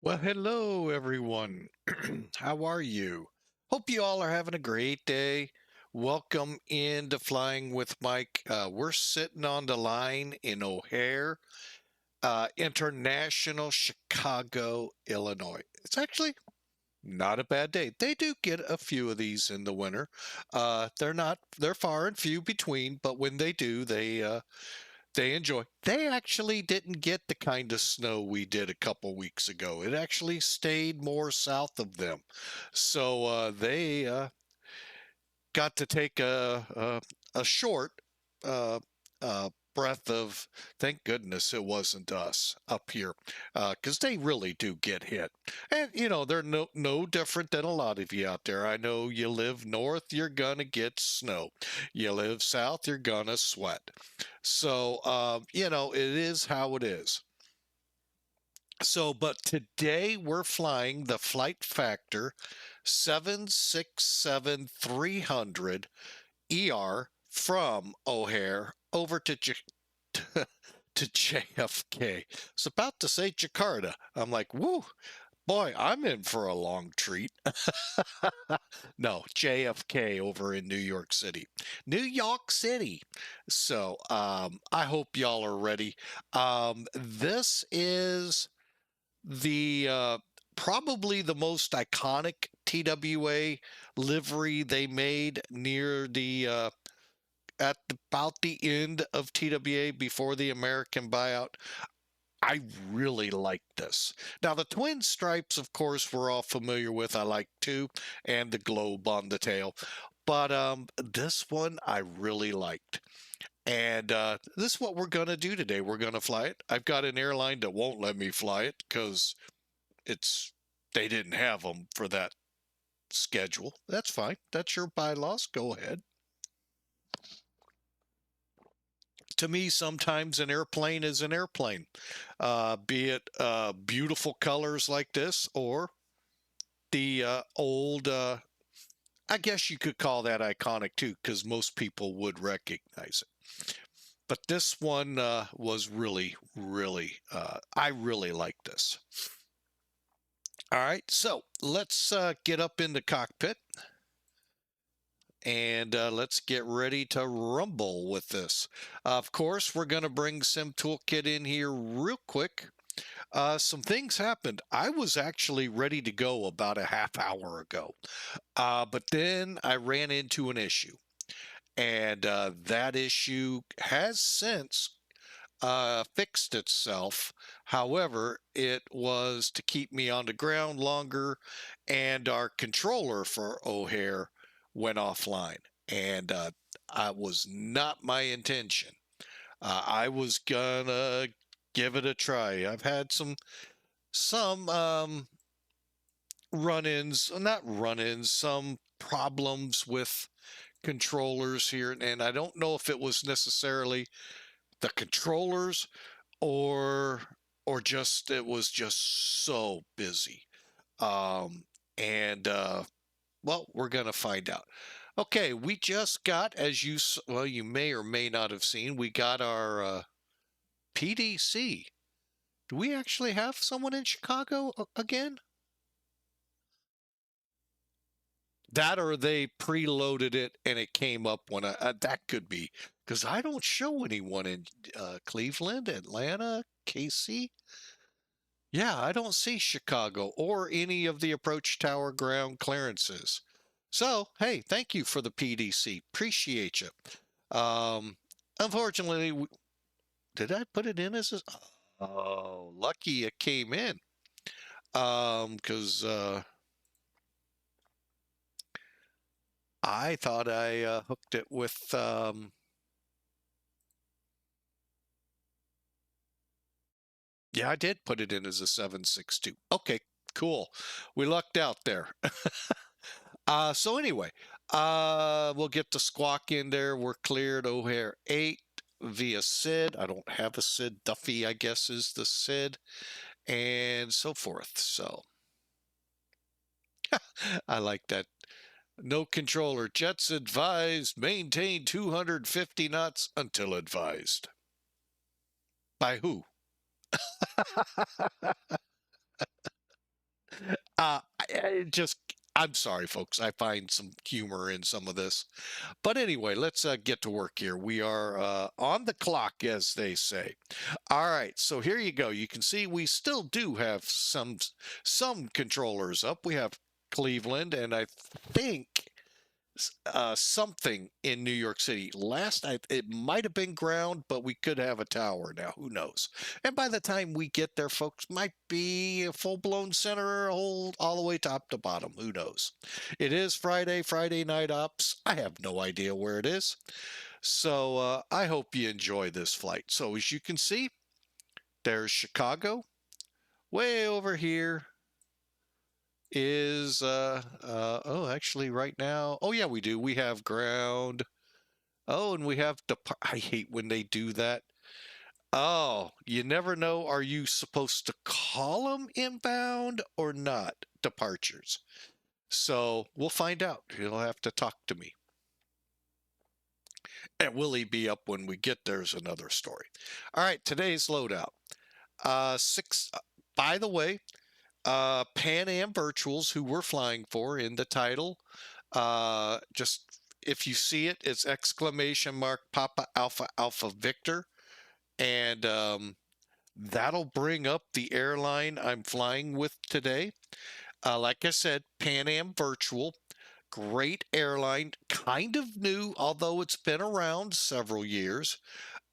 Well, hello everyone. How are you? Hope you all are having a great day. Welcome into Flying with Mike. We're sitting on the line in O'Hare, International, Chicago, Illinois. It's actually not a bad day. They do get a few of these in the winter. They're far and few between, but when they do, they enjoy. They actually didn't get the kind of snow we did a couple weeks ago. It actually stayed more south of them. So they got to take a short uh, breath of, thank goodness it wasn't us up here, because they really do get hit. And, they're no different than a lot of you out there. I know you live north, you're going to get snow. You live south, you're going to sweat. So, it is how it is. So, but today we're flying the Flight Factor 767-300 ER from O'Hare over to JFK. It's about to say Jakarta. I'm like, woo, boy, I'm in for a long treat. No, JFK over in New York City. New York City. So I hope y'all are ready. This is the probably the most iconic TWA livery they made near the at about the end of TWA before the American buyout. I really like this. Now, the twin stripes, of course, we're all familiar with. I like too, and the globe on the tail. But this one I really liked. And this is what we're going to do today. We're going to fly it. I've got an airline that won't let me fly it because it's they didn't have them for that schedule. That's fine. That's your bylaws. Go ahead. To me, sometimes an airplane is an airplane, be it beautiful colors like this or the old, I guess you could call that iconic too, because most people would recognize it. But this one was I really like this. All right, so let's get up in the cockpit and let's get ready to rumble with this. Of course, we're going to bring Sim Toolkit in here real quick. Some things happened. I was actually ready to go about a half hour ago, but then I ran into an issue, and that issue has since fixed itself. However, it was to keep me on the ground longer, and our controller for O'Hare went offline, and I was not my intention. I was gonna give it a try. I've had some run-ins, not run-ins, some problems with controllers here, and I don't know if it was necessarily the controllers or just it was just so busy. Um, and well, we're gonna find out. Okay, we just got, as well, you may or may not have seen, we got our PDC. Do we actually have someone in Chicago again? That or they preloaded it and it came up when that could be because I don't show anyone in Cleveland, Atlanta, KC. Yeah, I don't see Chicago or any of the approach tower ground clearances. So, hey, thank you for the PDC. Appreciate you. Unfortunately, did I put it in as a? Oh, lucky it came in. Because I thought I hooked it with. Yeah, I did put it in as a 762. Okay, cool. We lucked out there. So anyway, we'll get the squawk in there. We're cleared O'Hare 8 via SID. I don't have a SID. DUFEE, I guess, is the SID, and so forth. So I like that. No controller. Jets advised. Maintain 250 knots until advised. By who? I'm sorry, folks. I find some humor in some of this. But anyway, let's get to work here. We are on the clock, as they say. All right, so here you go. You can see we still do have some controllers up. We have Cleveland, and I think something in New York City. It might have been ground, but we could have a tower now. Who knows? And by the time we get there, folks, might be a full-blown center all the way top to bottom. Who knows? It is Friday night ops. I have no idea where it is. So I hope you enjoy this flight. So as you can see, there's Chicago. Way over here is oh, actually right now, oh yeah, we have ground. Oh, and we have I hate when they do that. Oh, you never know, are you supposed to call them inbound or not departures? So we'll find out. You'll have to talk to me. And will he be up when we get there is another story. All right, today's loadout. By the way, Pan Am Virtuals, who we're flying for in the title. Just if you see it, it's exclamation mark Papa Alpha Alpha Victor. And that'll bring up the airline I'm flying with today. Like I said, Pan Am Virtual. Great airline, kind of new, although it's been around several years.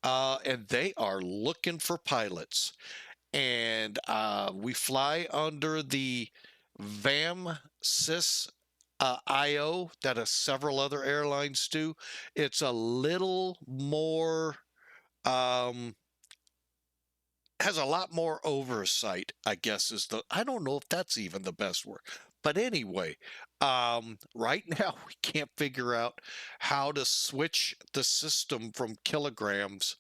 And they are looking for pilots. And we fly under the VATSIM IO that several other airlines do. It's a little more, has a lot more oversight, I guess I don't know if that's even the best word. But anyway, right now we can't figure out how to switch the system from kilograms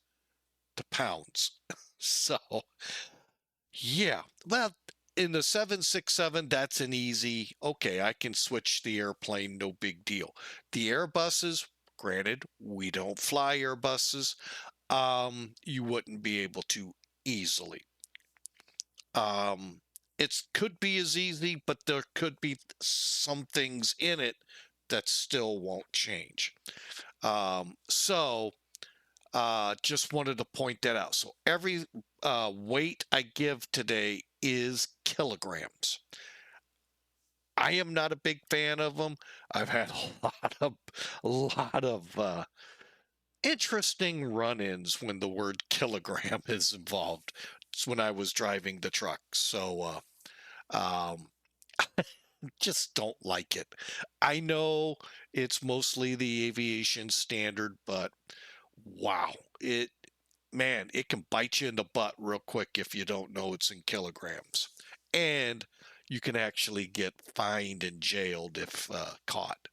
to pounds. So, yeah, well, in the 767, that's an easy, okay, I can switch the airplane, no big deal. The Airbuses, granted, we don't fly Airbuses, you wouldn't be able to easily. It could be as easy, but there could be some things in it that still won't change. So just wanted to point that out. So every weight I give today is kilograms. I am not a big fan of them. I've had a lot of interesting run-ins when the word kilogram is involved. It's when I was driving the truck. So just don't like it. I know it's mostly the aviation standard, but wow, it can bite you in the butt real quick if you don't know it's in kilograms. And you can actually get fined and jailed if caught.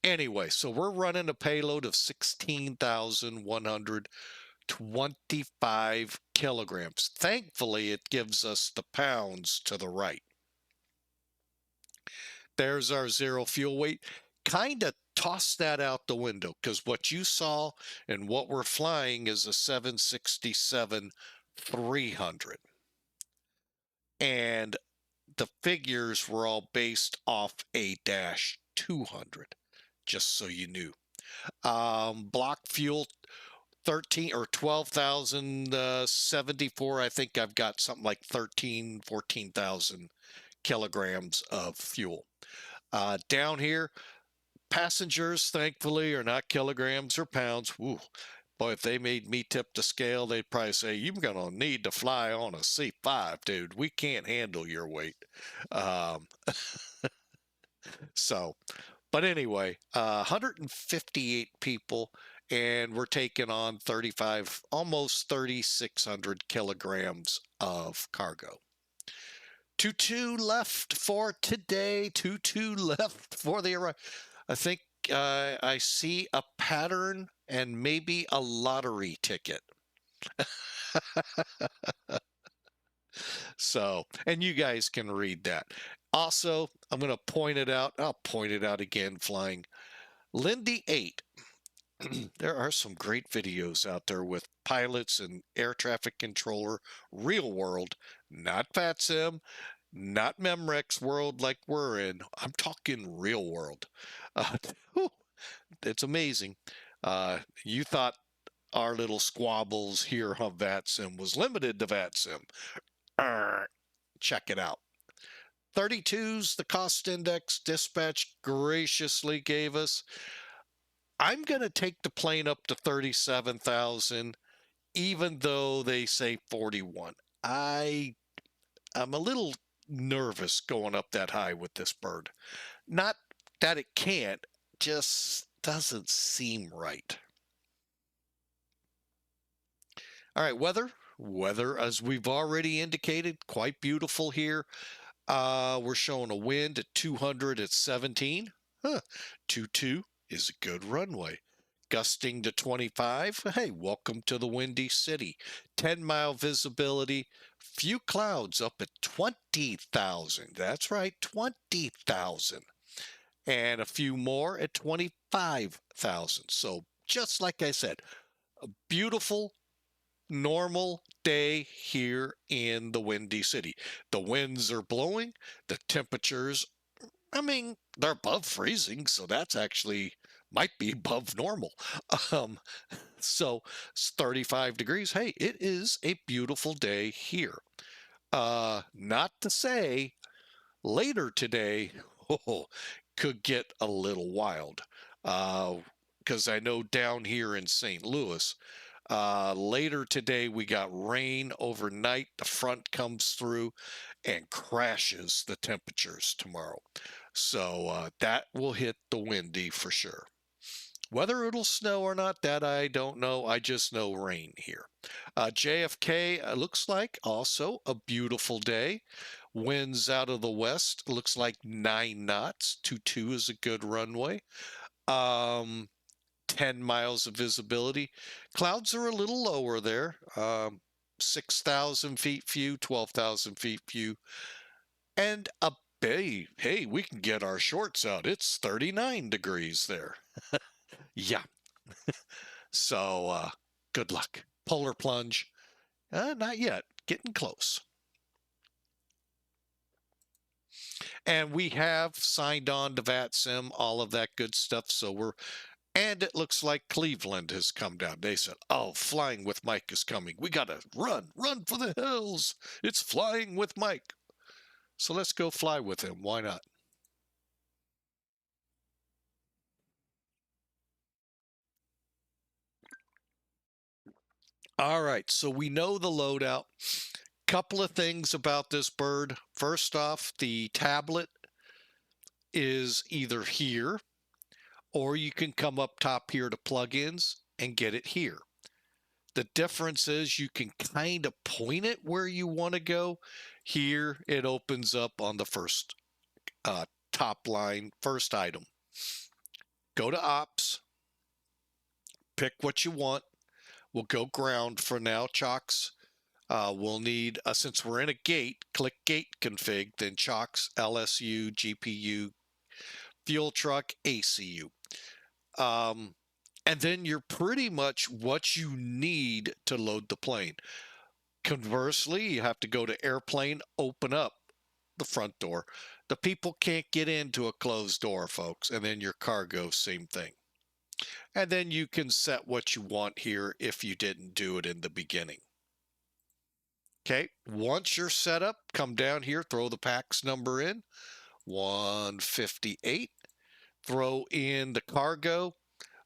Anyway, so we're running a payload of 16,125 kilograms. Thankfully, it gives us the pounds to the right. There's our zero fuel weight. Kind of toss that out the window because what you saw and what we're flying is a 767-300. And the figures were all based off a -200, just so you knew. Block fuel 13 or 12,074. I think I've got something like 14,000 kilograms of fuel. Down here, passengers, thankfully, are not kilograms or pounds. Ooh, boy, if they made me tip the scale, they'd probably say, you're going to need to fly on a C5, dude. We can't handle your weight. So, but anyway, 158 people, and we're taking on 35, almost 3,600 kilograms of cargo. 2-2 left for today. 2-2 left for the arrival. I think I see a pattern and maybe a lottery ticket. So, and you guys can read that. Also, I'm going to point it out. I'll point it out again, flying Lindy 8. There are some great videos out there with pilots and air traffic controller, real world, not VATSIM, not Memrex world like we're in. I'm talking real world. Uh, whew, it's amazing. You thought our little squabbles here on VATSIM was limited to VATSIM. Check it out. 32's the cost index dispatch graciously gave us. I'm going to take the plane up to 37,000, even though they say 41. I'm a little nervous going up that high with this bird. Not that it can't, just doesn't seem right. All right, weather. Weather, as we've already indicated, quite beautiful here. We're showing a wind at 200 at 17. 22 is a good runway. Gusting to 25. Hey, welcome to the Windy City. 10-mile visibility. Few clouds up at 20,000. That's right, 20,000. And a few more at 25,000. So just like I said, a beautiful normal day here in the Windy City. The winds are blowing, the temperatures, I mean, they're above freezing, so that's actually might be above normal. Um, so it's 35 degrees. Hey, it is a beautiful day here. Not to say later today, oh, could get a little wild. Because I know down here in St. Louis, later today, we got rain overnight. The front comes through and crashes the temperatures tomorrow. So that will hit the windy for sure. Whether it'll snow or not, that I don't know. I just know rain here. JFK looks like also a beautiful day. Winds out of the west, looks like 9 knots. 22 is a good runway. 10 miles of visibility. Clouds are a little lower there. 6,000 feet view, 12,000 feet view. And a bay. Hey, we can get our shorts out. It's 39 degrees there. Yeah. So good luck. Polar plunge. Not yet. Getting close. And we have signed on to VATSIM, all of that good stuff. So we're And it looks like Cleveland has come down. They said, oh, Flying with Mike is coming. We got to run for the hills. It's Flying with Mike. So let's go fly with him. Why not? All right. So we know the loadout. Couple of things about this bird. First off, the tablet is either here or you can come up top here to plugins and get it here. The difference is you can kind of point it where you want to go. Here it opens up on the first top line, first item. Go to ops, pick what you want. We'll go ground for now, Chocks. We'll need, since we're in a gate, click gate config, then Chocks, LSU, GPU, fuel truck, ACU. And then you're pretty much what you need to load the plane. Conversely, you have to go to airplane, open up the front door. The people can't get into a closed door, folks. And then your cargo, same thing. And then you can set what you want here if you didn't do it in the beginning. Okay, once you're set up, come down here, throw the PAX number in, 158. Throw in the cargo.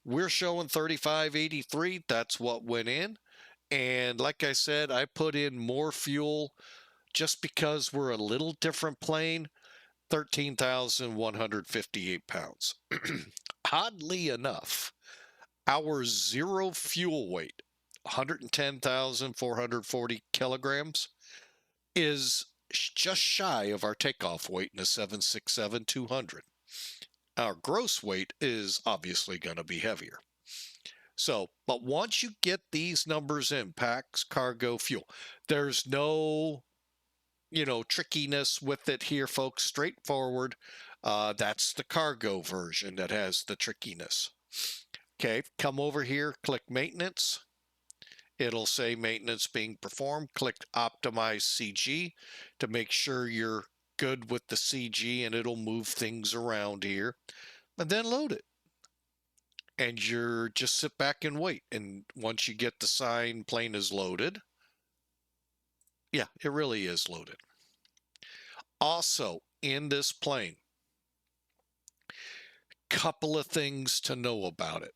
We're showing 3583. That's what went in. And like I said, I put in more fuel just because we're a little different plane, 13,158 pounds. Oddly enough, our zero fuel weight, 110,440 kilograms, is just shy of our takeoff weight in a 767-200. Our gross weight is obviously going to be heavier. So, but once you get these numbers in, PAX, cargo, fuel, there's no, trickiness with it here, folks. Straightforward. That's the cargo version that has the trickiness. Okay, come over here, click maintenance. It'll say maintenance being performed. Click optimize CG to make sure your good with the CG and it'll move things around here, and then load it. And you're just sit back and wait. And once you get the sign plane is loaded, yeah, it really is loaded. Also, in this plane, couple of things to know about it.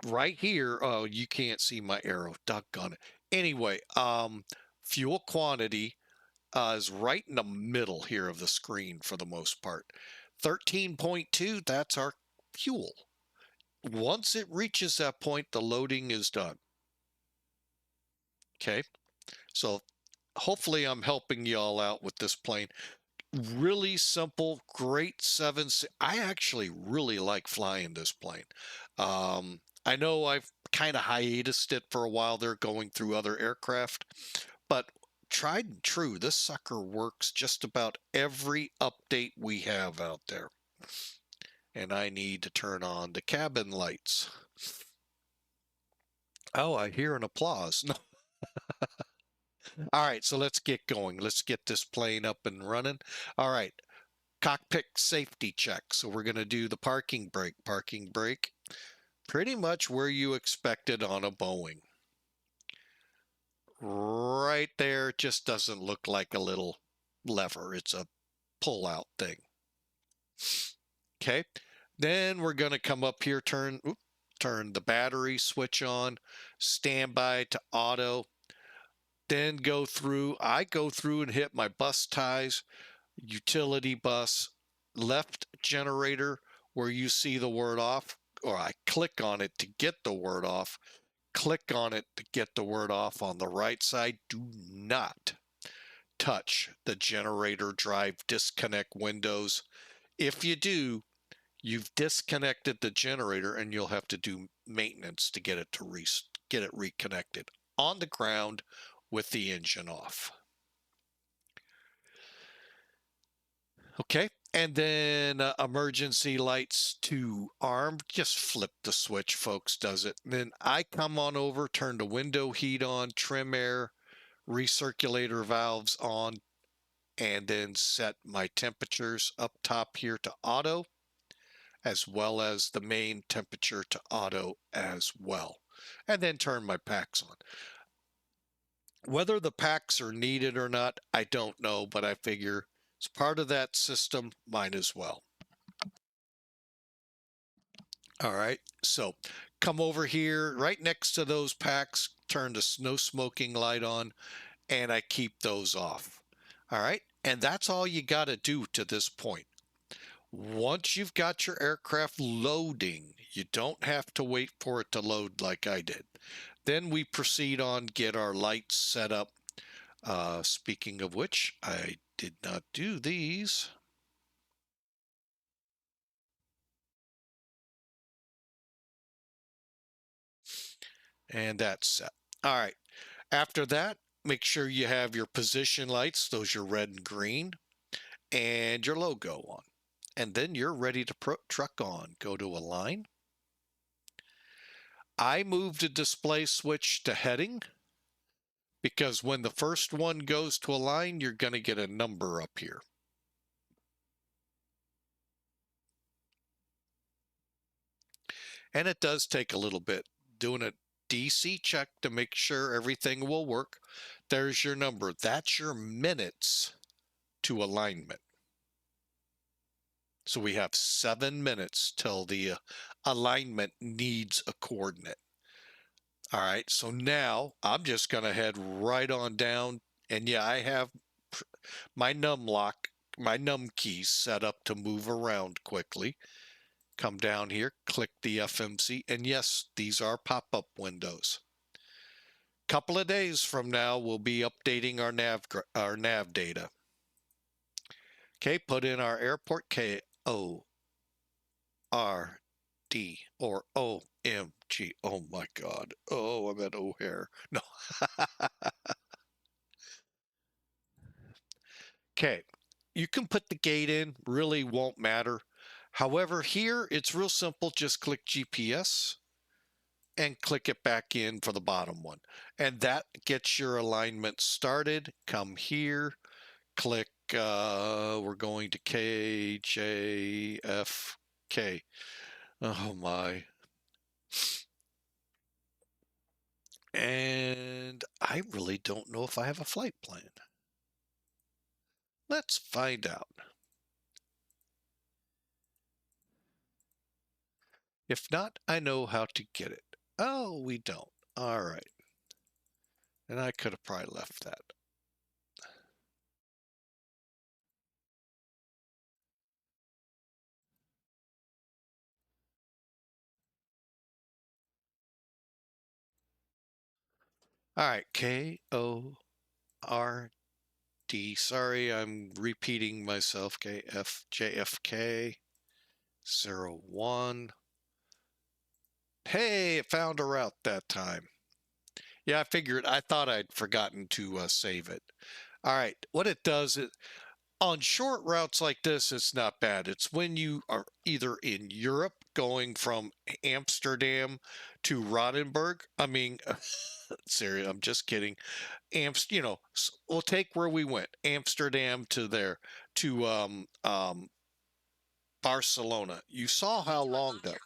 Right here, oh, you can't see my arrow, doggone it. Anyway, fuel quantity is right in the middle here of the screen for the most part. 13.2, that's our fuel. Once it reaches that point, the loading is done. Okay, so hopefully I'm helping y'all out with this plane. Really simple, great I actually really like flying this plane. I know I've kind of hiatused it for a while there going through other aircraft, but tried and true, this sucker works just about every update we have out there. And I need to turn on the cabin lights. Oh, I hear an applause. No. All right, so let's get going. Let's get this plane up and running. All right, cockpit safety check. So we're going to do the parking brake. Parking brake, pretty much where you expected on a Boeing. Right there, just doesn't look like a little lever. It's a pull-out thing. Okay, then we're going to come up here, turn the battery switch on, standby to auto. Then I go through and hit my bus ties, utility bus, left generator where you see the word off, or I click on it to get the word off, click on it to get the word off on the right side. Do not touch the generator drive disconnect windows. If you do, you've disconnected the generator and you'll have to do maintenance to get it reconnected on the ground with the engine off. Okay, and then emergency lights to arm. Just flip the switch, folks, does it. And then I come on over, turn the window heat on, trim air, recirculator valves on, and then set my temperatures up top here to auto, as well as the main temperature to auto as well. And then turn my packs on. Whether the packs are needed or not, I don't know, but I figure it's part of that system, might as well. All right, so come over here right next to those packs, turn the no smoking light on, and I keep those off. All right, and that's all you got to do to this point. Once you've got your aircraft loading, you don't have to wait for it to load like I did. Then we proceed on, get our lights set up. Speaking of which, I did not do these. And that's set. All right. After that, make sure you have your position lights, those are red and green, and your logo on. And then you're ready to truck on. Go to Align. I moved the display switch to heading because when the first one goes to Align, you're going to get a number up here. And it does take a little bit. Doing a DC check to make sure everything will work. There's your number. That's your minutes to alignment. So we have 7 minutes till the alignment needs a coordinate. All right, so now I'm just going to head right on down. And yeah, I have my num keys set up to move around quickly. Come down here, click the FMC, and yes, these are pop-up windows. Couple of days from now, we'll be updating our nav data. Okay, put in our airport KORD or OMG. Oh my God. Oh, I'm at O'Hare. No. Okay, you can put the gate in, really won't matter. However, here it's real simple. Just click GPS, and click it back in for the bottom one. And that gets your alignment started. Come here, click, we're going to KJFK. Oh my. And I really don't know if I have a flight plan. Let's find out. If not, I know how to get it. Oh, we don't. All right. And I could have probably left that. All right, KORD. Sorry, I'm repeating myself. JFK 01. Hey, it found a route that time. Yeah, I figured. I thought I'd forgotten to save it. All right, what it does is on short routes like this, it's not bad. It's when you are either in Europe going from Amsterdam to Rottenburg. I mean, serious, I'm just kidding. We'll take where we went, Amsterdam to there, to Barcelona. You saw how long that.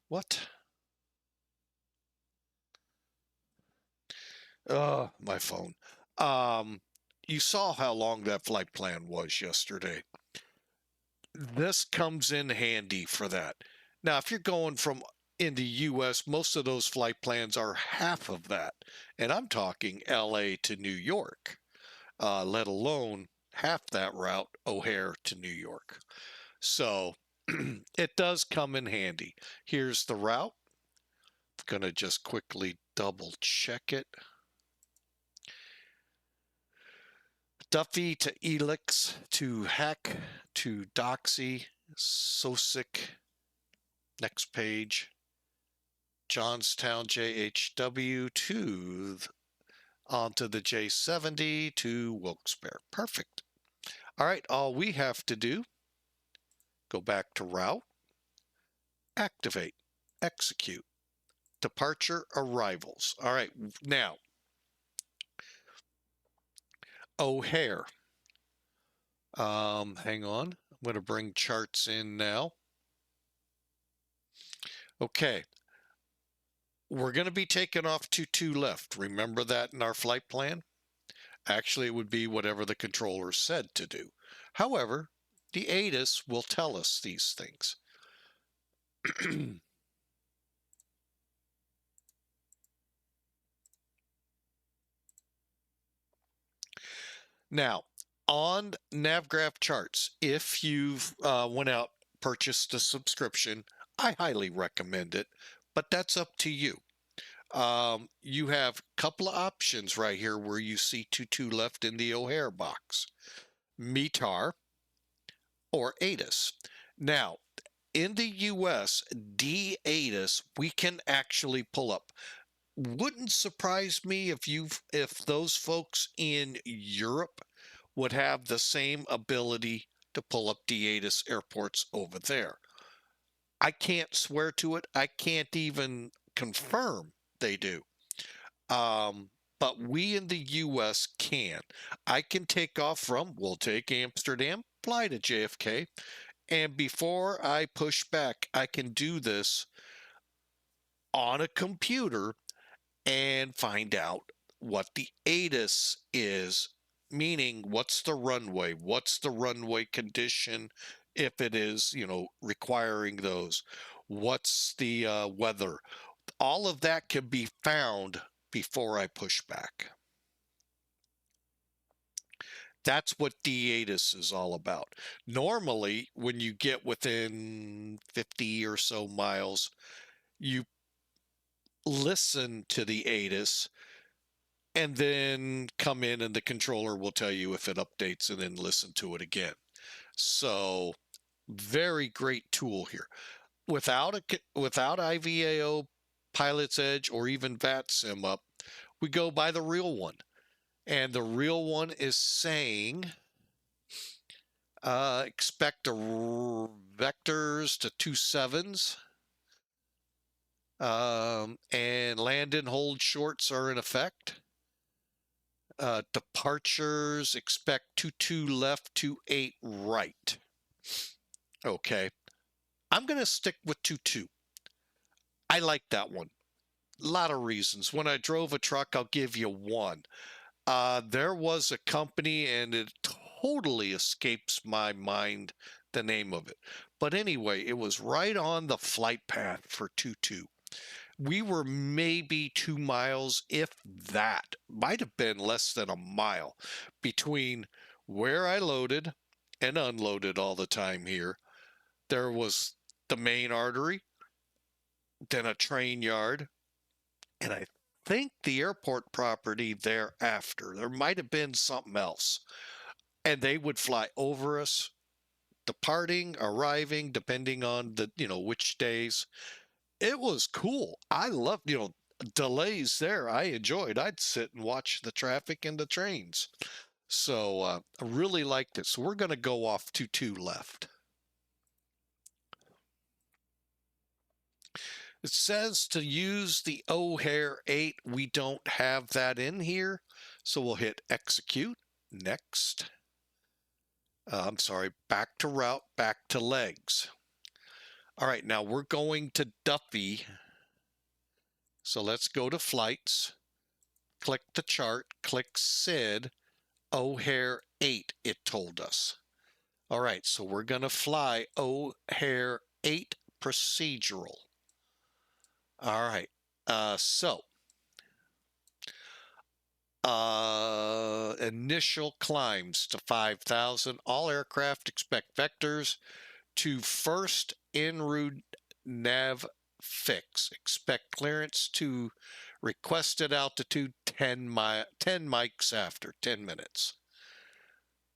What? My phone. Um, you saw how long that flight plan was yesterday. This comes in handy for that. Now, if you're going from in the US, most of those flight plans are half of that. And I'm talking LA to New York, let alone half that route, O'Hare to New York. So it does come in handy. Here's the route. I'm going to just quickly double check it. DUFEE to ELIX to HAAKK to DOXXY, SOSIC, next page, Johnstown JHW to onto the J70 to Wilkes-Barre. Perfect. All right, all we have to do, go back to route, activate, execute, departure, arrivals. All right, now, O'Hare. Hang on, I'm going to bring charts in now. Okay, we're going to be taking off to 2 left. Remember that in our flight plan? Actually, it would be whatever the controller said to do. However, the ATIS will tell us these things. Now, on NavGraph charts, if you've went out, purchased a subscription, I highly recommend it, but that's up to you. You have a couple of options right here where you see 2 left in the O'Hare box, METAR or ATIS. Now, in the US, D-ATIS, we can actually pull up. Wouldn't surprise me if those folks in Europe would have the same ability to pull up D-ATIS airports over there. I can't swear to it. I can't even confirm they do. But we in the US can. I can take off from, we'll take Amsterdam, fly to JFK, and before I push back, I can do this on a computer and find out what the ATIS is, meaning what's the runway condition, if it is, requiring those, what's the weather. All of that can be found before I push back. That's what D-ATIS is all about. Normally, when you get within 50 or so miles, you listen to the ATIS and then come in and the controller will tell you if it updates and then listen to it again. So very great tool here. Without IVAO, Pilot's Edge, or even VATSIM up, we go by the real one. And the real one is saying expect vectors to 2 7s. And land and hold shorts are in effect. Departures, expect 22 left, 28 right. Okay. I'm going to stick with 22. I like that one. A lot of reasons. When I drove a truck, I'll give you one. There was a company, and it totally escapes my mind the name of it. But anyway, it was right on the flight path for 22. We were maybe 2 miles, if that, might have been less than a mile between where I loaded and unloaded all the time here. There was the main artery, then a train yard, and I think the airport property thereafter. There might have been something else. And they would fly over us, departing, arriving, depending on which days. It was cool. I loved, delays there. I enjoyed. I'd sit and watch the traffic and the trains. So I really liked it. So we're going to go off to 2 left. It says to use the O'Hare 8. We don't have that in here. So we'll hit execute. Next. I'm sorry, back to route, back to legs. All right, now we're going to DUFEE. So let's go to flights, click the chart, click SID, O'Hare 8, it told us. All right, so we're going to fly O'Hare 8 procedural. All right, initial climbs to 5,000. All aircraft expect vectors to first en route nav fix. Expect clearance to requested altitude 10 mics after 10 minutes.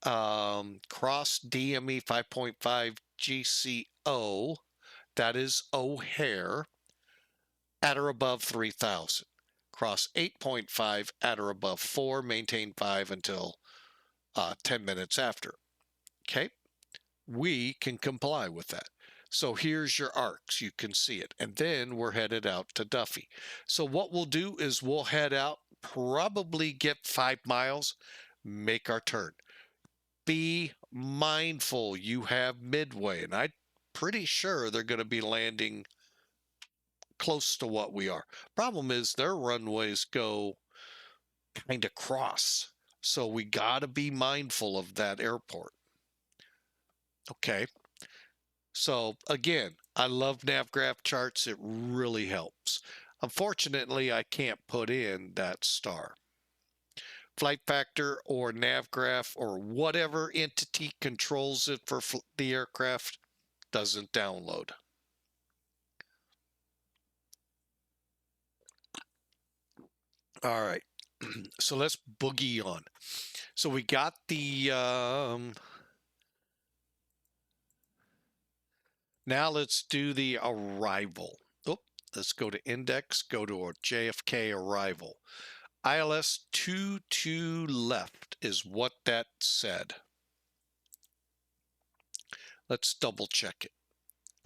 Cross DME 5.5 GCO, that is O'Hare, at or above 3,000. Cross 8.5 at or above 4, maintain 5 until 10 minutes after. Okay, we can comply with that. So here's your arcs, you can see it. And then we're headed out to DUFEE. So what we'll do is we'll head out, probably get 5 miles, make our turn. Be mindful you have midway, and I'm pretty sure they're going to be landing close to what we are. Problem is their runways go kind of cross. So we got to be mindful of that airport. Okay. So again, I love NavGraph charts. It really helps. Unfortunately, I can't put in that star. Flight factor or NavGraph or whatever entity controls it for the aircraft doesn't download. All right. So let's boogie on. So we got the now let's do the arrival. Oh, let's go to index, go to a JFK arrival. ILS 22 left is what that said. Let's double check it.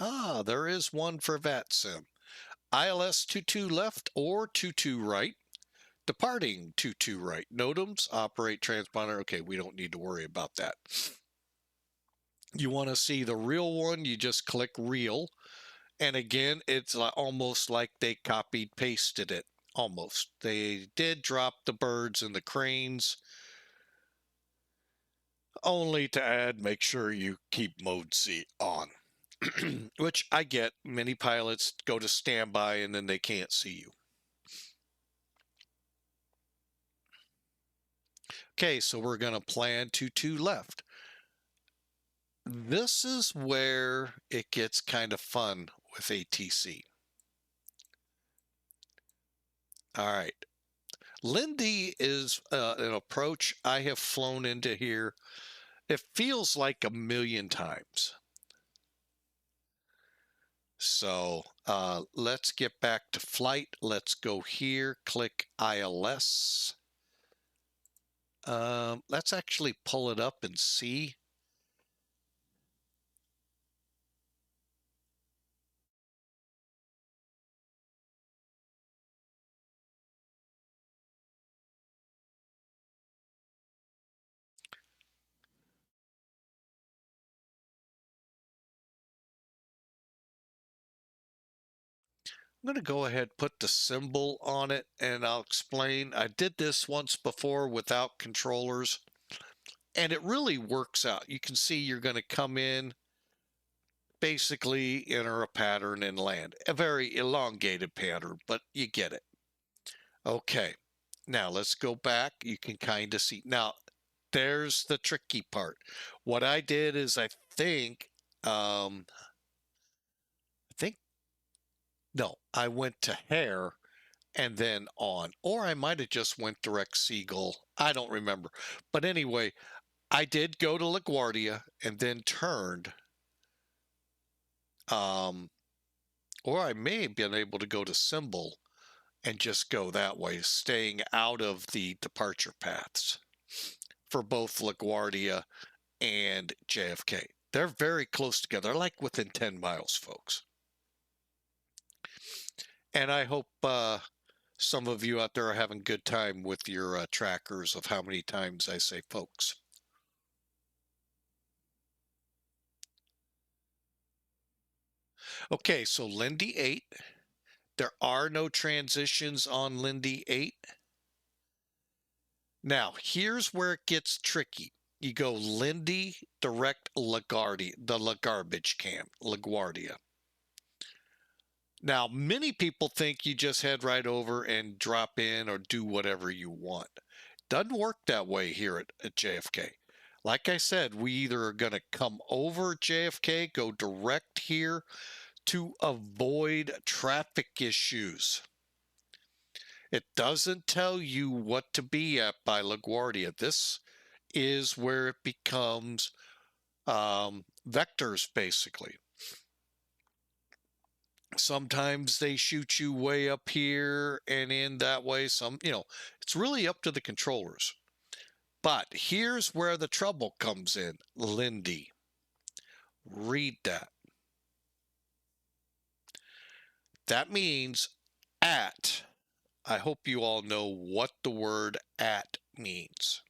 Ah, there is one for VATSIM. ILS 22 left or 22 right. Departing 22 right. NOTAMs, operate transponder. Okay, we don't need to worry about that. You want to see the real one, you just click real. And again, it's almost like they copied pasted it. Almost. They did drop the birds and the cranes, only to add, make sure you keep mode C on. Which I get. Many pilots go to standby and then they can't see you. Okay, so we're going to plan 22 left. This is where it gets kind of fun with ATC. All right. Lindy is an approach I have flown into here. It feels like a million times. So let's get back to flight. Let's go here, click ILS. Let's actually pull it up and see. I'm going to go ahead and put the symbol on it, and I'll explain. I did this once before without controllers, and it really works out. You can see you're going to come in, basically enter a pattern and land. A very elongated pattern, but you get it. Okay, now let's go back. You can kind of see. Now, there's the tricky part. What I did is I think, no, I went to hair and then on, or I might have just went direct Seagull. I don't remember. But anyway, I did go to LaGuardia and then turned, or I may have been able to go to symbol and just go that way, staying out of the departure paths for both LaGuardia and JFK. They're very close together, like within 10 miles, folks. And I hope some of you out there are having a good time with your trackers of how many times I say folks. Okay, so Lindy 8. There are no transitions on Lindy 8. Now, here's where it gets tricky. You go Lindy, direct LaGuardia, the garbage can, LaGuardia. Now, many people think you just head right over and drop in or do whatever you want. Doesn't work that way here at JFK. Like I said, we either are going to come over JFK, go direct here to avoid traffic issues. It doesn't tell you what to be at by LaGuardia. This is where it becomes vectors, basically. Sometimes they shoot you way up here and in that way. It's really up to the controllers. But here's where the trouble comes in. Lindy. Read that. That means at. I hope you all know what the word at means.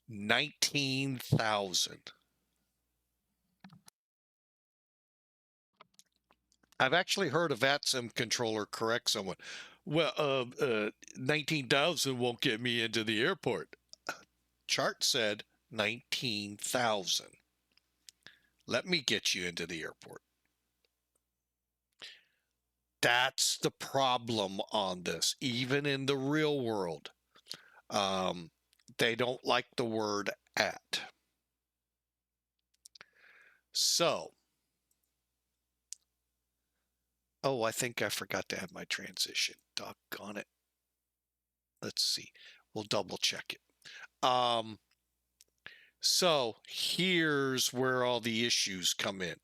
19,000. I've actually heard a VATSIM controller correct someone. Well, 19,000 won't get me into the airport. Chart said 19,000. Let me get you into the airport. That's the problem on this, even in the real world. They don't like the word at. So, oh, I think I forgot to add my transition. Doggone it. Let's see. We'll double check it. So here's where all the issues come in.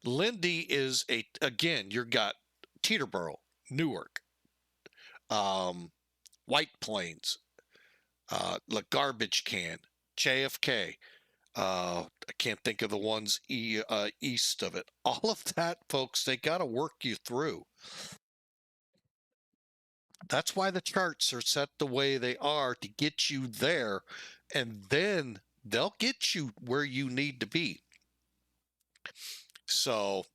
Lindy is again, you've got Teterboro, Newark, White Plains, the garbage can, JFK. I can't think of the ones east of it. All of that, folks, they got to work you through. That's why the charts are set the way they are, to get you there, and then they'll get you where you need to be. So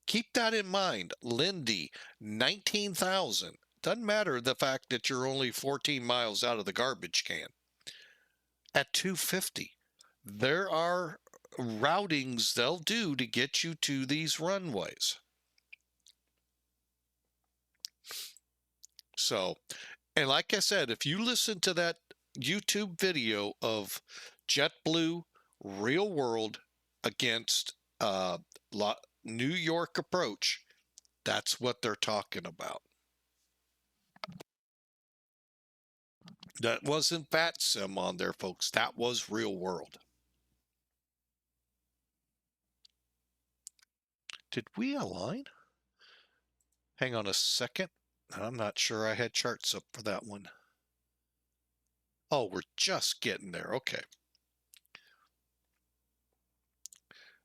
keep that in mind. Lindy, 19,000. Doesn't matter the fact that you're only 14 miles out of the garbage can. At 250, there are routings they'll do to get you to these runways. So, and like I said, if you listen to that YouTube video of JetBlue real world against New York approach, that's what they're talking about. That wasn't VATSIM on there, folks. That was real world. Did we align? Hang on a second. I'm not sure I had charts up for that one. Oh, we're just getting there. Okay.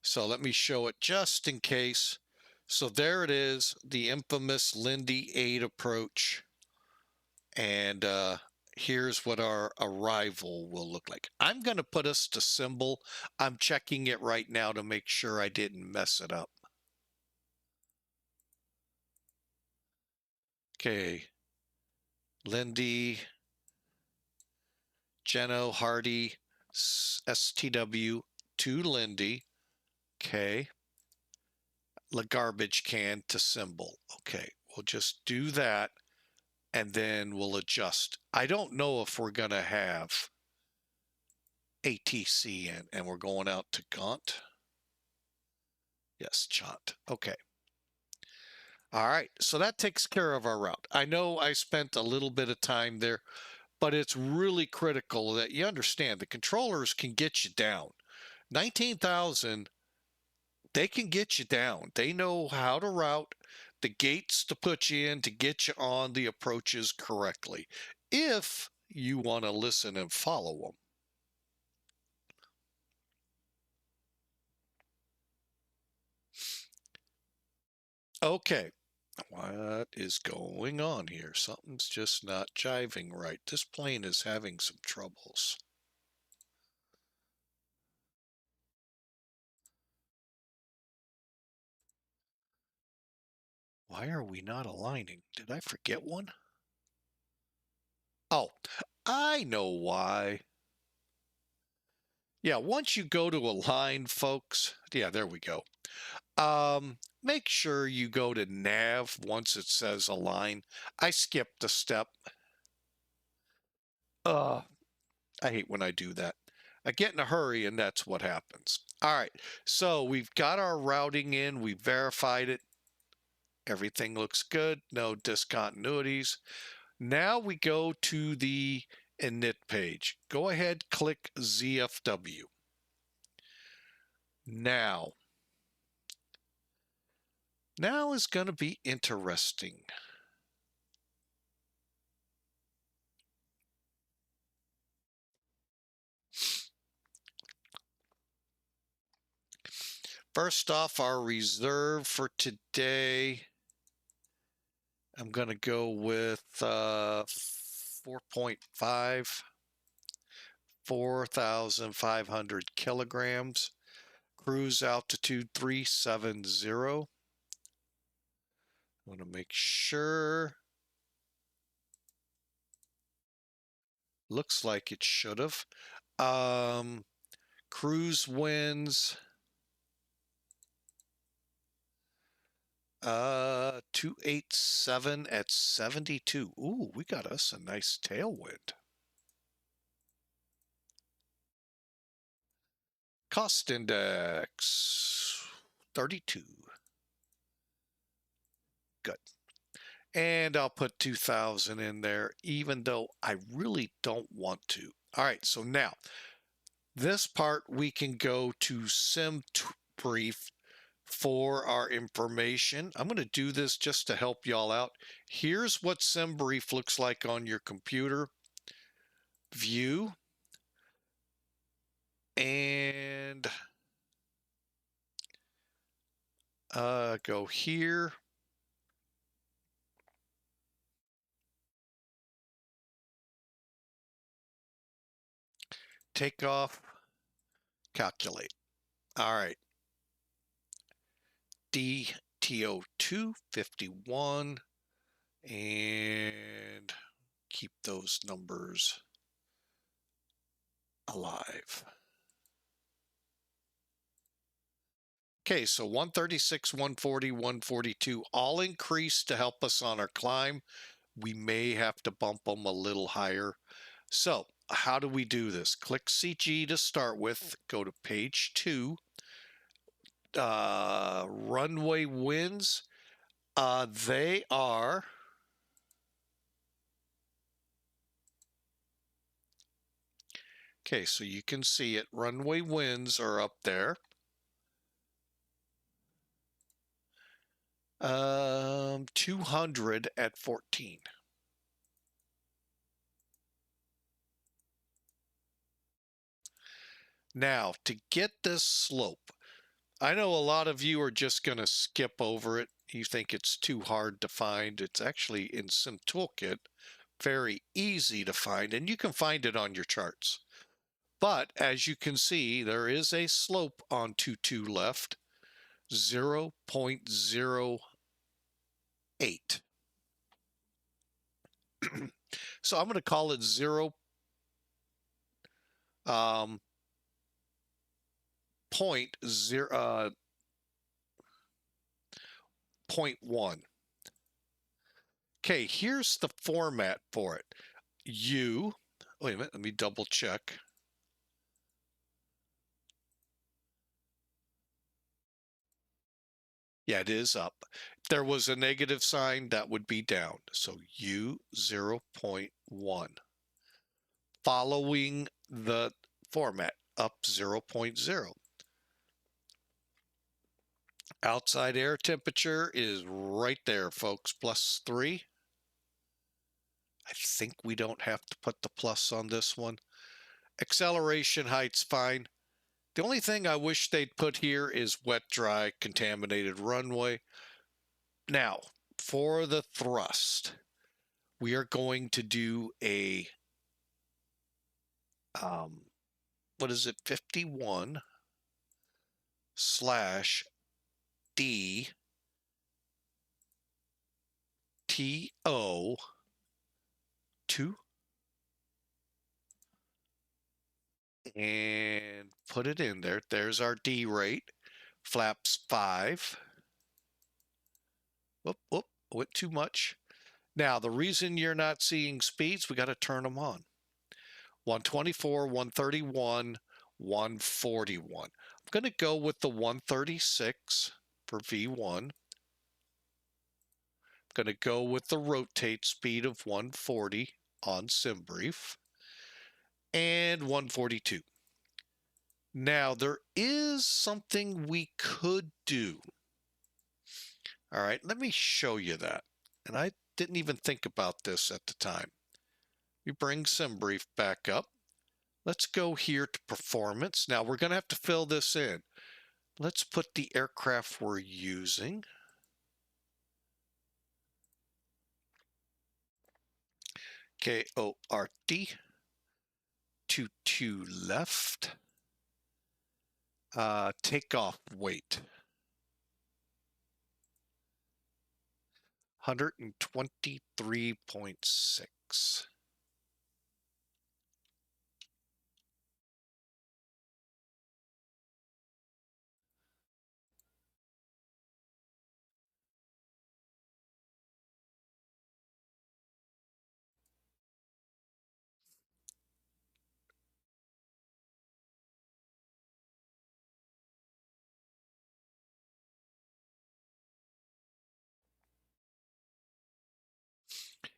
So let me show it just in case. So there it is, the infamous Lindy 8 approach. And here's what our arrival will look like. I'm going to put us to symbol. I'm checking it right now to make sure I didn't mess it up. Okay. Lindy, Jeno, Hardy, STW to Lindy. Okay. The garbage can to symbol. Okay. We'll just do that and then we'll adjust. I don't know if we're going to have ATC in and we're going out to Gaunt. Yes, Chant. Okay. All right. So that takes care of our route. I know I spent a little bit of time there, but it's really critical that you understand the controllers can get you down. 19,000, they can get you down. They know how to route the gates to put you in to get you on the approaches correctly if you want to listen and follow them. Okay, what is going on here? Something's just not jiving right. This plane is having some troubles. Why are we not aligning? Did I forget one? Oh, I know why. Yeah, once you go to align, folks, yeah, there we go. Make sure you go to nav once it says align. I skipped a step. I hate when I do that. I get in a hurry and that's what happens. All right, so we've got our routing in. We verified it. Everything looks good. No discontinuities. Now we go to the init page. Go ahead, click ZFW. Now is going to be interesting. First off, our reserve for today, I'm going to go with 4.5, 4,500 kilograms. Cruise altitude 370. I want to make sure. Looks like it should have. Cruise winds 287 at 72. Ooh, we got us a nice tailwind. Cost index 32. Good. And I'll put 2000 in there, even though I really don't want to. All right, so now this part we can go to sim brief for our information. I'm going to do this just to help y'all out. Here's what SimBrief looks like on your computer. View. And go here. Take off. Calculate. All right. DTO251. And keep those numbers alive. Okay, so 136, 140, 142, all increased to help us on our climb. We may have to bump them a little higher. So how do we do this? Click CG to start with. Go to page 2. Runway winds. They are okay, so you can see it. Runway winds are up there. 200 at 14. Now, to get this slope, I know a lot of you are just going to skip over it. You think it's too hard to find. It's actually in Sim Toolkit, very easy to find, and you can find it on your charts. But as you can see, there is a slope on 22 left, 0.08. So I'm going to call it 0. Point 0.1. Okay, here's the format for it. Wait a minute, let me double check. Yeah, it is up. If there was a negative sign, that would be down. So U 0.1. Following the format, up 0.0. Outside air temperature is right there, folks, +3. I think we don't have to put the plus on this one. Acceleration height's fine. The only thing I wish they'd put here is wet, dry, contaminated runway. Now, for the thrust, we are going to do a, what is it, 51 slash D TO 2 and put it in there. There's our D rate. Flaps 5. Whoop, whoop, went too much. Now, the reason you're not seeing speeds, we got to turn them on. 124, 131, 141. I'm going to go with the 136 for V1. I'm going to go with the rotate speed of 140 on SimBrief and 142. Now, there is something we could do. All right, let me show you that. And I didn't even think about this at the time. We bring SimBrief back up. Let's go here to performance. Now we're going to have to fill this in. Let's put the aircraft we're using. KORD. 22 left. Takeoff weight. 123.6.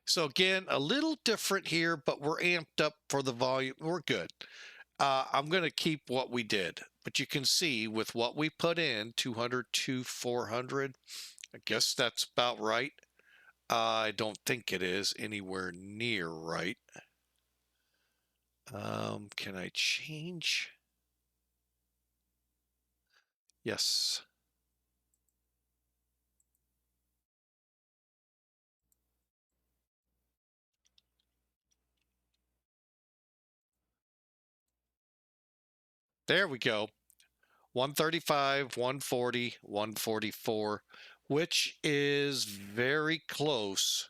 So again, a little different here, but we're amped up for the volume. We're good. I'm going to keep what we did, but you can see with what we put in, 200 to 400, I guess that's about right. I don't think it is anywhere near right. Can I change? Yes. There we go. 135, 140, 144, which is very close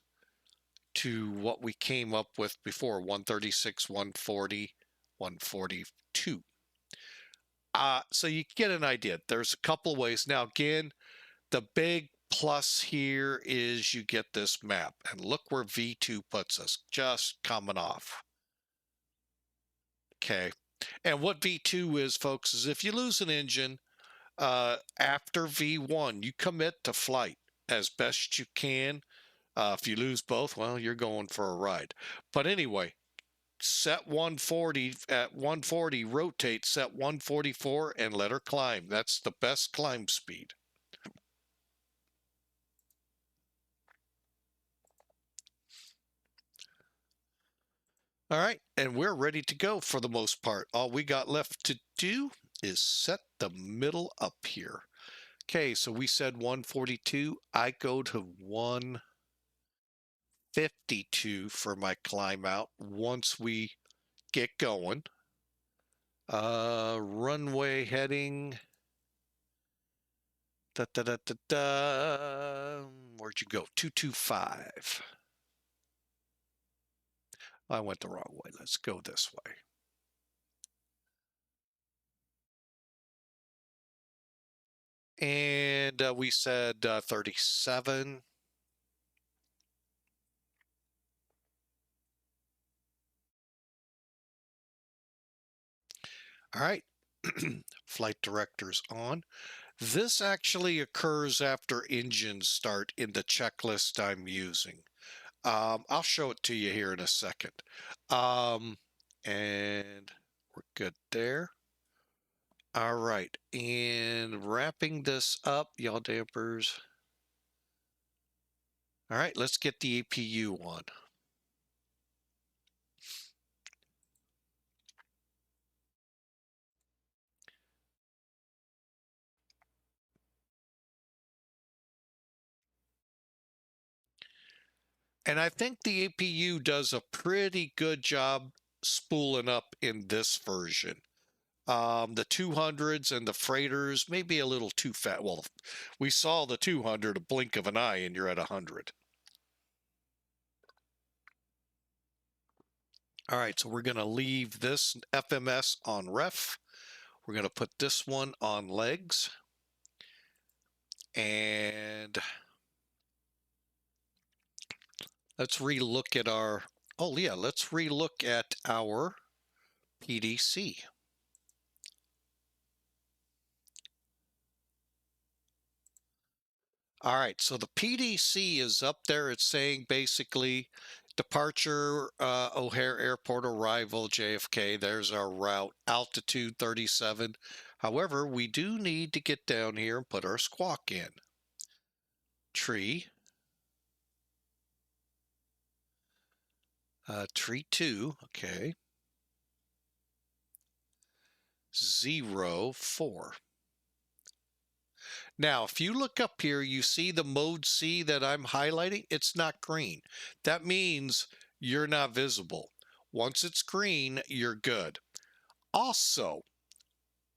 to what we came up with before, 136, 140, 142. So you get an idea. There's a couple of ways. Now, again, the big plus here is you get this map. And look where V2 puts us, just coming off. Okay. And what V2 is, folks, is if you lose an engine after V1, you commit to flight as best you can. If you lose both, well, you're going for a ride. But anyway, set 140 at 140, rotate, set 144, and let her climb. That's the best climb speed. All right, and we're ready to go for the most part. All we got left to do is set the middle up here. Okay, so we said 142. I go to 152 for my climb out once we get going. Runway heading. Da, da, da, da, da. Where'd you go? 225. I went the wrong way. Let's go this way. And we said 37. All right. Flight director's on. This actually occurs after engines start in the checklist I'm using. I'll show it to you here in a second. And we're good there. All right, and wrapping this up, yaw dampers. All right, let's get the APU on. And I think the APU does a pretty good job spooling up in this version. The 200s and the freighters may be a little too fat. Well, we saw the 200 a blink of an eye and you're at 100. All right, so we're going to leave this FMS on ref. We're going to put this one on legs. And let's relook at our, oh yeah, let's relook at our PDC. All right, so the PDC is up there. It's saying basically departure, O'Hare Airport arrival, JFK. There's our route, altitude 37. However, we do need to get down here and put our squawk in. Tree. Tree 2, okay. 04. Now, if you look up here, you see the mode C that I'm highlighting. It's not green. That means you're not visible. Once it's green, you're good. Also,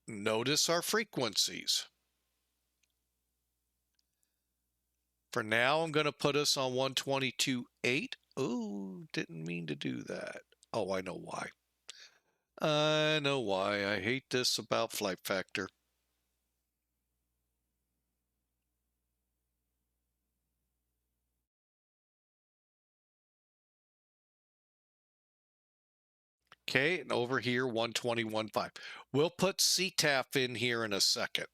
notice our frequencies. For now, I'm going to put us on 122.8. Oh, didn't mean to do that. Oh, I know why. I know why. I hate this about flight factor. Okay, and over here, 121.5. We'll put CTAF in here in a second.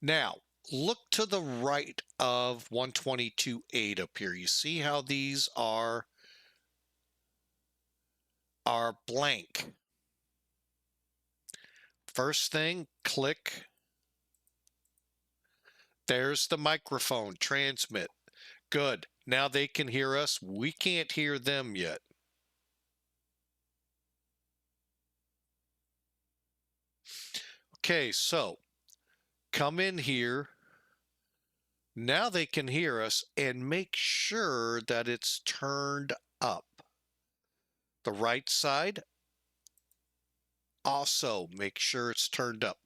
Now, look to the right of 122.8 up here. You see how these are blank. First thing, click. There's the microphone, transmit. Good. Now they can hear us. We can't hear them yet. Okay, so come in here. Now they can hear us, and make sure that it's turned up. The right side, also make sure it's turned up.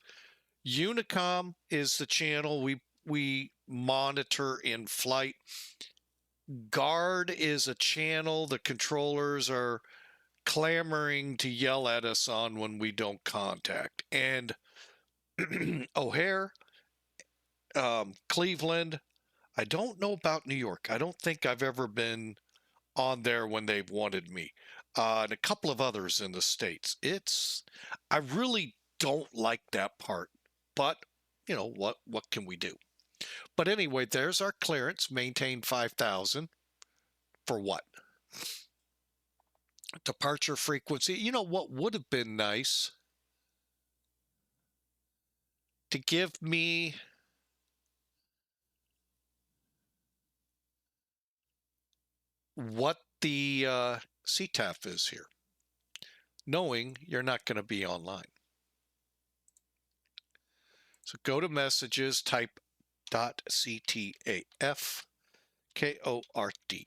Unicom is the channel we monitor in flight. Guard is a channel the controllers are clamoring to yell at us on when we don't contact. And O'Hare, Cleveland, I don't know about New York. I don't think I've ever been on there when they've wanted me. And a couple of others in the States. I really don't like that part, but you know, what can we do? But anyway, there's our clearance, maintain 5,000 for what? Departure frequency. You know what would have been nice? To give me what the CTAF is here, knowing you're not going to be online. So go to messages, type .ctaf KORD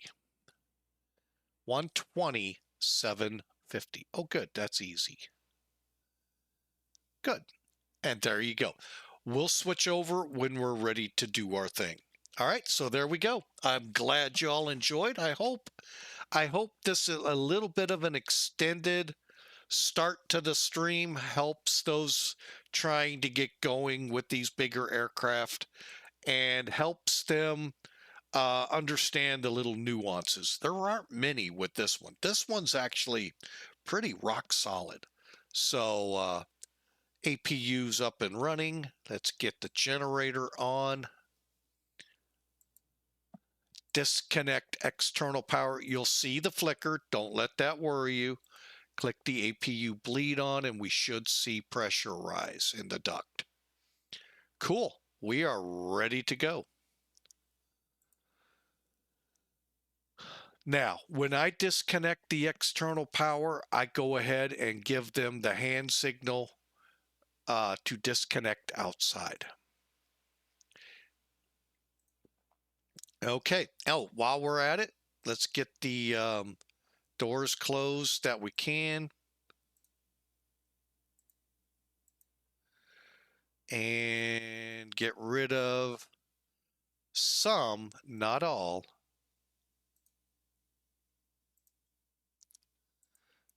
127.50. Oh, good. That's easy. Good. And there you go. We'll switch over when we're ready to do our thing. All right, so there we go. I'm glad you all enjoyed. I hope I hope this is a little bit of an extended start to the stream, helps those trying to get going with these bigger aircraft and helps them understand the little nuances. There aren't many with this one. This one's actually pretty rock solid. So APU's up and running. Let's get the generator on. Disconnect external power. You'll see the flicker. Don't let that worry you. Click the APU bleed on and we should see pressure rise in the duct. Cool. We are ready to go. Now, when I disconnect the external power, I go ahead and give them the hand signal to disconnect outside. Okay. Oh, while we're at it, let's get the doors closed that we can. And get rid of some, not all,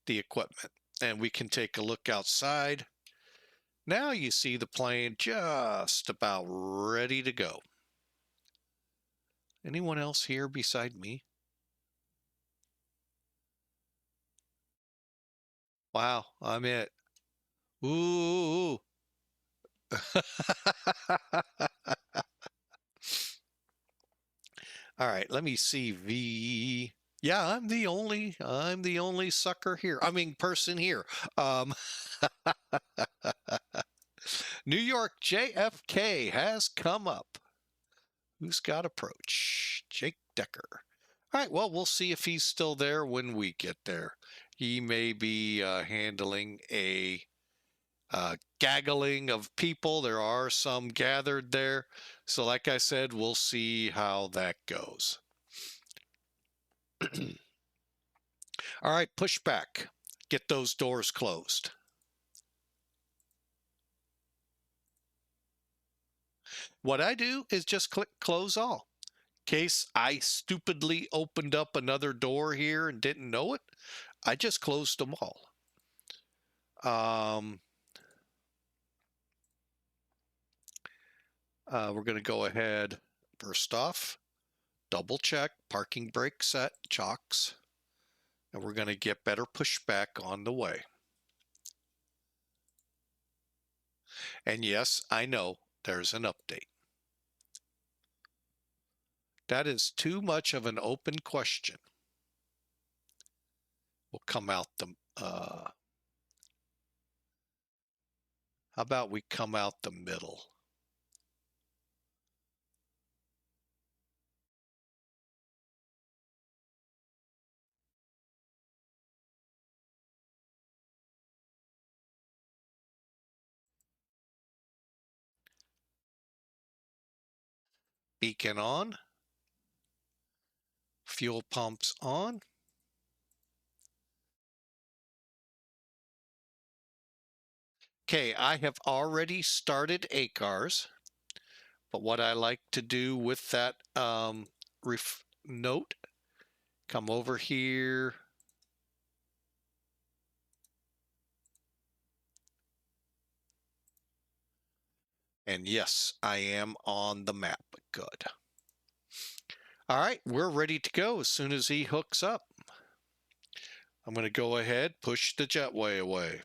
the equipment. And we can take a look outside. Now you see the plane just about ready to go. Anyone else here beside me? Wow, I'm it. Ooh. All right, let me see. V. Yeah, I'm the only sucker here. I mean, person here. New York JFK has come up. Who's got approach? Jake Decker. All right, well, we'll see if he's still there when we get there. He may be handling a gaggling of people. There are some gathered there. So like I said, we'll see how that goes. All right, push back. Get those doors closed. What I do is just click close all. In case I stupidly opened up another door here and didn't know it, I just closed them all. We're going to go ahead, first off, double check parking brake set, chocks, and we're going to get better pushback on the way. And yes, I know there's an update. That is too much of an open question. We'll come out the, how about we come out the middle? Beacon on, fuel pumps on. Okay, I have already started ACARS, but what I like to do with that note, come over here. And yes, I am on the map. Good. All right, we're ready to go as soon as he hooks up. I'm going to go ahead, push the jetway away.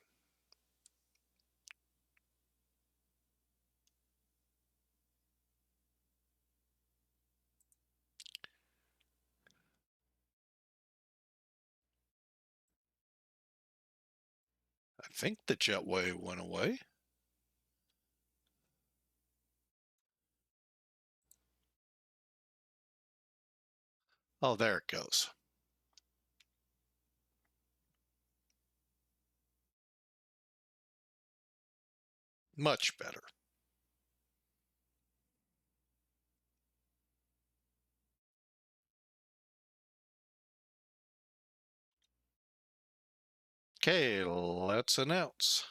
I think the jetway went away. Oh, there it goes. Much better. Okay, let's announce.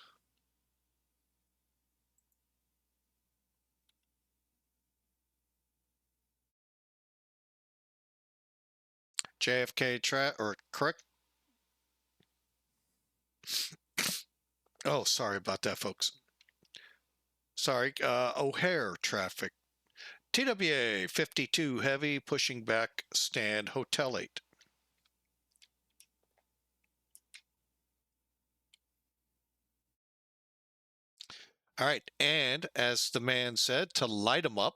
JFK or correct. Oh, sorry about that, folks. Sorry, O'Hare traffic. TWA 52 heavy pushing back stand Hotel 8. All right, and as the man said, to light them up,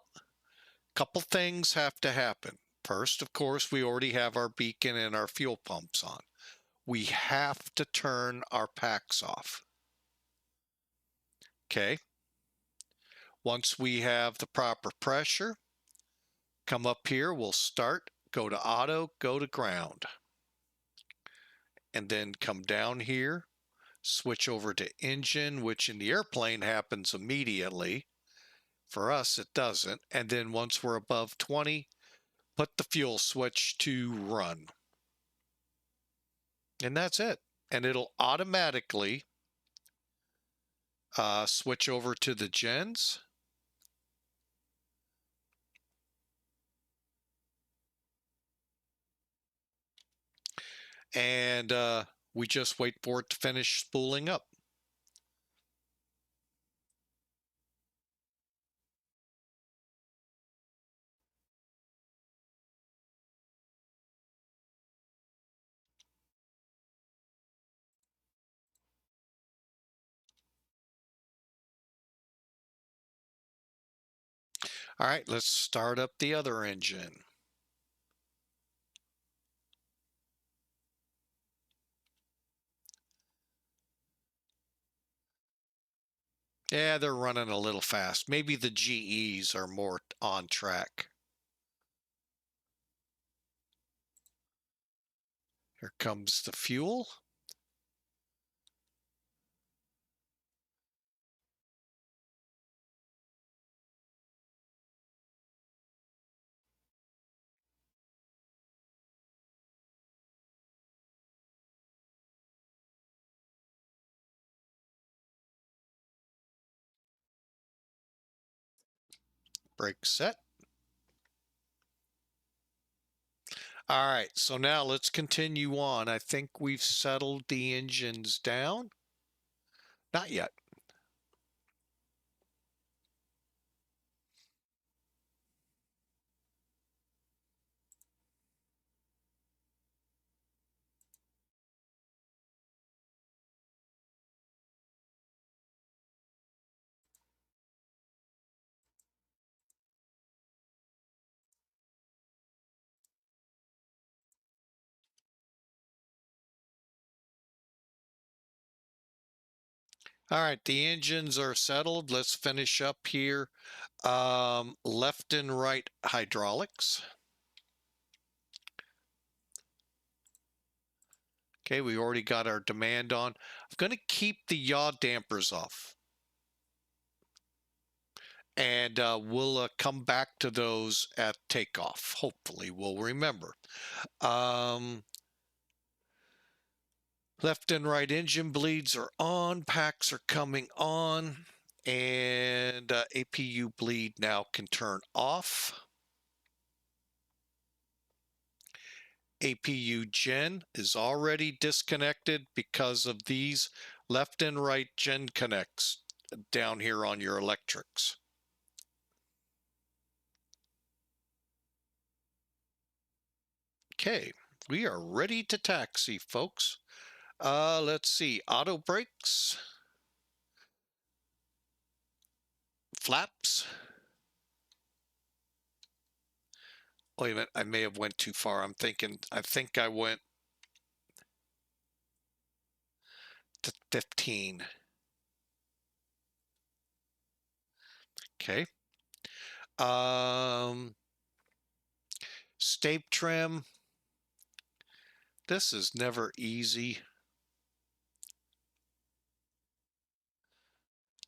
couple things have to happen. First, of course, we already have our beacon and our fuel pumps on. We have to turn our packs off. Okay. Once we have the proper pressure, come up here, we'll start, go to auto, go to ground. And then come down here, switch over to engine, which in the airplane happens immediately. For us, it doesn't. And then once we're above 20, put the fuel switch to run. And that's it. And it'll automatically switch over to the gens. And we just wait for it to finish spooling up. All right, let's start up the other engine. Yeah, they're running a little fast. Maybe the GEs are more on track. Here comes the fuel. Brake set. All right, so now let's continue on. I think we've settled the engines down. Not yet. All right, the engines are settled. Let's finish up here. Left and right hydraulics. Okay, we already got our demand on. I'm going to keep the yaw dampers off. And we'll come back to those at takeoff. Hopefully, we'll remember. Left and right engine bleeds are on. Packs are coming on. And APU bleed now can turn off. APU gen is already disconnected because of these left and right gen connects down here on your electrics. Okay, we are ready to taxi, folks. Let's see, auto brakes, flaps. Wait a minute, I may have went too far. I think I went to 15. Okay. Stape trim. This is never easy.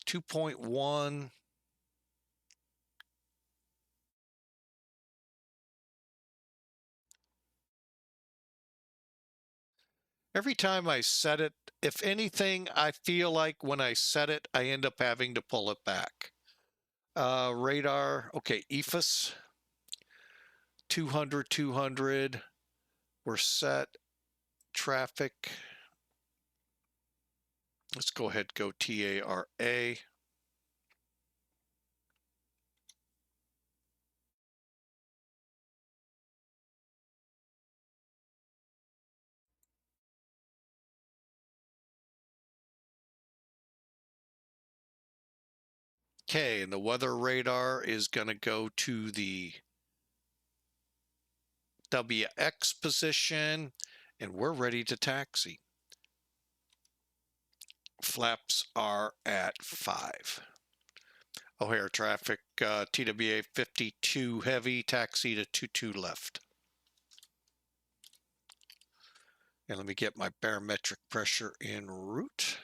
2.1. Every time I set it, if anything, I feel like when I set it, I end up having to pull it back. Radar, okay, EFIS, 200, 200. We're set. Traffic. Let's go ahead, go TARA. Okay, and the weather radar is going to go to the WX position, and we're ready to taxi. Flaps are at 5. O'Hare traffic, TWA 52 heavy, taxi to 22 left. And let me get my barometric pressure en route.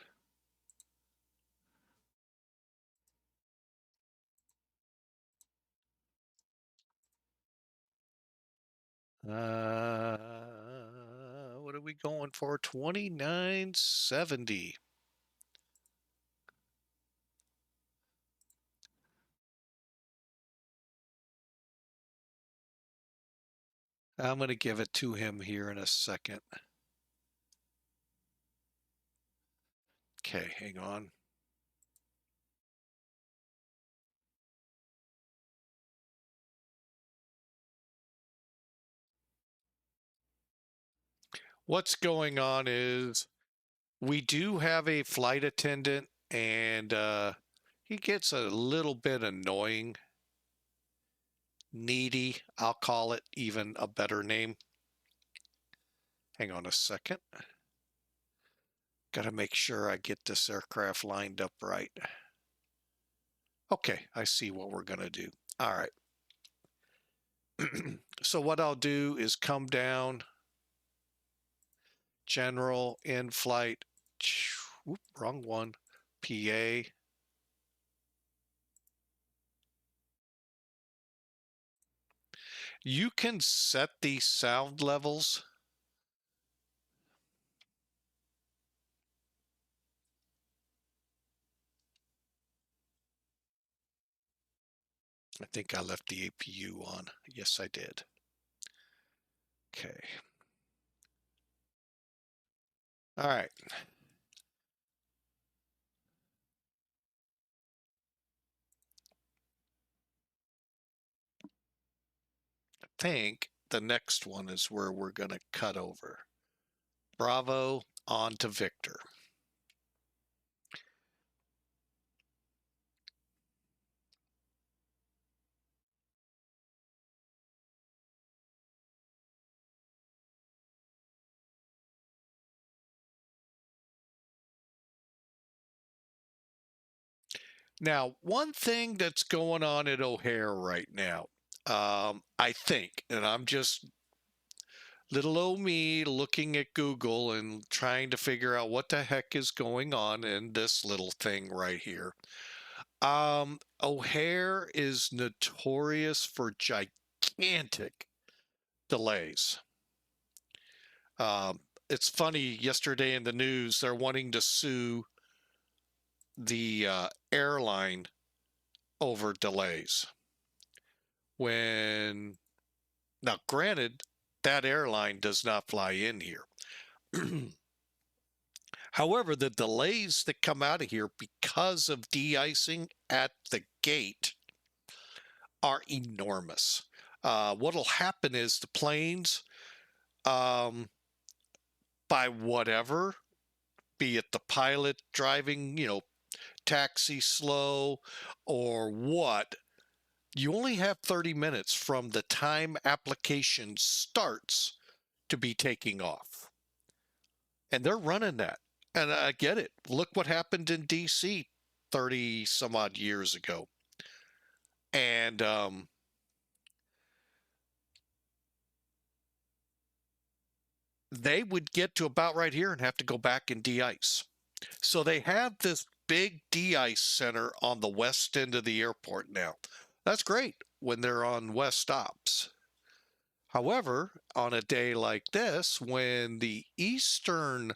What are we going for? 2970. I'm going to give it to him here in a second. Okay, hang on. What's going on is we do have a flight attendant, and he gets a little bit annoying, needy. I'll call it even a better name. Hang on a second. Got to make sure I get this aircraft lined up right. Okay, I see what we're going to do. All right. So what I'll do is come down, general, in-flight, wrong one, PA. You can set these sound levels. I think I left the APU on. Yes, I did. Okay. All right. I think the next one is where we're going to cut over. Bravo on to Victor. Now, one thing that's going on at O'Hare right now, I think, and I'm just little old me looking at Google and trying to figure out what the heck is going on in this little thing right here. O'Hare is notorious for gigantic delays. It's funny, yesterday in the news, they're wanting to sue the airline over delays. When, now granted, that airline does not fly in here. However, the delays that come out of here because of de-icing at the gate are enormous. What'll happen is the planes, by whatever, be it the pilot driving, taxi slow or what, you only have 30 minutes from the time application starts to be taking off. And they're running that. And I get it. Look what happened in DC 30 some odd years ago. And they would get to about right here and have to go back and de-ice. So they have this big de-ice center on the west end of the airport now. That's great when they're on west stops. However, on a day like this, when the eastern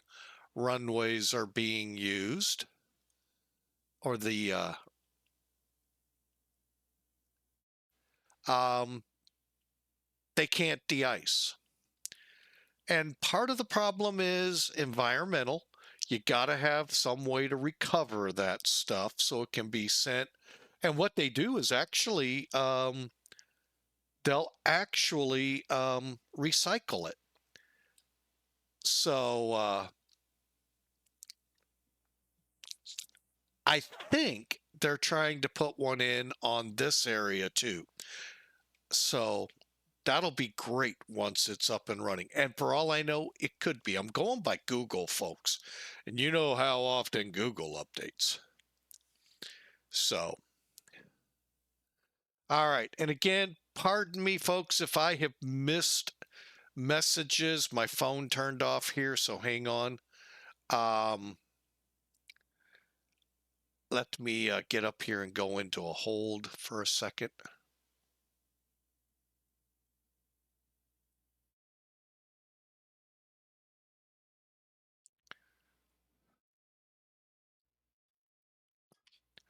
runways are being used, or the they can't de-ice. And part of the problem is environmental. You got to have some way to recover that stuff so it can be sent. And what they do is actually, they'll actually recycle it. So I think they're trying to put one in on this area too. So that'll be great once it's up and running. And for all I know, it could be. I'm going by Google, folks. And you know how often Google updates. So, all right. And again, pardon me, folks, if I have missed messages. My phone turned off here, so hang on. Let me get up here and go into a hold for a second.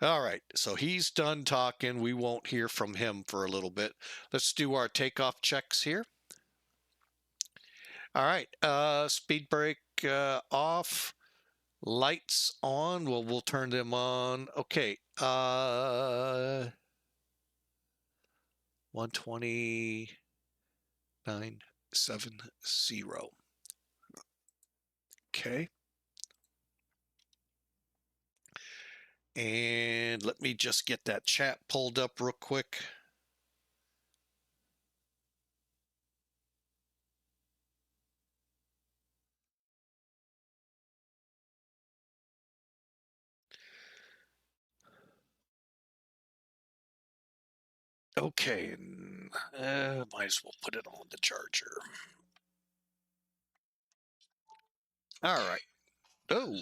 All right, so he's done talking. We won't hear from him for a little bit. Let's do our takeoff checks here. All right, speed brake off, lights on. Well, we'll turn them on. Okay, 129.70. Okay. And let me just get that chat pulled up real quick. Okay, might as well put it on the charger. All right. Oh.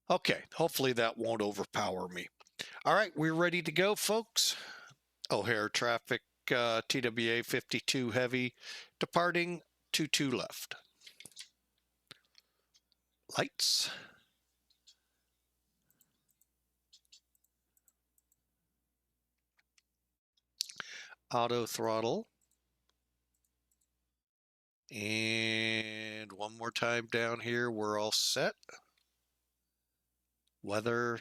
Okay, hopefully that won't overpower me. All right, we're ready to go, folks. O'Hare traffic, TWA 52 heavy, departing 22 left. Lights. Auto throttle. And one more time down here, we're all set. Weather.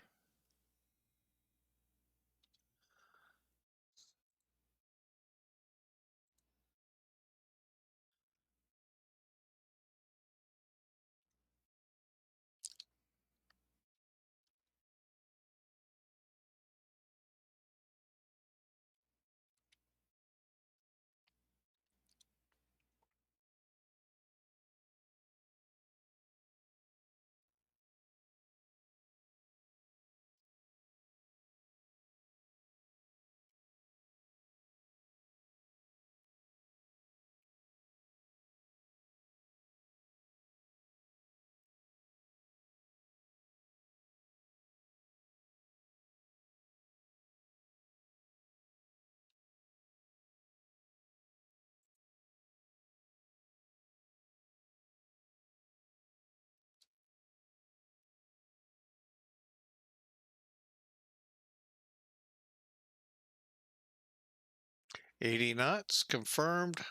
Eighty knots confirmed.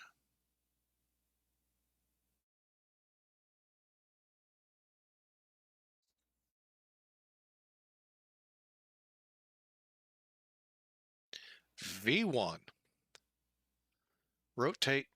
V1. Rotate.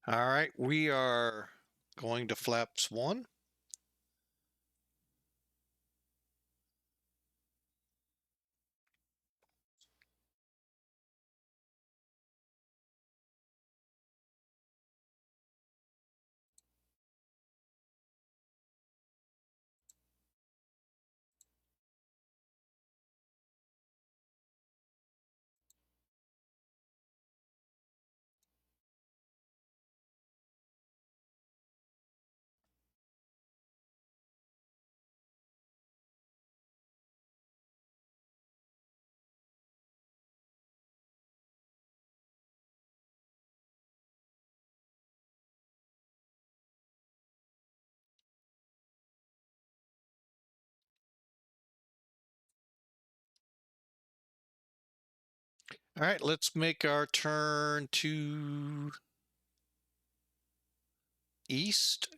All right, we are Going to flaps 1. All right, let's make our turn to east.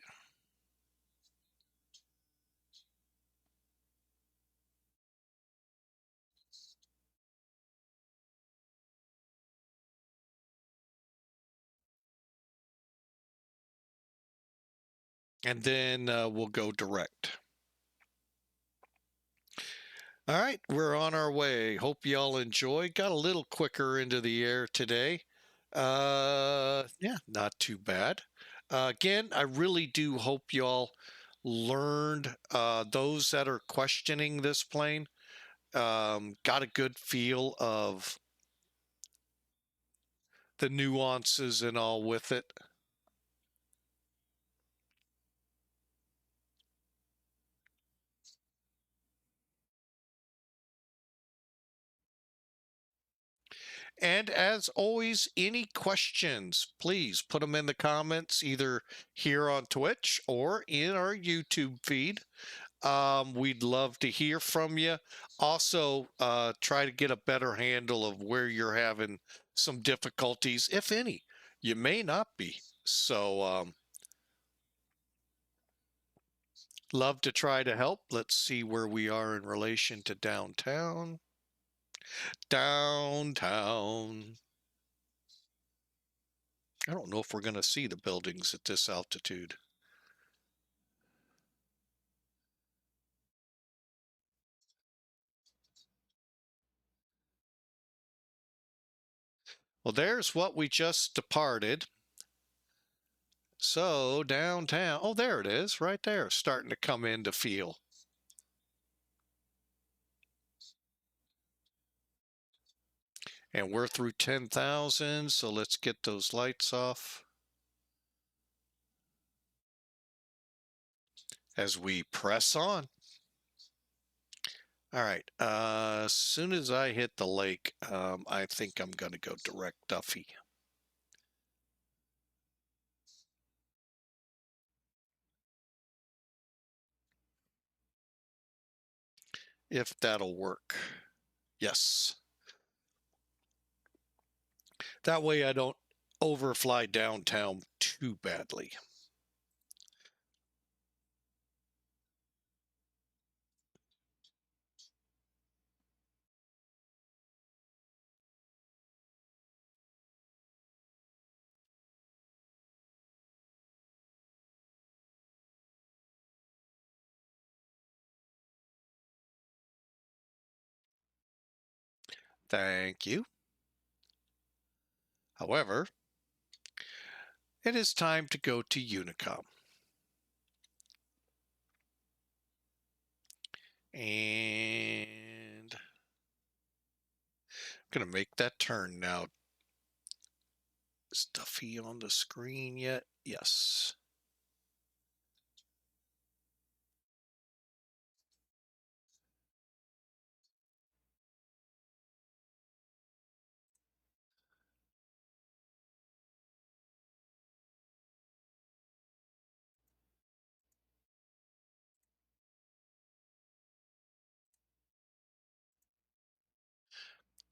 And then we'll go direct. All right, we're on our way. Hope y'all enjoy. Got a little quicker into the air today. Yeah, not too bad. Again, I really do hope y'all learned, those that are questioning this plane, got a good feel of the nuances and all with it. And as always, any questions, please put them in the comments either here on Twitch or in our YouTube feed. We'd love to hear from you. Also, try to get a better handle of where you're having some difficulties, if any. You may not be. So, love to try to help. Let's see where we are in relation to downtown. Downtown. I don't know if we're going to see the buildings at this altitude. Well, there's what we just departed. So downtown, oh, there it is right there, starting to come into feel. And we're through 10,000, so let's get those lights off as we press on. All right, as soon as I hit the lake, I think I'm going to go direct DUFEE. If that'll work. Yes. That way I don't overfly downtown too badly. Thank you. However, it is time to go to Unicom. And I'm going to make that turn now. Is DUFEE on the screen yet? Yes.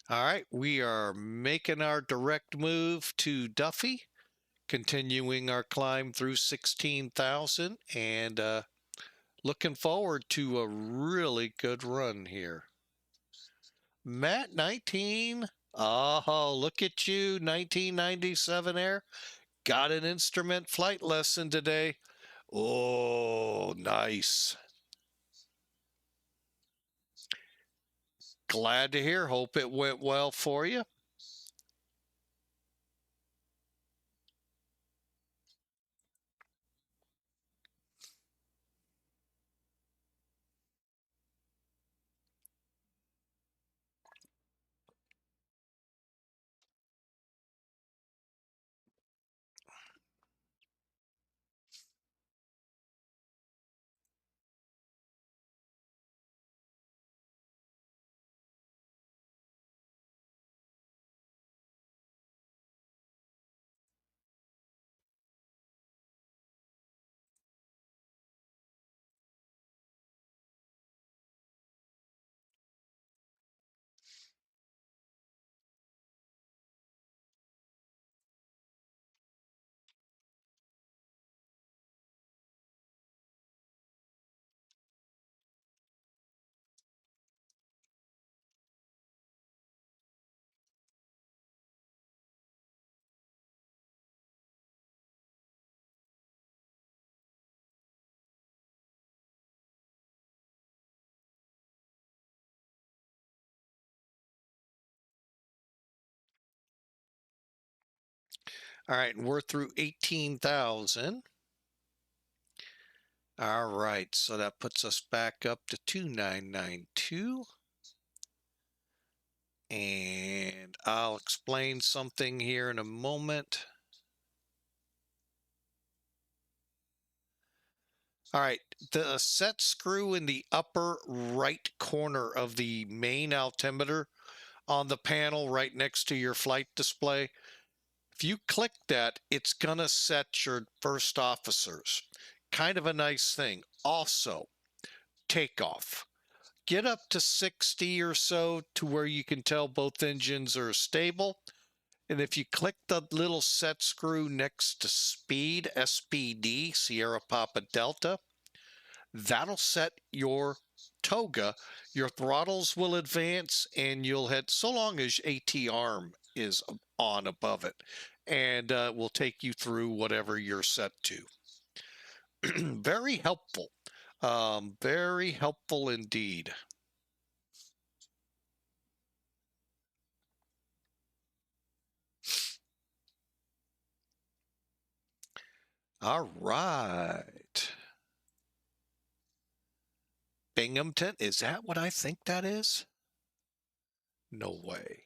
All right, we are making our direct move to DUFEE, continuing our climb through 16,000 and looking forward to a really good run here. Matt 19. Oh, look at you, 1997 Air. Got an instrument flight lesson today. Oh, nice. Glad to hear. Hope it went well for you. All right, and we're through 18,000. All right, so that puts us back up to 2992. And I'll explain something here in a moment. All right, the set screw in the upper right corner of the main altimeter on the panel right next to your flight display, if you click that, it's going to set your first officers. Kind of a nice thing. Also, takeoff. Get up to 60 or so to where you can tell both engines are stable. And if you click the little set screw next to speed, SPD, Sierra Papa Delta, that'll set your toga. Your throttles will advance and you'll head, so long as AT arm is on above it, and will take you through whatever you're set to. Very helpful. Very helpful indeed. All right. Binghamton, is that what I think that is? No way.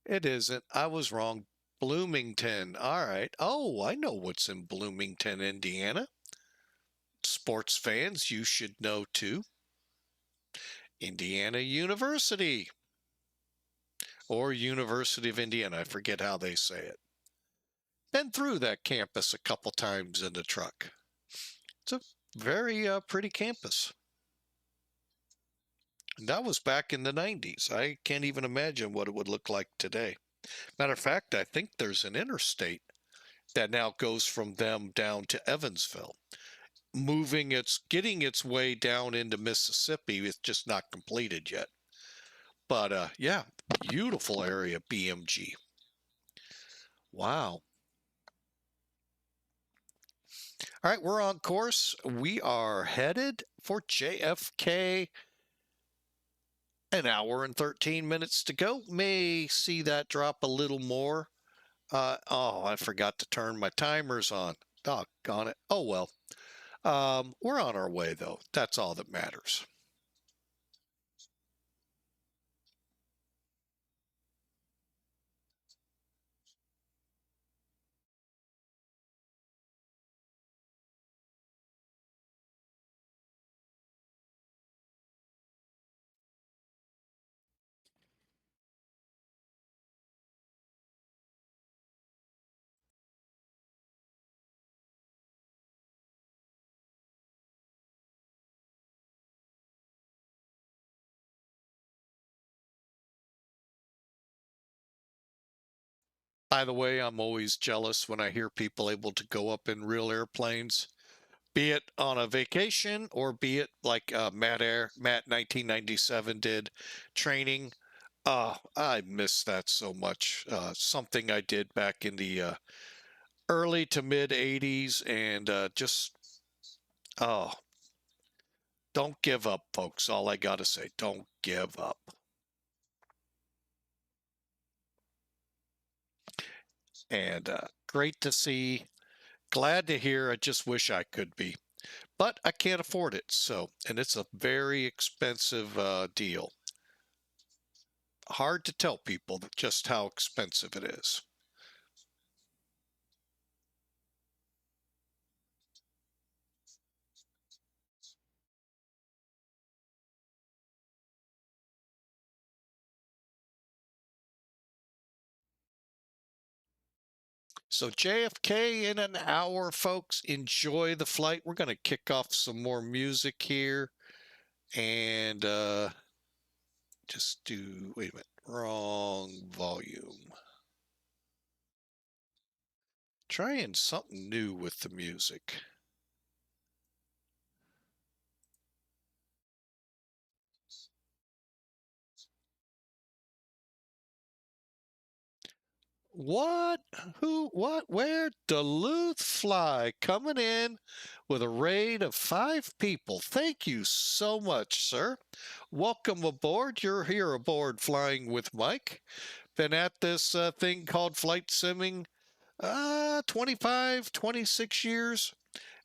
It isn't. I was wrong. Bloomington. All right. Oh, I know what's in Bloomington, Indiana. Sports fans, you should know too. Indiana University or University of Indiana. I forget how they say it. Been through that campus a couple times in the truck. It's a very pretty campus. And that was back in the 90s. I can't even imagine what it would look like today. Matter of fact, I think there's an interstate that now goes from them down to Evansville, getting its way down into Mississippi. It's just not completed yet. But yeah, beautiful area, BMG. Wow. All right, we're on course. We are headed for JFK. An hour and 13 minutes to go. May see that drop a little more. Oh, I forgot to turn my timers on. Doggone it. Oh, well. We're on our way, though. That's all that matters. By the way, I'm always jealous when I hear people able to go up in real airplanes, be it on a vacation or be it like Matt 1997 did training. I miss that so much. Something I did back in the early to mid 80s, and just, oh, don't give up, folks. All I got to say, don't give up. And great to see. Glad to hear. I just wish I could be, but I can't afford it. So, and it's a very expensive deal. Hard to tell people just how expensive it is. So JFK in an hour, folks. Enjoy the flight. We're going to kick off some more music here, and just do, wait a minute, wrong volume. Trying something new with the music. What? Who? What? Where? Duluth Fly coming in with a raid of 5 people. Thank you so much, sir. Welcome aboard. You're here aboard Flying with Mike. Been at this thing called flight simming 25, 26 years,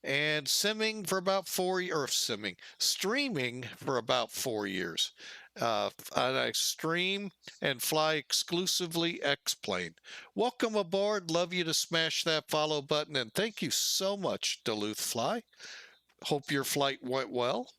and simming for about 4 years, or streaming for about 4 years. And I stream and fly exclusively X-plane. Welcome aboard. Love you to smash that follow button, and thank you so much, Duluth Fly. Hope your flight went well.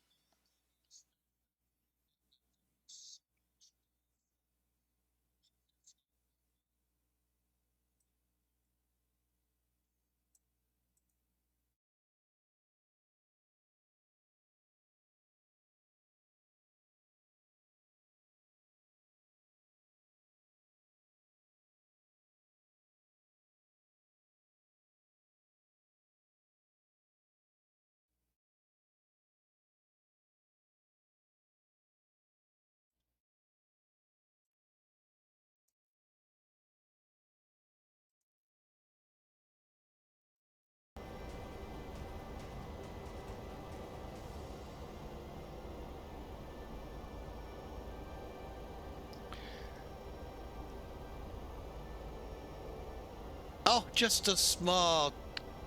Oh, just a small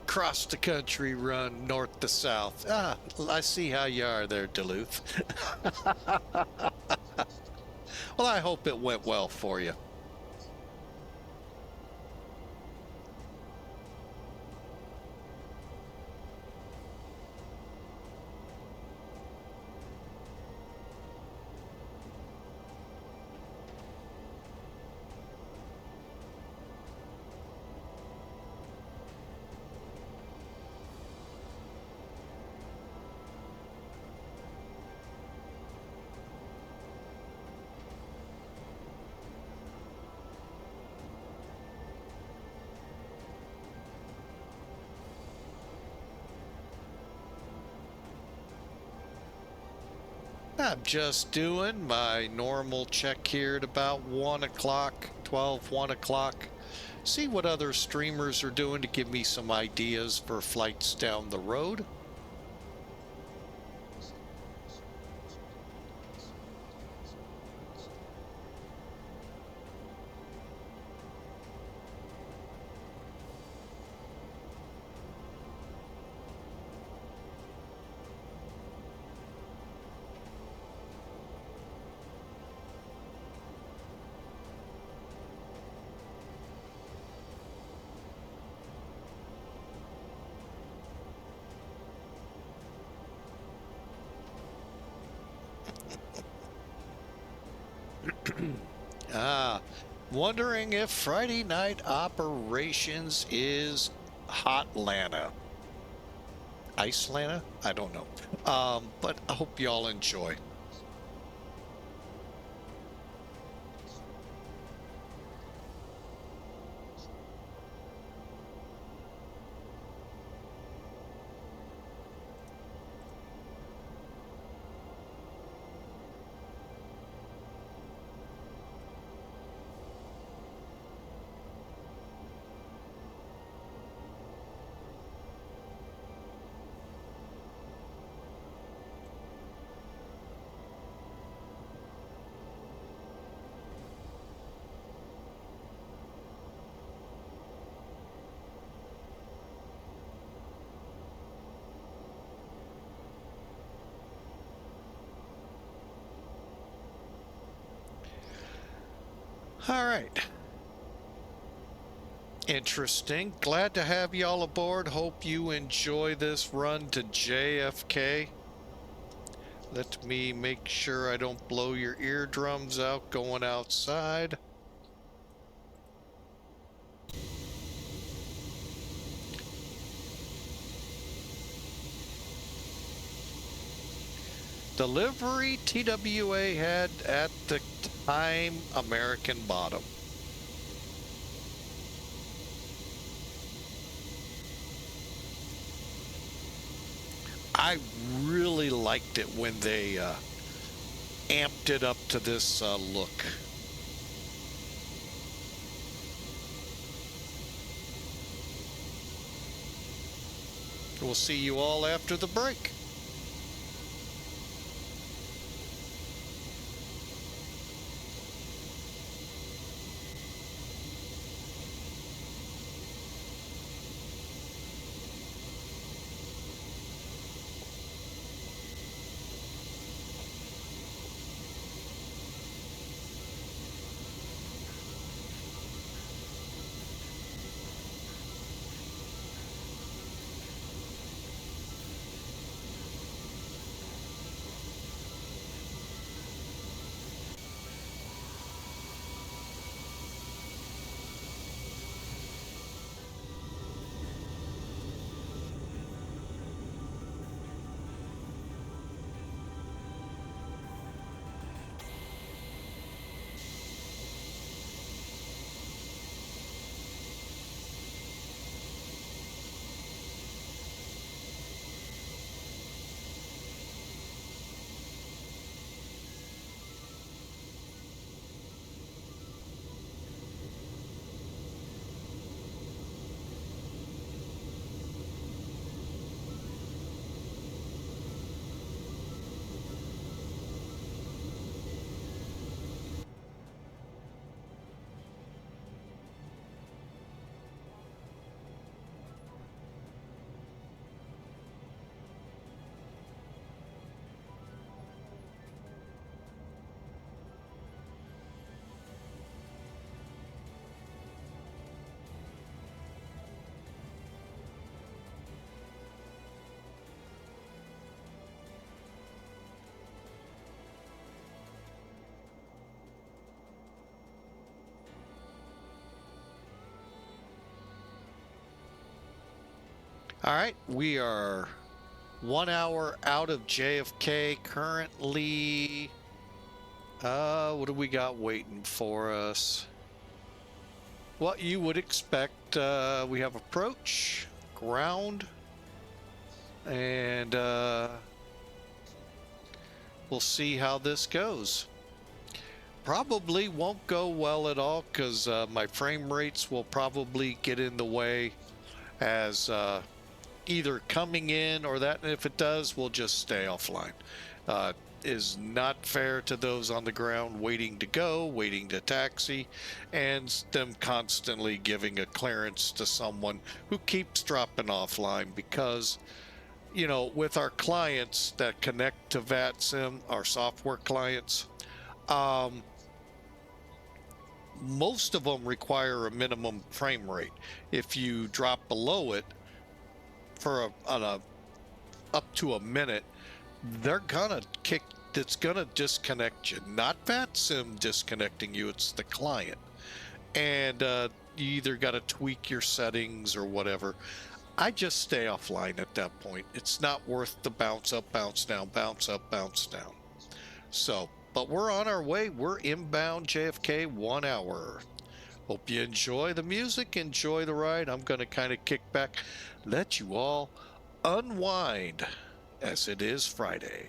cross the country run north to south. I see how you are there, Duluth. Well, I hope it went well for you. I'm just doing my normal check here at about 1 o'clock, 12, 1 o'clock. See what other streamers are doing to give me some ideas for flights down the road. Ah, wondering if Friday night operations is Hotlanta. Icelana? I don't know. But I hope y'all enjoy. All right. Interesting. Glad to have y'all aboard. Hope you enjoy this run to JFK. Let me make sure I don't blow your eardrums out going outside. Delivery TWA had at the time American bottom. I really liked it when they amped it up to this look. We'll see you all after the break. All right, we are 1 hour out of JFK currently. What do we got waiting for us? What you would expect. We have approach, ground, and we'll see how this goes. Probably won't go well at all because my frame rates will probably get in the way as either coming in or that, and if it does, we'll just stay offline. Is not fair to those on the ground waiting to go, waiting to taxi, and them constantly giving a clearance to someone who keeps dropping offline because, you know, with our clients that connect to VATSIM, our software clients, most of them require a minimum frame rate. If you drop below it for up to a minute, they're gonna kick. It's gonna disconnect you. Not VATSIM disconnecting you. It's the client, and you either got to tweak your settings or whatever. I just stay offline at that point. It's not worth the bounce up, bounce down, bounce up, bounce down. So, but we're on our way. We're inbound JFK 1 hour. Hope you enjoy the music, enjoy the ride. I'm going to kind of kick back, let you all unwind as it is Friday.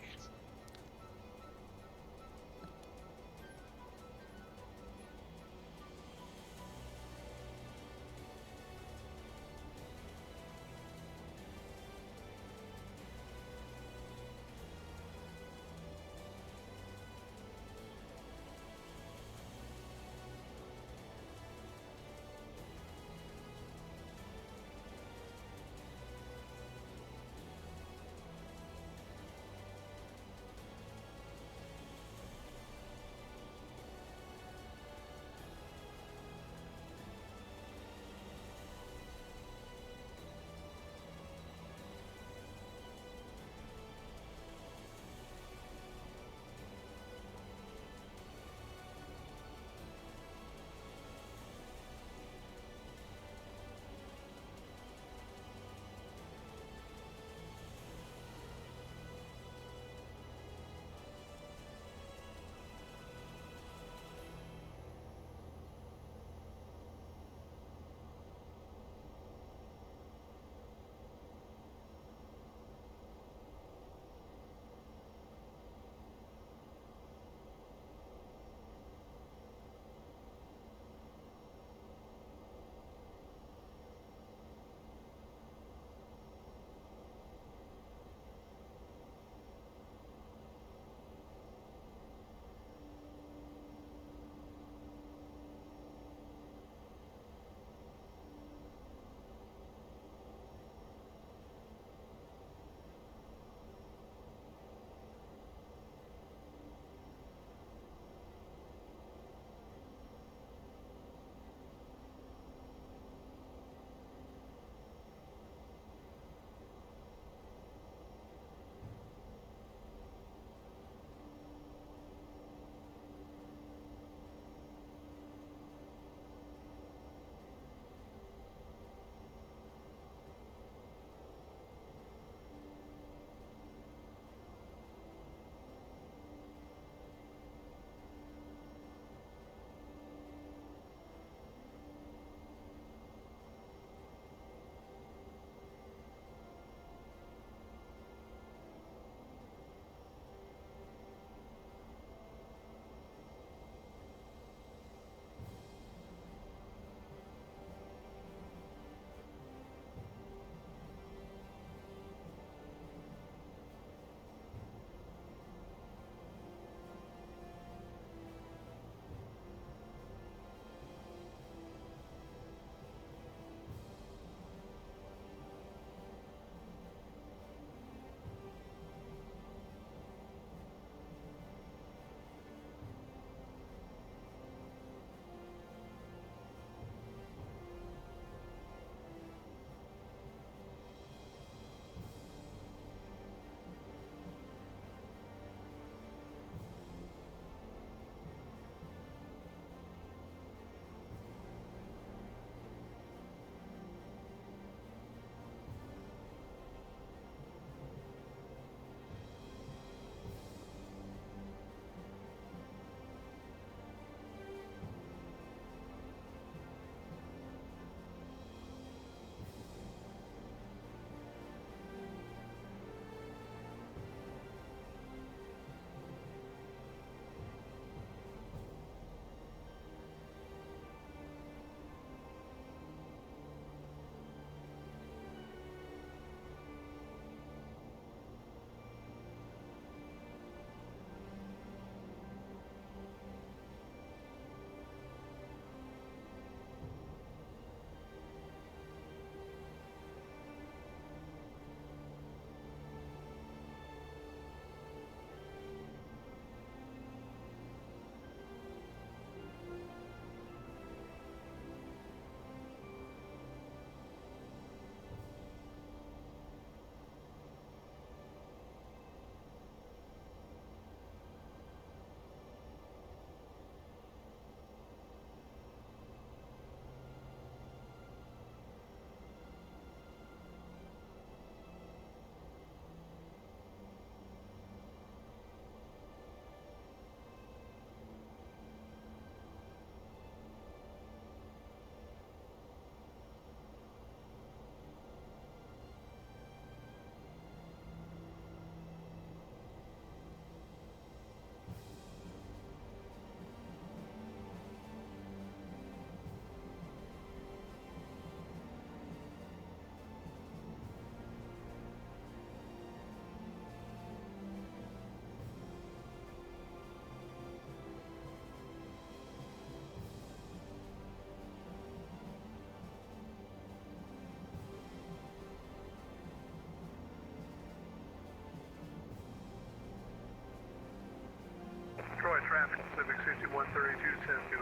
descend to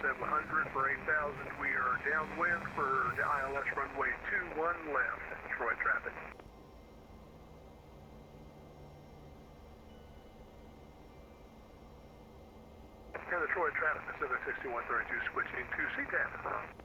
8,700. For 8,000, we are downwind for the ILS runway 21 left, Detroit traffic. And the Detroit traffic, Pacific 6132, switching to CTAP.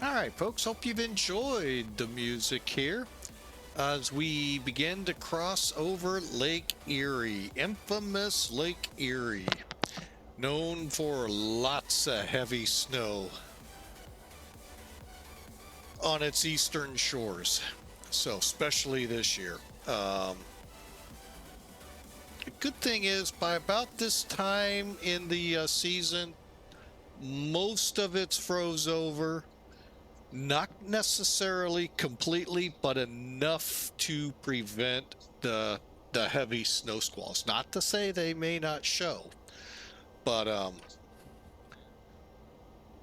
All right, folks, hope you've enjoyed the music here as we begin to cross over Lake Erie, infamous Lake Erie, known for lots of heavy snow on its eastern shores. So, especially this year. The good thing is, by about this time in the season, most of it's froze over. Not necessarily completely, but enough to prevent the heavy snow squalls. Not to say they may not show, but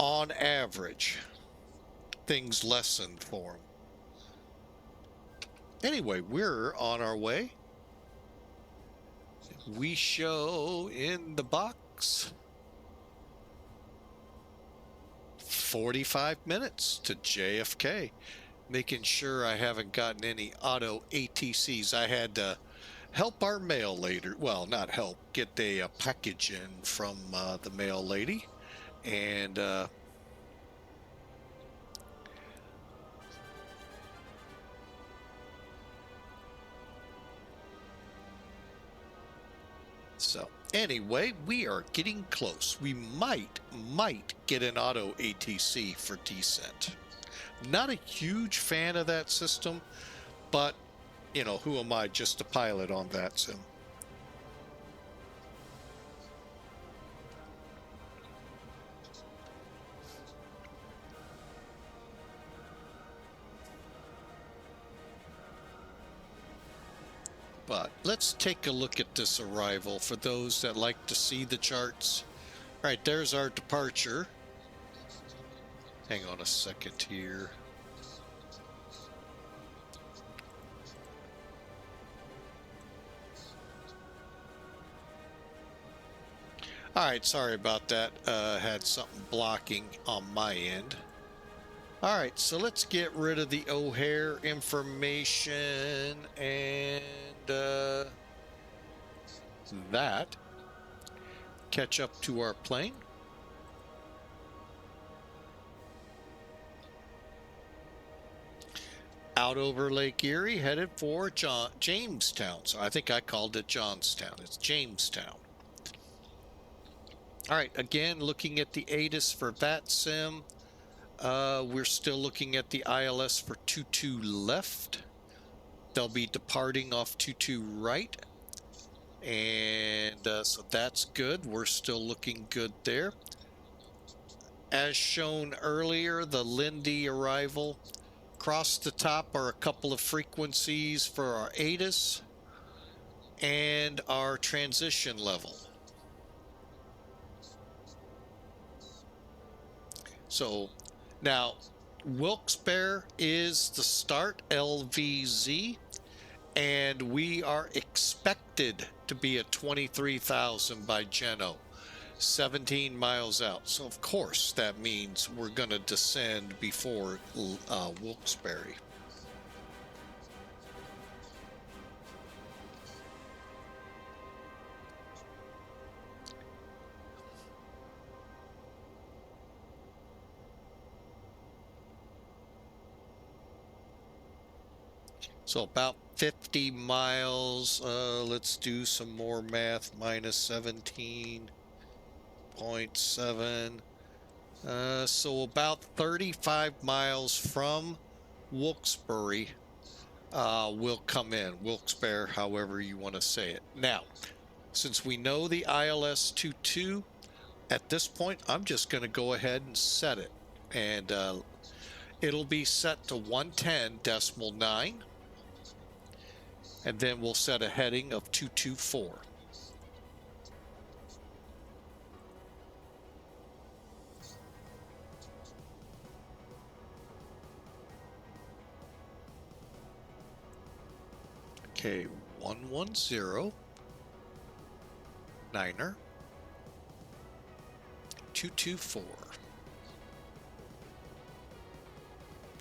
on average, things lessened for them. Anyway, we're on our way. We show in the box 45 minutes to JFK, making sure I haven't gotten any auto ATCs. I had to help our mail lady, well, not help, get a package in from the mail lady, and so anyway, we are getting close. We might get an auto ATC for descent. Not a huge fan of that system, but you know, who am I just to pilot on VATSIM? But let's take a look at this arrival for those that like to see the charts. All right, there's our departure. Hang on a second here. All right, sorry about that. Had something blocking on my end. All right, so let's get rid of the O'Hare information and that. Catch up to our plane. Out over Lake Erie, headed for Jamestown. So I think I called it Johnstown. It's Jamestown. All right, again, looking at the ATIS for VATSIM. We're still looking at the ILS for 22 left. They'll be departing off 22 right. And so that's good. We're still looking good there. As shown earlier, the Lindy arrival. Across the top are a couple of frequencies for our ATIS and our transition level. So now Wilkes-Barre is the start, LVZ, and we are expected to be at 23,000 by Geno, 17 miles out. So of course that means we're going to descend before Wilkes-Barre. So about 50 miles, let's do some more math, minus 17.7. So about 35 miles from Wilkes-Barre will come in. Wilkes-Barre, however you want to say it. Now, since we know the ILS 22, at this point, I'm just going to go ahead and set it. And it'll be set to 110.9. And then we'll set a heading of 224. Okay, 110, 9er, 224.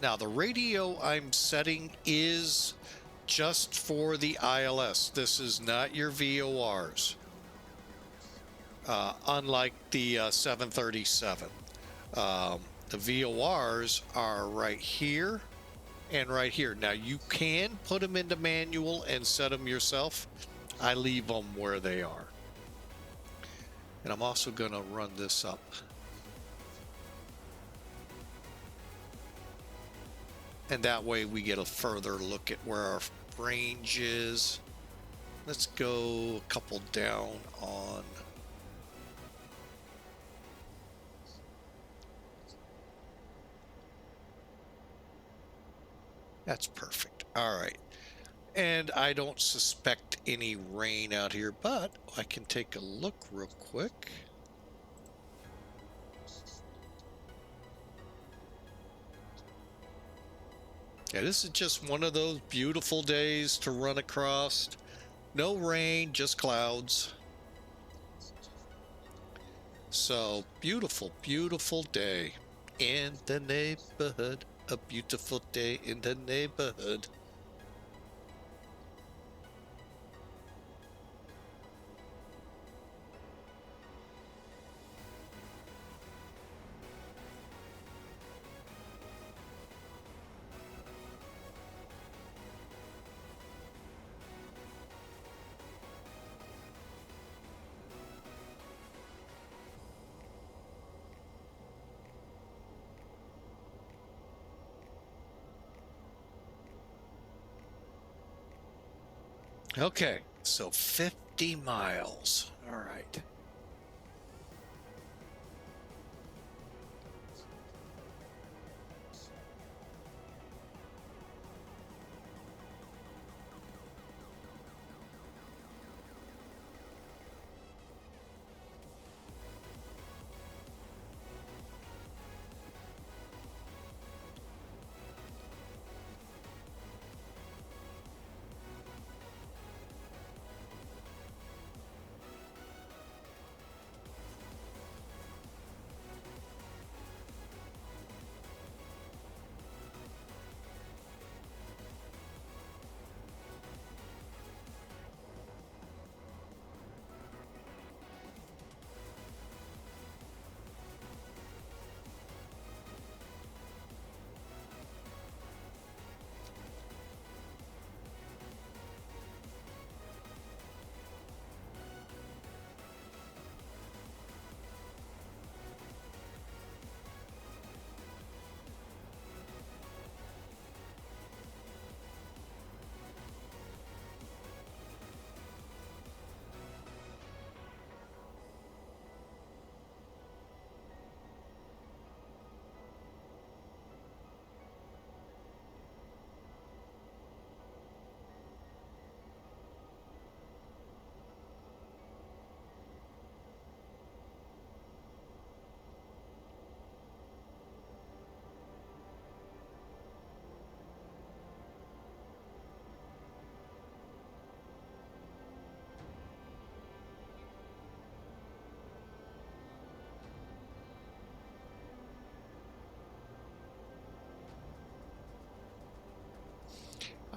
Now the radio I'm setting is just for the ILS. This is not your VORs. Unlike the 737. The VORs are right here and right here. Now you can put them into manual and set them yourself. I leave them where they are. And I'm also going to run this up. And that way we get a further look at where our range is. Let's go a couple down on. That's perfect. All right. And I don't suspect any rain out here, but I can take a look real quick. Yeah, this is just one of those beautiful days to run across. No rain, just clouds. So beautiful, beautiful day in the neighborhood. A beautiful day in the neighborhood. Okay, so 50 miles. All right.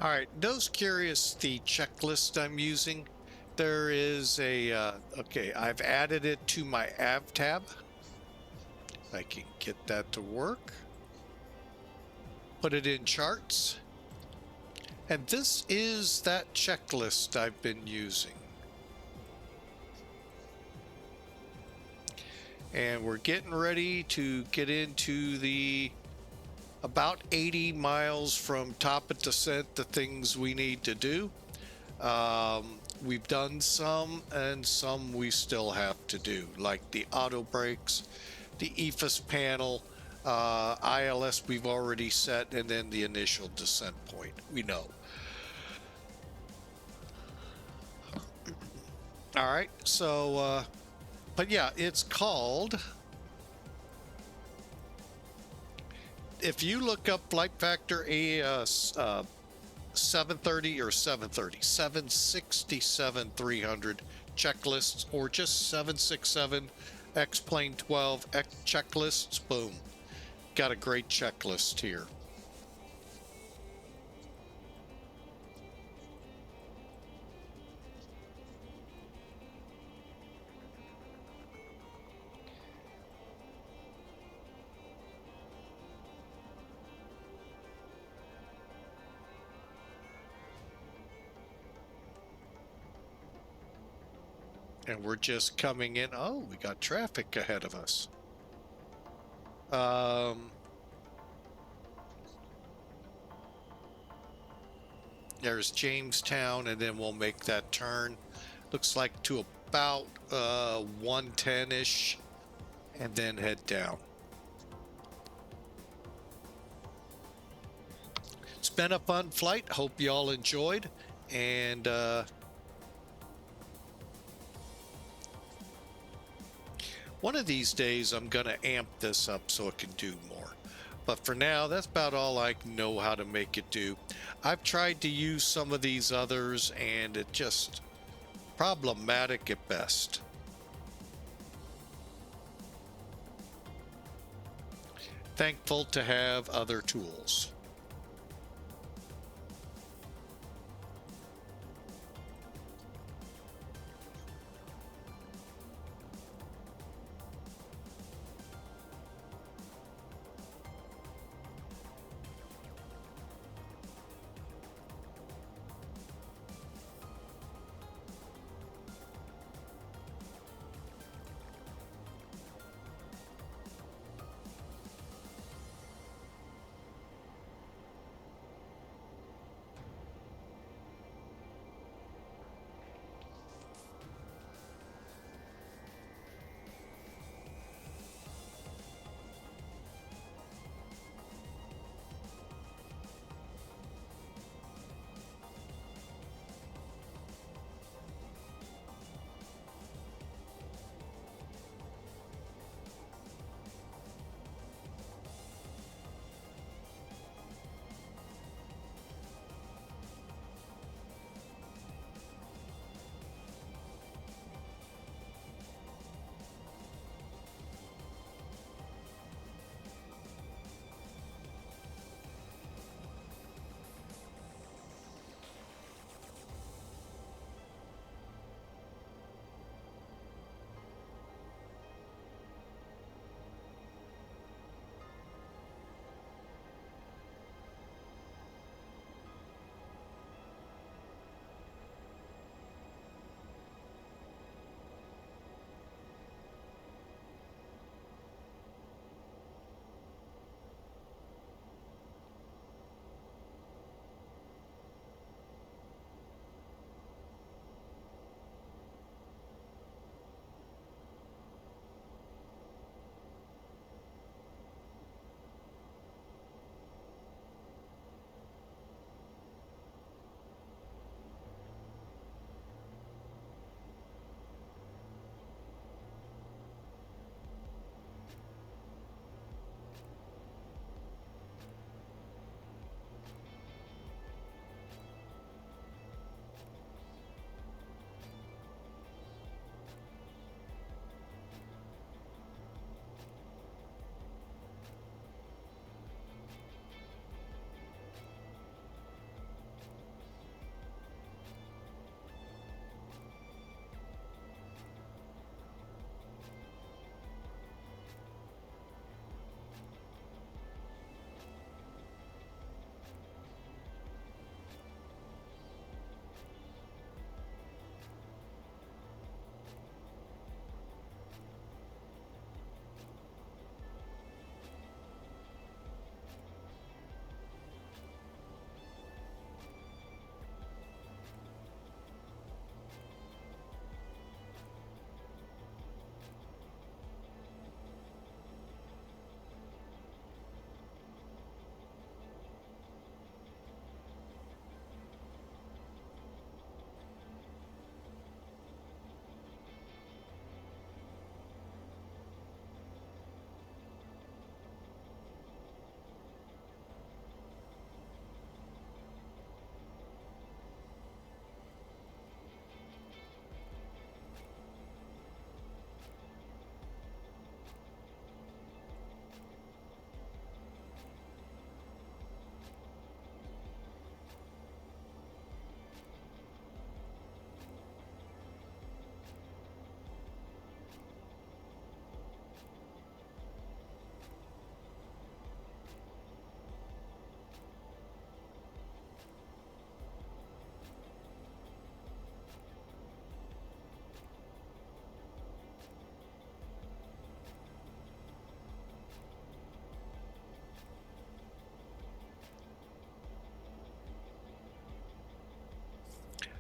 All right, those curious, the checklist I'm using, there is a, okay, I've added it to my Av tab. I can get that to work. Put it in charts. And this is that checklist I've been using. And we're getting ready to get into the about 80 miles from top of descent, the things we need to do. We've done some and some we still have to do, like the auto brakes, the EFIS panel, ILS we've already set, and then the initial descent point, we know. All right, so, but yeah, it's called, if you look up flight factor 730 or 730, 767-300 checklists, or just 767 X-Plane 12 checklists, boom. Got a great checklist here. And we're just coming in. Oh, we got traffic ahead of us. There's Jamestown, and then we'll make that turn. Looks like to about 110-ish, and then head down. It's been a fun flight. Hope you all enjoyed. And one of these days, I'm going to amp this up so it can do more. But for now, that's about all I know how to make it do. I've tried to use some of these others, and it just problematic at best. Thankful to have other tools.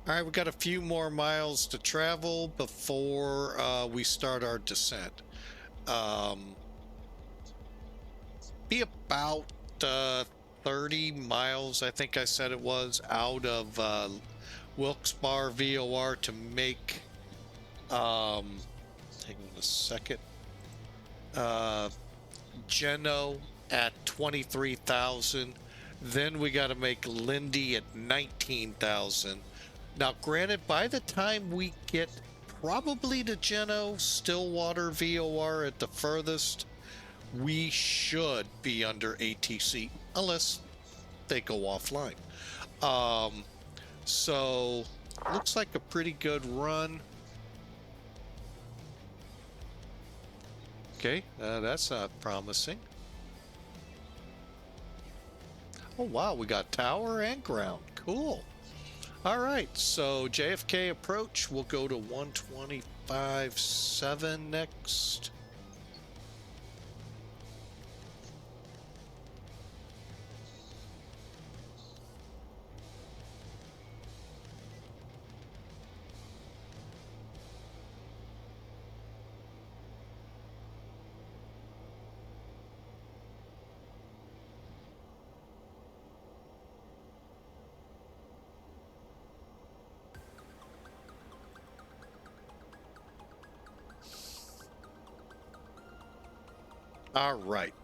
All right, we got a few more miles to travel before we start our descent. Um, be about 30 miles, I think I said it was, out of Wilkes-Barre VOR to make, hang on a second, uh, Geno at 23,000. Then we got to make Lindy at 19,000. Now, granted, by the time we get probably to Geno, Stillwater VOR at the furthest, we should be under ATC unless they go offline. Um, so looks like a pretty good run. Okay, that's not promising. Oh wow, we got tower and ground. Cool. All right, so JFK approach, we'll go to 125.7 next. All right.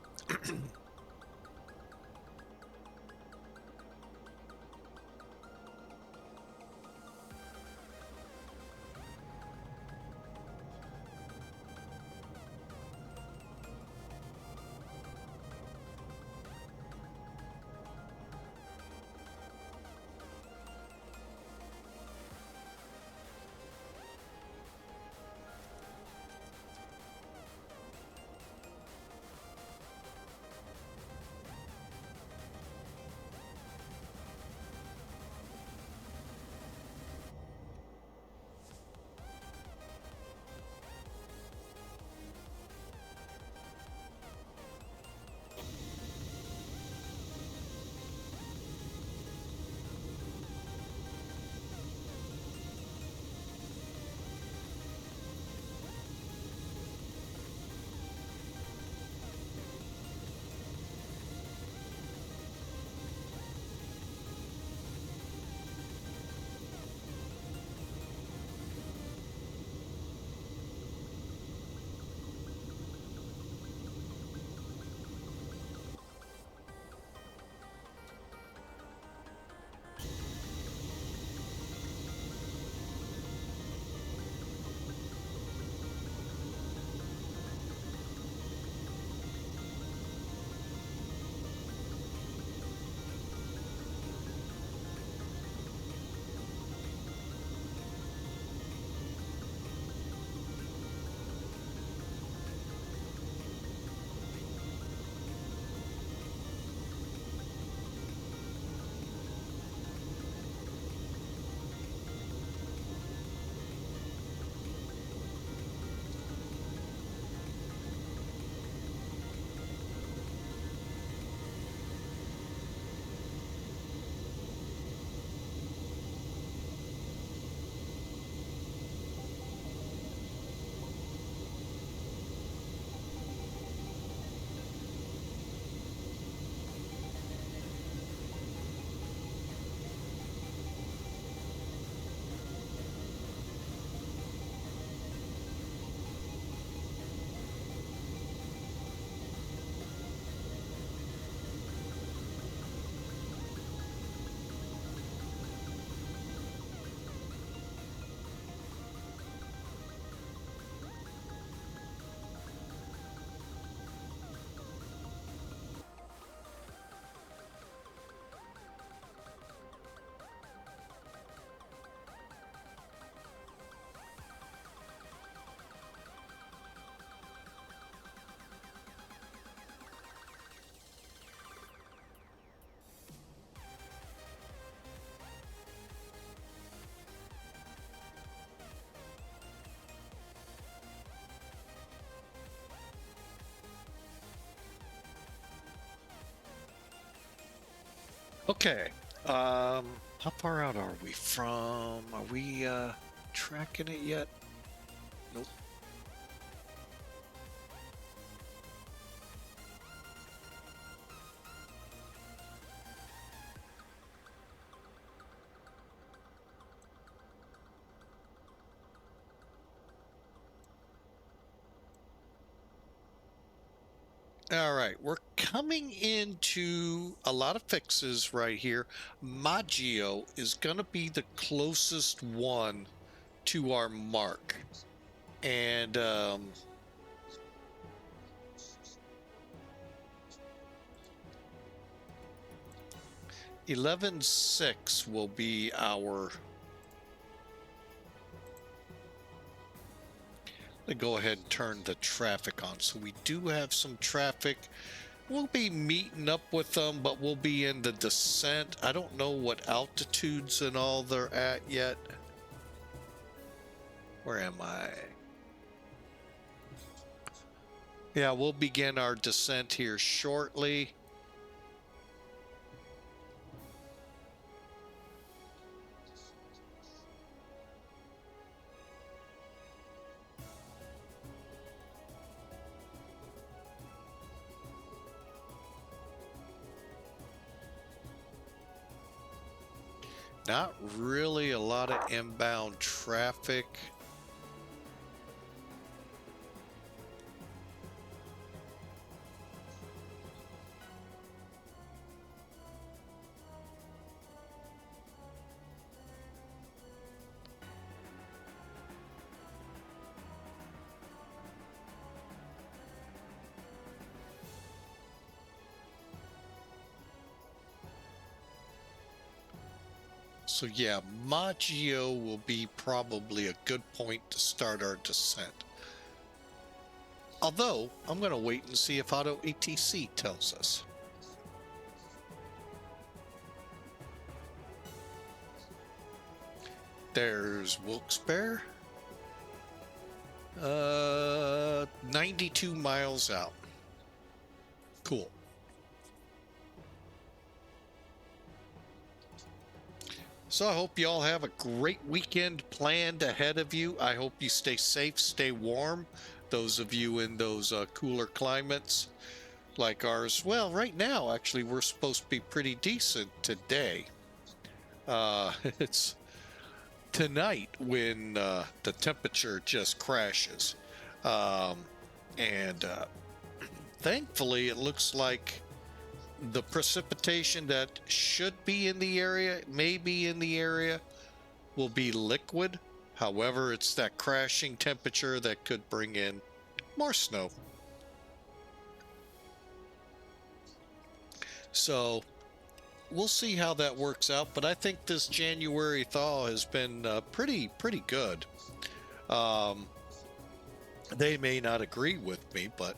Okay. How far out are we from? Are we tracking it yet? Nope. All right, we're coming into a lot of fixes right here. Maggio is going to be the closest one to our mark. And 11.6 will be our... Go ahead and turn the traffic on. So we do have some traffic. We'll be meeting up with them, but we'll be in the descent. I don't know what altitudes and all they're at yet. Where am I? Yeah, we'll begin our descent here shortly. Not really a lot of inbound traffic. So yeah, Maggio will be probably a good point to start our descent. Although, I'm going to wait and see if Auto ATC tells us. There's Wilkes-Barre. 92 miles out. Cool. So I hope you all have a great weekend planned ahead of you. I hope you stay safe, stay warm. Those of you in those cooler climates like ours. Well, right now, actually, we're supposed to be pretty decent today. It's tonight when the temperature just crashes. And thankfully, it looks like the precipitation that should be in the area, may be in the area, will be liquid. However, it's that crashing temperature that could bring in more snow. So we'll see how that works out, but I think this January thaw has been pretty good. They may not agree with me, but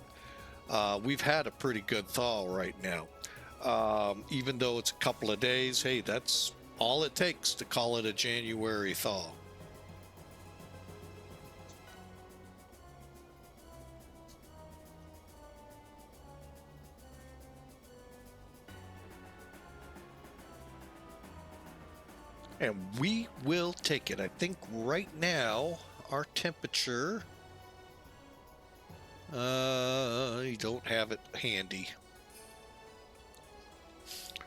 we've had a pretty good thaw right now. Even though it's a couple of days, hey, that's all it takes to call it a January thaw. And we will take it. I think right now our temperature, you don't have it handy,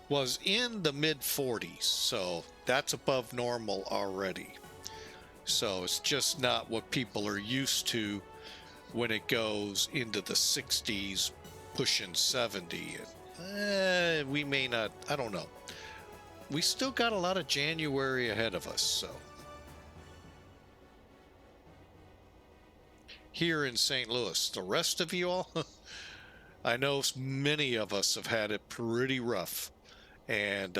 was in the mid 40s, so that's above normal already. So it's just not what people are used to when it goes into the 60s, pushing 70. We may not, I don't know. We still got a lot of January ahead of us, so. Here in St. Louis, the rest of you all, I know many of us have had it pretty rough. And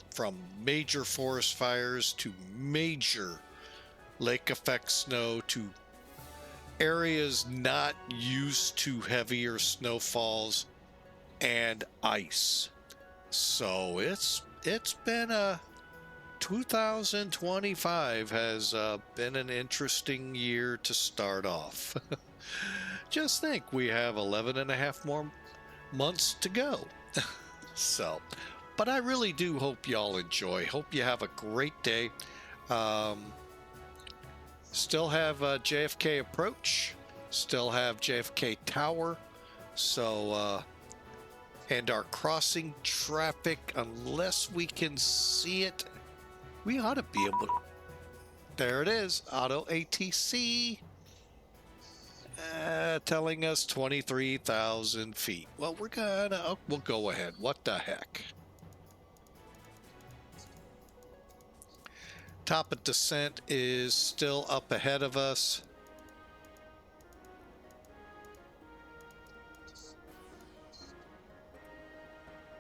from major forest fires to major lake effect snow to areas not used to heavier snowfalls and ice. So it's been a 2025 has been an interesting year to start off. Just think we have 11 and a half more months to go. So But I really do hope y'all enjoy. Hope you have a great day. Still have JFK approach. Still have JFK Tower. So, and our crossing traffic, unless we can see it, we ought to be able to. There it is, auto ATC, telling us 23,000 feet. Well, we'll go ahead. What the heck? Top of descent is still up ahead of us.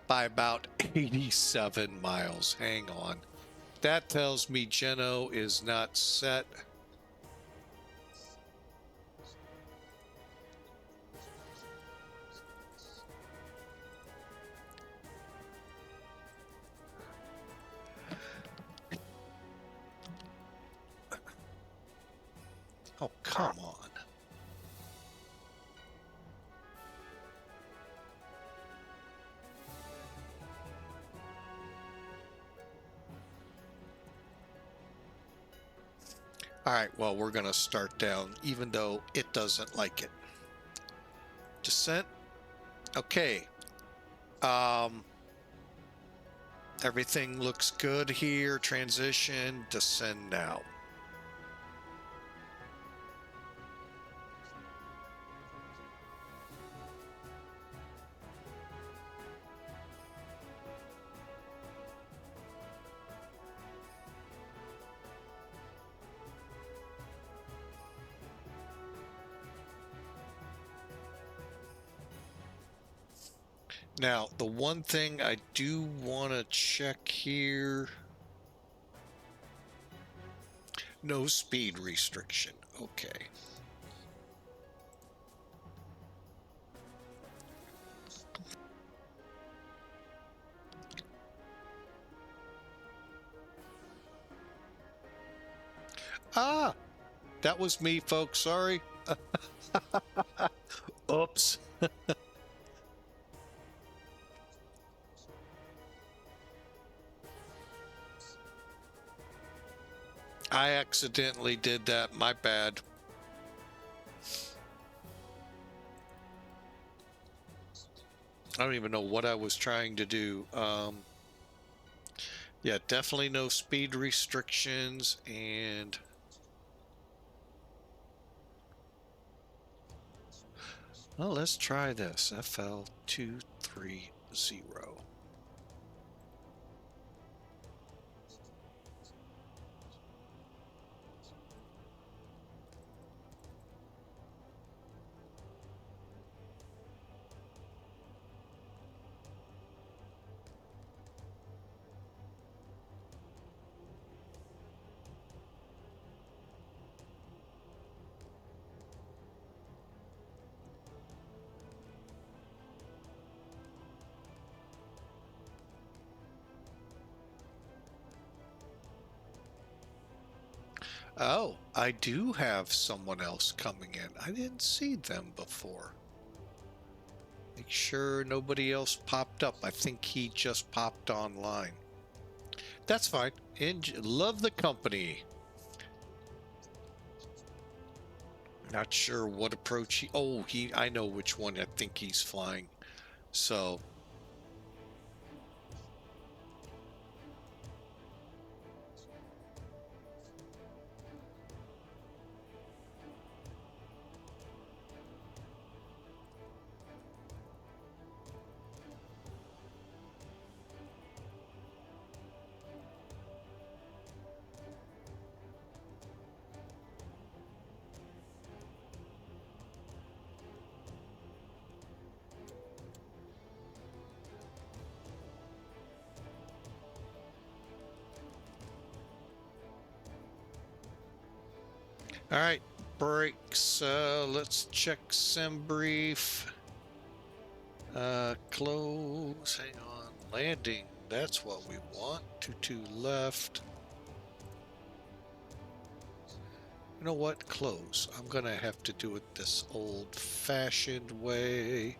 By about 87 miles. Hang on. That tells me Geno is not set. Oh, come on. All right, well, we're going to start down, even though it doesn't like it. Descent. Okay. Everything looks good here. Transition. Descend now. Now, the one thing I do want to check here, no speed restriction. Okay. Ah, that was me, folks. Sorry. Oops. I accidentally did that. My bad. I don't even know what I was trying to do. Yeah, definitely no speed restrictions. And well, let's try this. FL230. Oh, I do have someone else coming in. I didn't see them before. Make sure nobody else popped up. I think he just popped online. That's fine. Love the company. Not sure what approach he. Oh, I know which one I think he's flying. So. All right, brakes. Let's check sim brief. Close. Hang on. Landing. That's what we want. 22 left. You know what? Close. I'm gonna have to do it this old-fashioned way.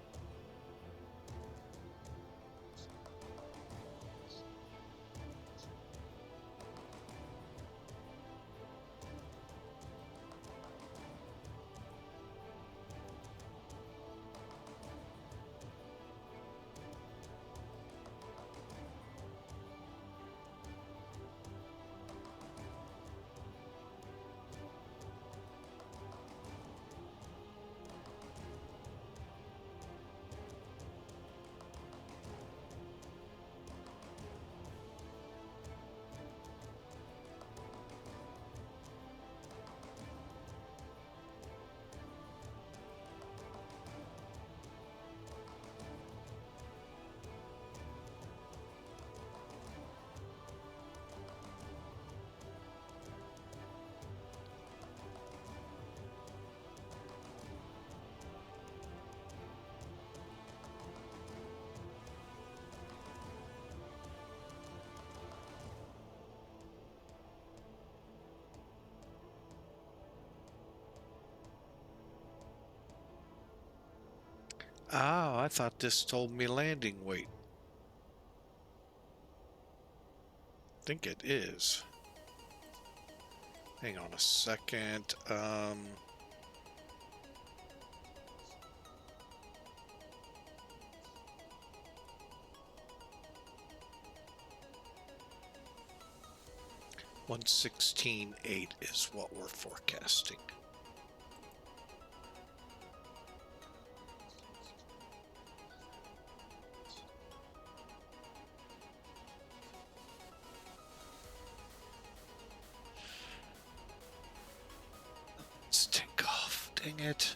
Oh, I thought this told me landing weight. I think it is. Hang on a second. 116.8 is what we're forecasting. Let's take off. Dang it.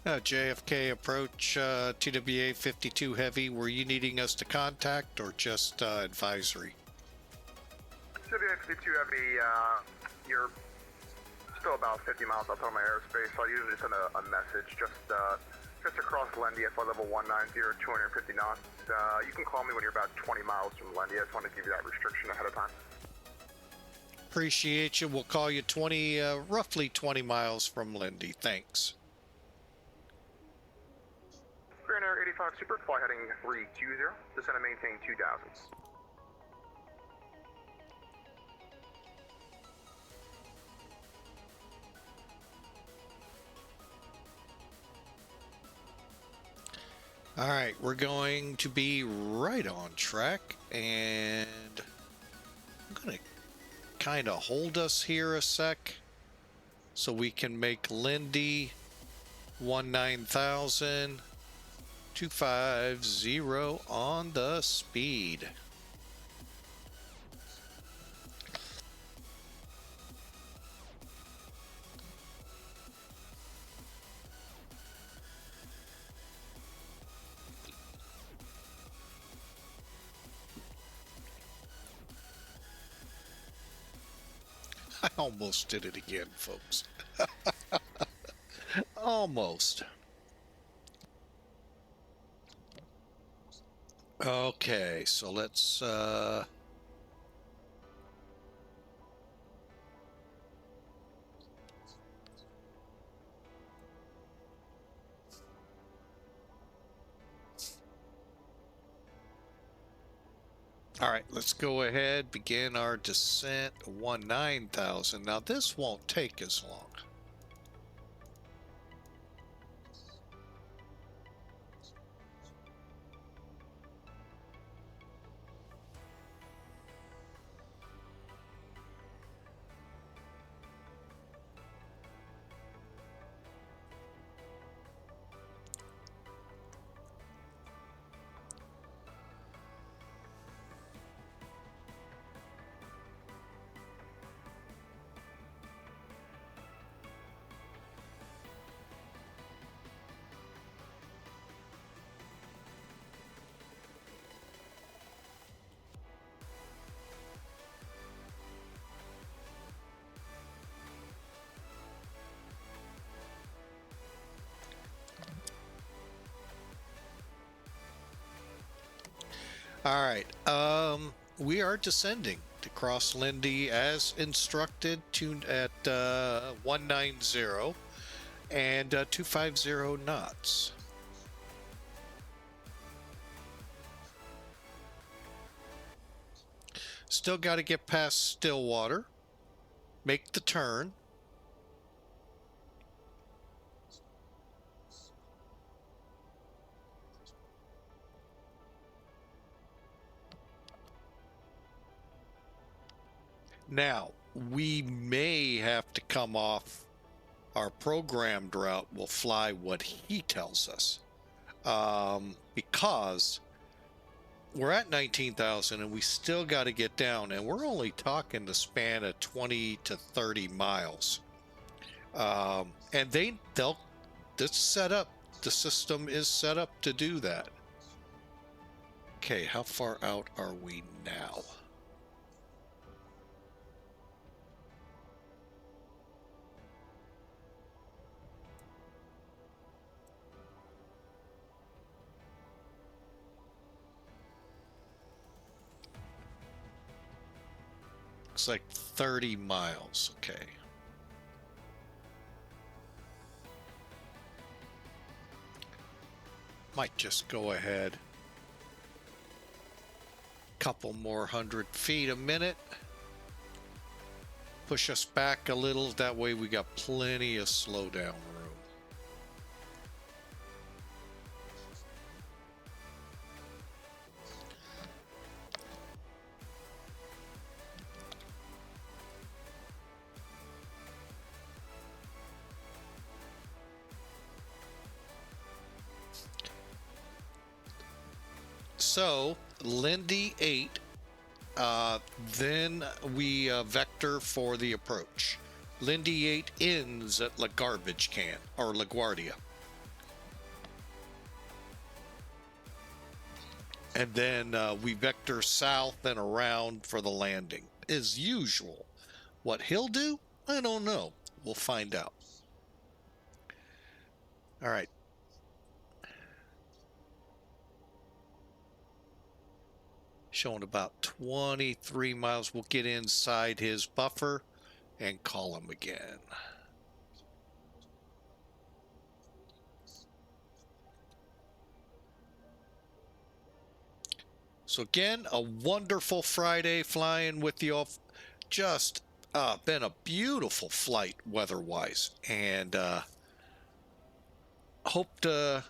JFK approach TWA 52 Heavy. Were you needing us to contact or just advisory? TWA 52 Heavy, you're still about 50 miles outside my airspace, so I usually send a message just across Lendy at flight level 190, 250 knots. You can call me when you're about 20 miles from Lendy. I just wanted to give you that restriction ahead of time. Appreciate you. We'll call you roughly 20 miles from Lindy. Thanks. Grand Air 85 Super, fly heading 320, descend and maintain 2000s. All right, we're going to be right on track, and I'm going to kind of hold us here a sec so we can make Lindy 19000 250 on the speed. I almost did it again, folks. Almost. Okay, so let's all right, let's go ahead, begin our descent 19000. Now this won't take as long. All right. We are descending to cross Lindy as instructed, tuned at 190 and 250 knots. Still got to get past Stillwater, make the turn. Now, we may have to come off our programmed route. We'll fly what he tells us. Because we're at 19,000 and we still got to get down, and we're only talking the span of 20 to 30 miles. And they'll this set up, the system is set up to do that. Okay, how far out are we now? Looks like 30 miles. Okay. Might just go ahead. Couple more 100 feet a minute. Push us back a little. That way we got plenty of slowdown room. So, Lindy 8, then we vector for the approach. Lindy 8 ends at La Garbage Can, or LaGuardia. And then we vector south and around for the landing, as usual. What he'll do, I don't know. We'll find out. All right. Showing about 23 miles. We'll get inside his buffer and call him again. So again, a wonderful Friday flying with you all. Just been a beautiful flight weather-wise, and hope to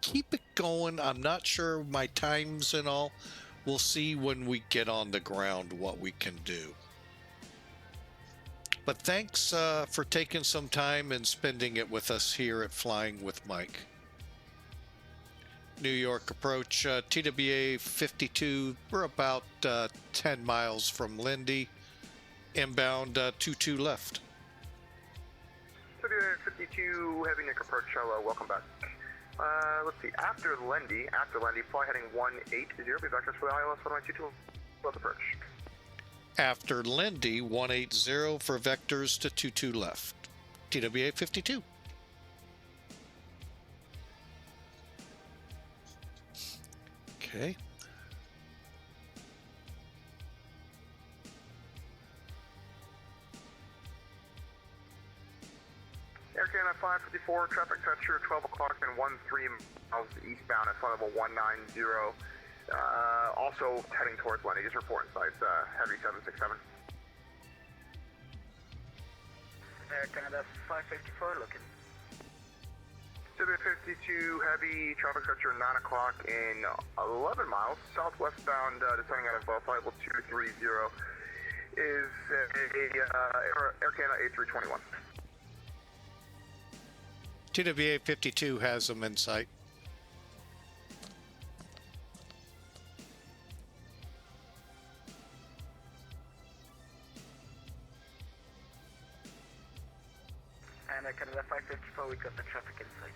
keep it going. I'm not sure my times and all. We'll see when we get on the ground what we can do. But thanks for taking some time and spending it with us here at Flying with Mike. New York approach, TWA 52. We're about 10 miles from Lindy. Inbound 22 left. TWA 52, heavy Nick approach, welcome back. Let's see, after Lindy, fly heading 180, be vectors for the ILS 122 left approach. After Lindy, 180 for vectors to 22 left. TWA 52. Okay. Air Canada 554, traffic temperature 12 o'clock and 13 miles eastbound at flight level 190. Also heading towards Lenny. Just report insights, heavy 767. Air Canada 554 looking. Civic 52 heavy, traffic temperature 9 o'clock in 11 miles, southwestbound, descending out of flight level 230 is Air Canada A321. TWA 52 has them in sight. And Air Canada 554, we got the traffic in sight.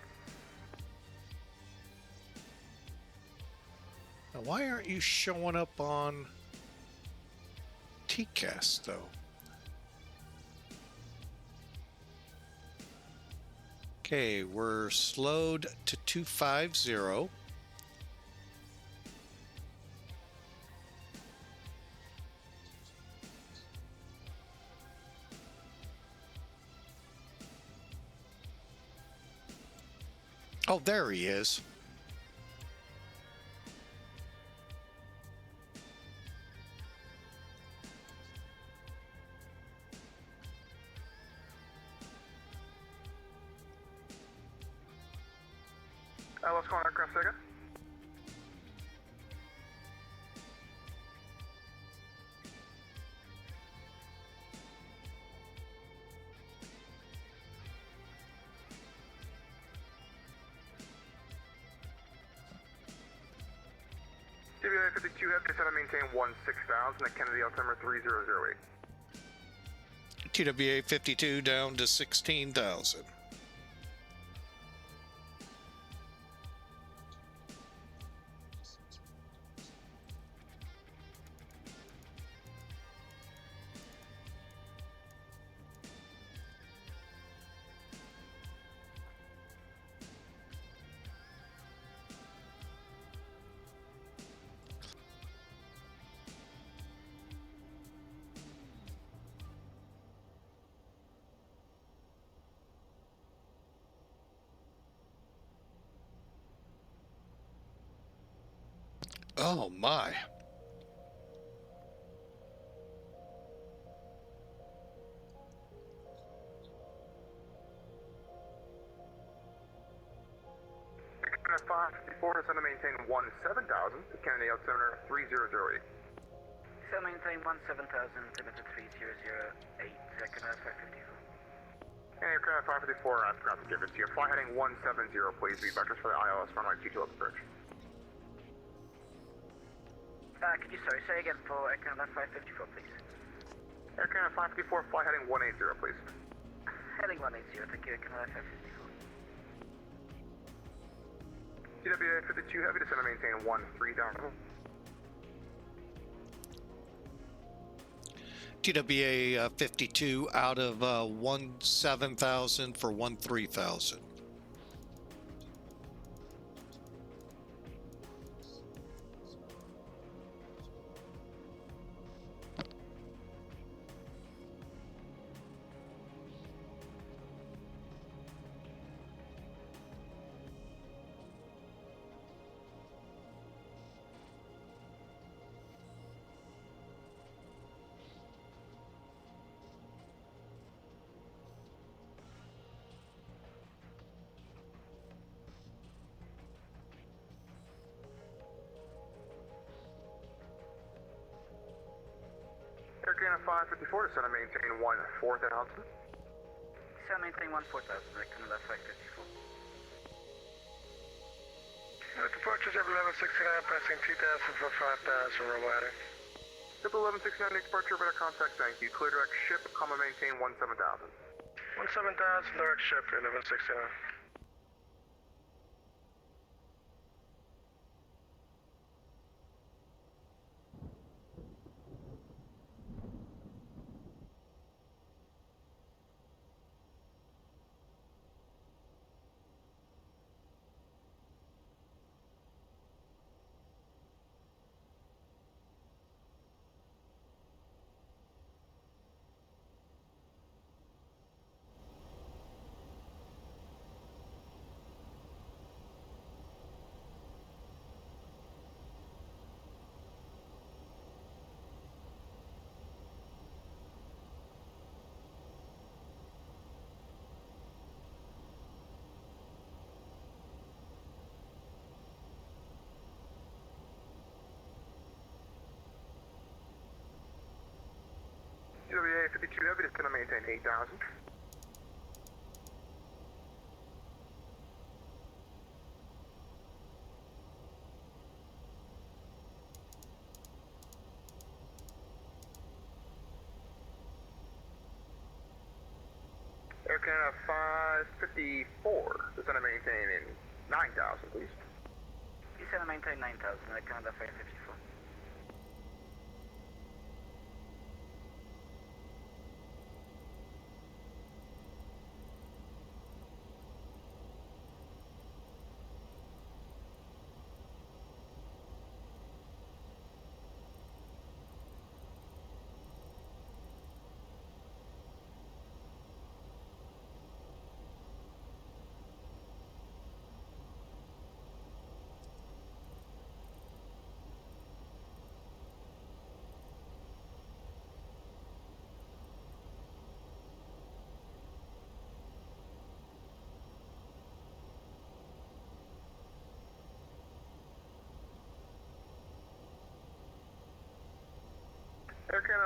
Now, why aren't you showing up on TCAS though? Okay, we're slowed to 250. Oh, there he is. What's going on, aircraft Sega? TBA 52 Heavy, descend and maintain 16,000 at Kennedy altimeter 3008. TWA 52 down to 16,000. Oh my. At 554, descend and maintain 17,000 at Kennedy altimeter 3008. So maintain 17,000, altimeter 3008, Canada 554. And aircraft 554, I forgot to give it to you. Fly heading 170, please. Be vectors for the ILS runway 22 bridge. Could you, sorry, say again for Canada 554, please? Aircraft 554, fly heading 180, please. Heading 180, thank you, Canada 554. TWA 52 Heavy, descend and maintain 13,000. TWA 52 out of 17,000 for 13,000. Aircraft 554, descend and maintain 14,000. So maintain 14,000, Canada 554. Departures of 1169, passing 2,000 for 5,000, robotic. Ship 1169, departure, better contact, thank you. Clear direct ship, come and maintain 17,000. 17,000, direct ship, 1169. TWA 52 Heavy, descend and maintain 8,000. Aircraft 554, descend and maintain in 9,000, please. Descend and maintain 9,000, Canada 554.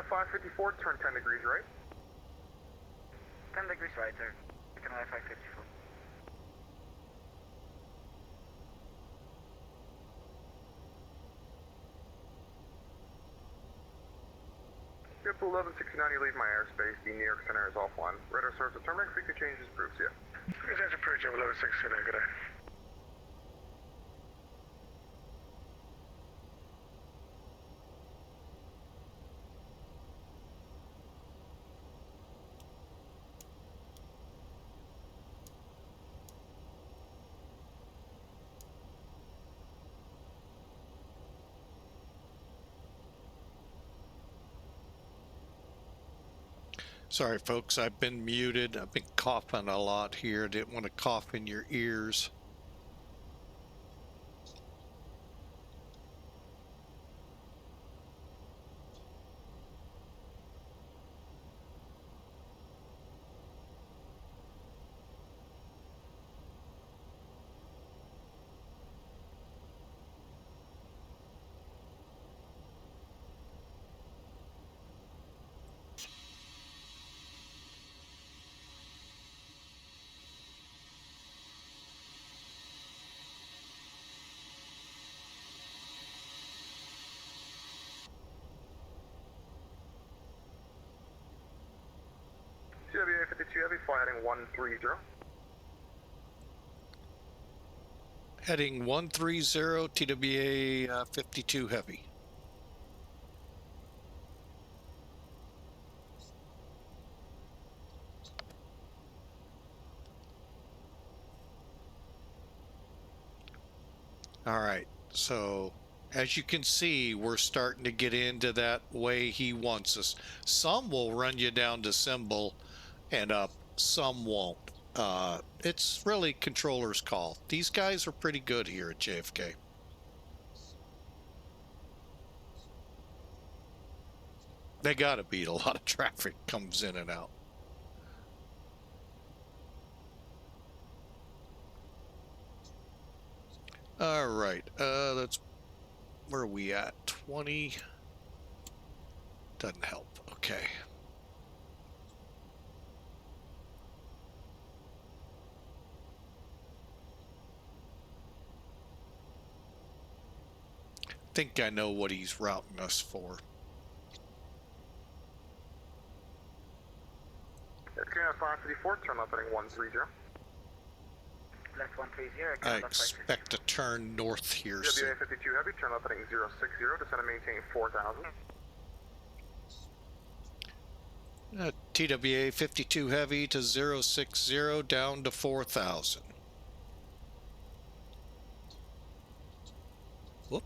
Airline 554, turn 10 degrees right. 10 degrees right, sir. Airline 554. Airport 1169, you leave my airspace. The New York Center is offline. Radar serves to terminate. Frequent changes proves you. That's approach of 1169, good day. Sorry, folks, I've been muted. I've been coughing a lot here. Didn't want to cough in your ears. CWA 52 Heavy, fly heading 130. Heading 130, TWA 52 Heavy. All right, so as you can see, we're starting to get into that way he wants us. Some will run you down to symbol and up, some won't. It's really controller's call. These guys are pretty good here at JFK. They gotta beat a lot of traffic comes in and out. All right, let's, where are we at? 20. Doesn't help. Okay. Think I know what he's routing us for. Airline 554, turn left heading 130. Left 130. I expect to turn north here soon. TWA 52 Heavy, turn left heading 060, descend and maintain 4000. TWA 52 Heavy to 060 down to 4000. Whoop.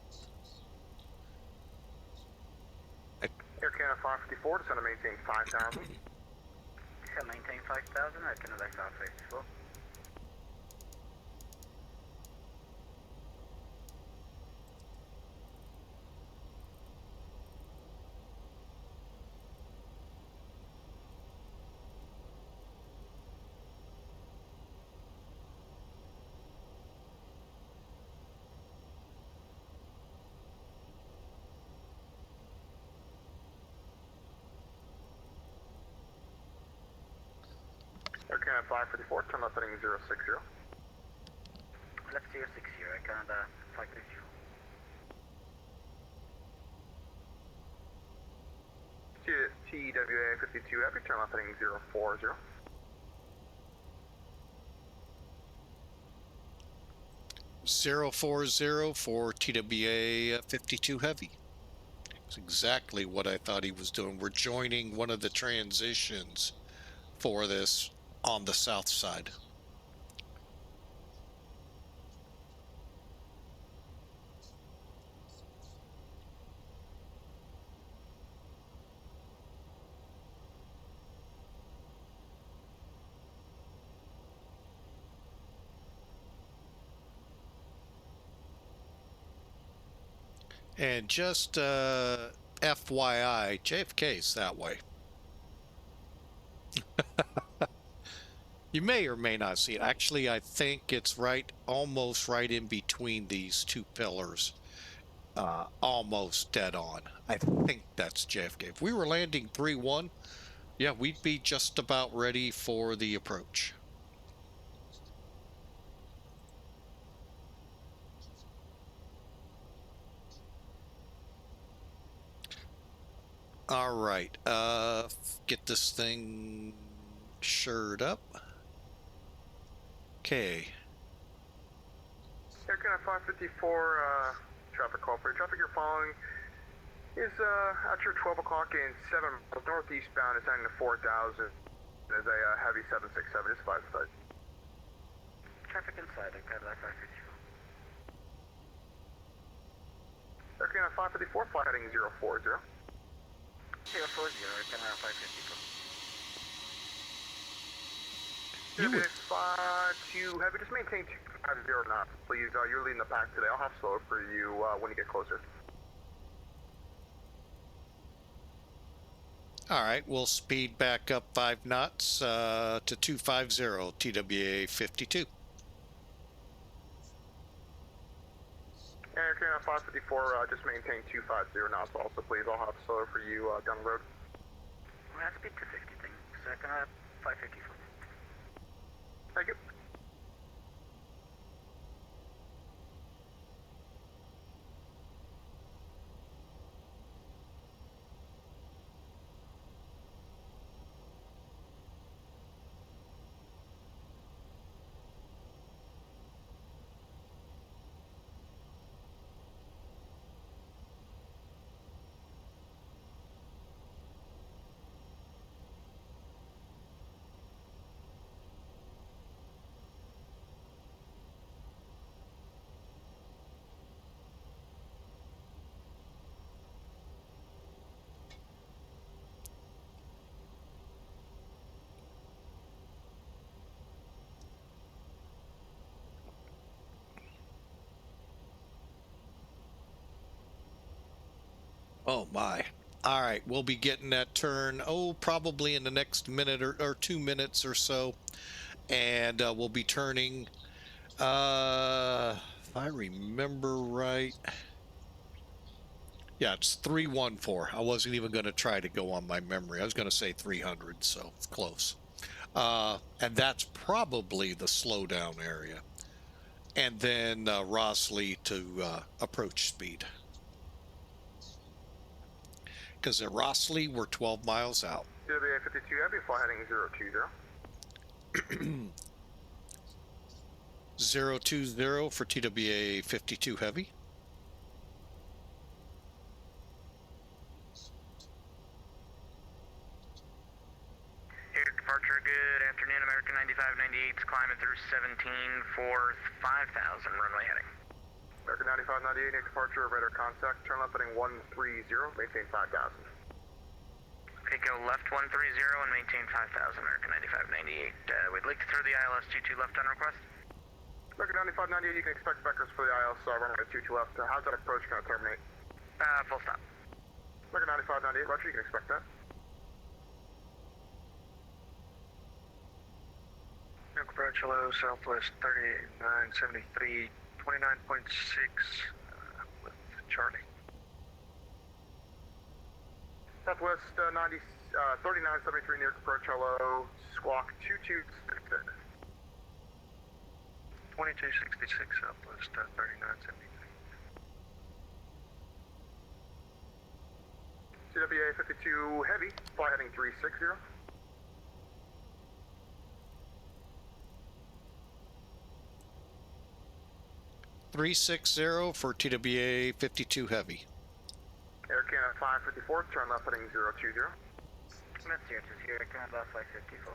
Air Canada 554, descend and maintain 5000. Descend maintain 5000. Air Canada 554. Air Canada 554, turn left heading 060. Left 060. Air Canada 554. TWA 52 Heavy, turn left heading 040. Zero 40 for TWA 52 Heavy. It's exactly what I thought he was doing. We're joining one of the transitions for this on the south side. And just FYI, JFK's that way. You may or may not see it. Actually, I think it's right, almost right in between these two pillars. almost dead on. I think that's JFK. If we were landing 3-1, yeah, we'd be just about ready for the approach. All right, get this thing shored up. Okay. Aircraft 554, traffic call for you. Traffic you're following is at your 12 o'clock in 7 miles northeastbound, is heading to 4,000. There's a heavy 767, just 5 side. Traffic inside, Cadillac 554. Aircraft 554, flight heading 040. 040, Cadillac 554. JFK 5-2 heavy, just maintain 250 knots, please. You're leading the pack today. I'll have slow for you when you get closer. All right, we'll speed back up 5 knots to 250 TWA 52. Aircraft 554, just maintain 250 knots also, please. I'll have slow for you down the road. Well, that's speed 250 thing. Cadillac 554. Thank you. Oh my. All right, we'll be getting that turn, probably in the next minute or 2 minutes or so. And we'll be turning, if I remember right, yeah, it's 314. I wasn't even going to try to go on my memory. I was going to say 300, so it's close. And that's probably the slowdown area. And then Rossley to approach speed. Because at Rossley, we're 12 miles out. TWA 52 heavy, flight heading 020. 020 for TWA 52 heavy. Air departure, good afternoon. American 9598's climbing through 17 for 5,000, runway heading. American 9598, next departure, radar contact, turn left heading 130, maintain 5,000. Okay, go left 130 and maintain 5,000, American 9598. We'd like to throw the ILS 22 left on request. American 9598, you can expect vectors for the ILS runway 22 left. How's that approach going to terminate? Full stop. American 9598, roger, you can expect that. Approach hello, Southwest 38973, 29.6 with Charlie. Southwest 3973 near approach hello, squawk 2266. 2266 Southwest 3973. TWA 52 heavy, flight heading 360. 360 for TWA 52 heavy. Air Canada 554, turn left heading 020. That's here, just here, Canada 554.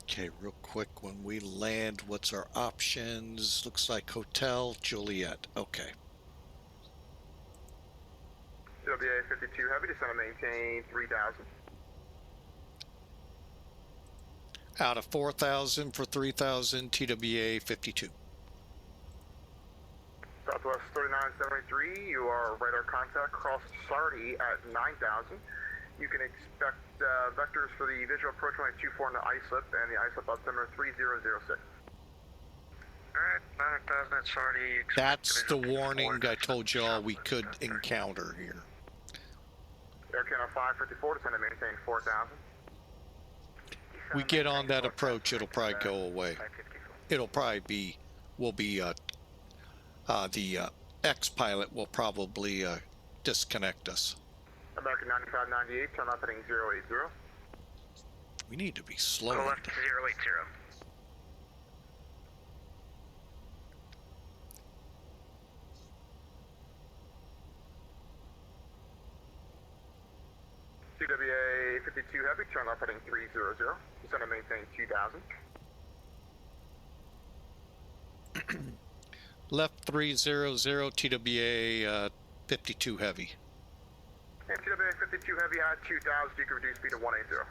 Okay, real quick, when we land, what's our options? Looks like Hotel Juliet. Okay. TWA 52 heavy, descend and maintain 3,000. Out of 4,000 for 3,000, TWA 52. Southwest 3973, you are radar contact, cross Sardi at 9,000. You can expect vectors for the visual approach runway 24 in the islip and the islip altimeter 3006. Alright, 9,000 it's already... That's the warning I told y'all we could encounter here. Air Canada 554, descend and maintain 4,000. We get on that approach, it'll probably go away. It'll probably be, the X-pilot will probably disconnect us. American 9598, turn left heading 080. We need to be Go slowing left down. 080. TWA 52 Heavy, turn left heading 300. Descend and maintain 2,000. Left 300, TWA 52 Heavy. And TWA 52 Heavy at 2,000, you can reduce speed to 180.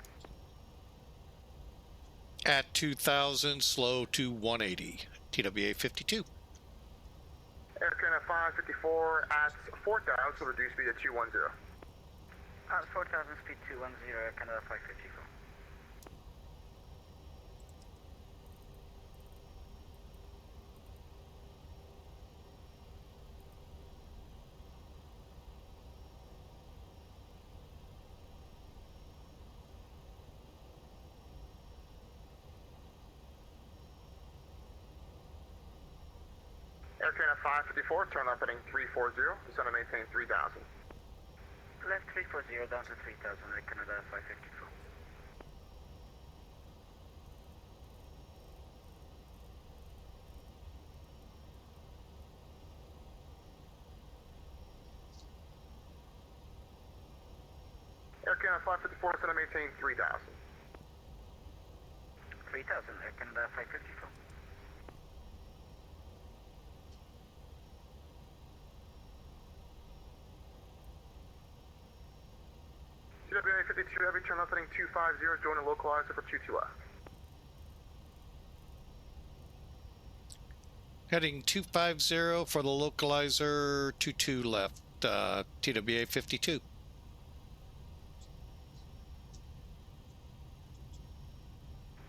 At 2,000, slow to 180. TWA 52. Air Canada 554 at 4,000, reduce speed to 210. At 4,000, speed 210, Air Canada 554. Air Canada 554, turn left heading 340, descend and maintain 3,000. Left 340, down to 3,000, Air Canada 554. Air Canada 554, descend and maintain 3,000. 3,000, Air Canada 554. TWA 52 Heavy, turn left heading 250, join the localizer for 22 left. Heading 250 for the localizer, 22 left, TWA 52.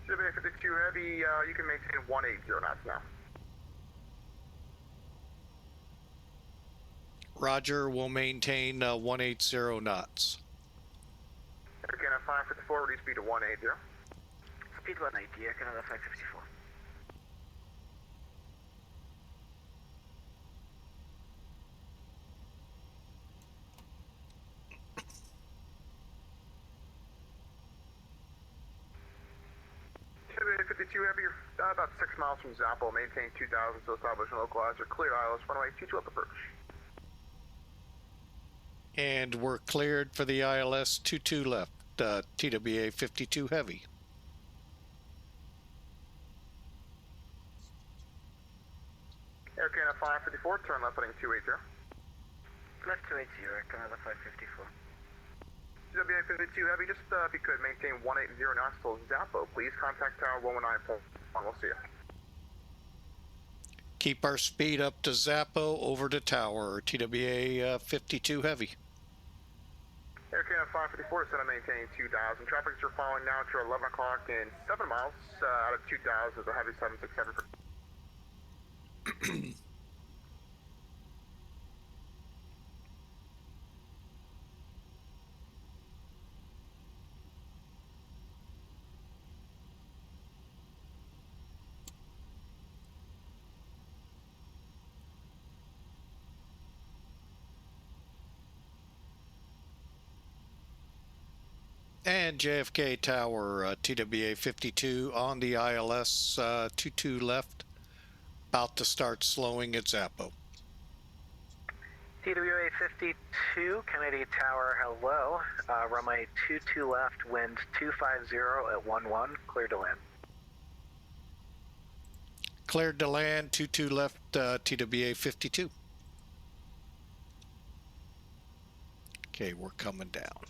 TWA 52 Heavy, you can maintain 180 knots now. Roger, will maintain 180 knots. Air Canada 554, reduce speed to 180. Speed 180, Air Canada 554. TWA 52 Heavy, you're about 6 miles from Zappo, maintain 2,000, so establish a localizer, clear ILS, runway 22 up approach. And we're cleared for the ILS 22 left, TWA 52 Heavy. Air Canada 554, turn left heading 280. Left 280, Air Canada 554. TWA 52 Heavy, just if you could maintain 180 knots till Zappo, please contact Tower 119.1, we'll see you. Keep our speed up to Zappo, over to Tower, TWA 52 Heavy. Air Canada 554, descend and maintain 2,000. Traffic you're following now to 11 o'clock and 7 miles out of 2,000 is a heavy 767. And JFK Tower, TWA 52 on the ILS 22 left, about to start slowing at Zappo. TWA 52, Kennedy Tower, hello. Runway 22 left, wind 250 at 11, clear to land. Cleared to land, 22 left, TWA 52. Okay, we're coming down.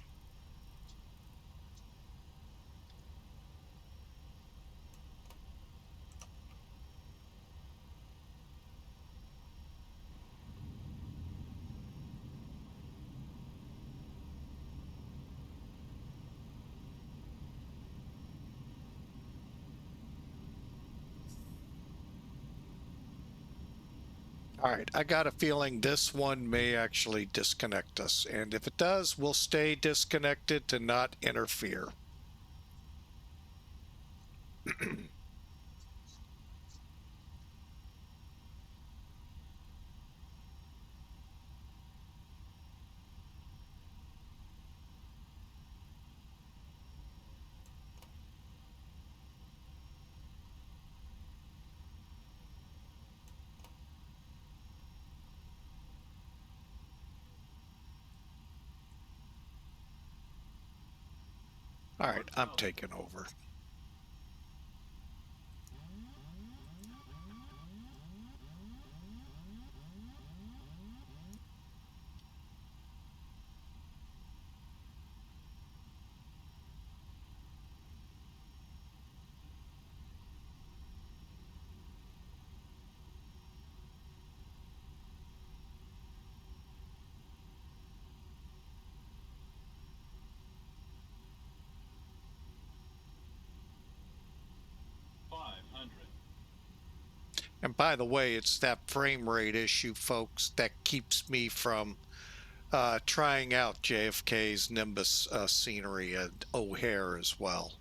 All right, I got a feeling this one may actually disconnect us, and if it does, we'll stay disconnected to not interfere. All right, I'm taking over. And by the way, it's that frame rate issue, folks, that keeps me from trying out JFK's Nimbus scenery at O'Hare as well.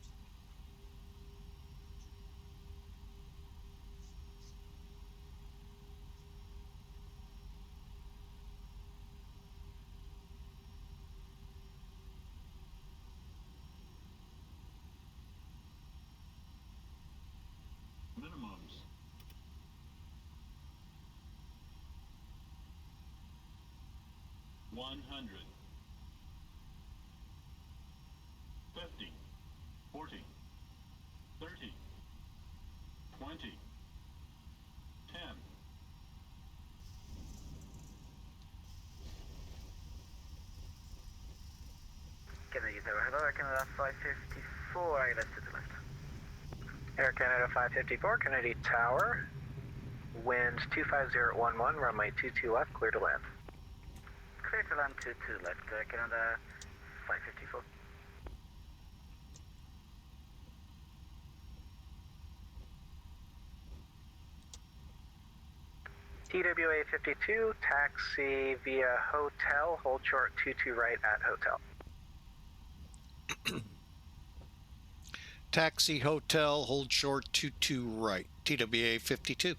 Minimums. $100. 50. 40. 30. 20. 10. Kennedy Tower, hello, Air Canada 554, I left to the left. Air Canada 554, Kennedy Tower, winds 250 at 11, runway 22 left, clear to land. Clear to land 22 left, Air Canada 554. TWA 52, taxi via hotel, hold short 22 right at hotel. Taxi hotel, hold short 22 right. TWA 52.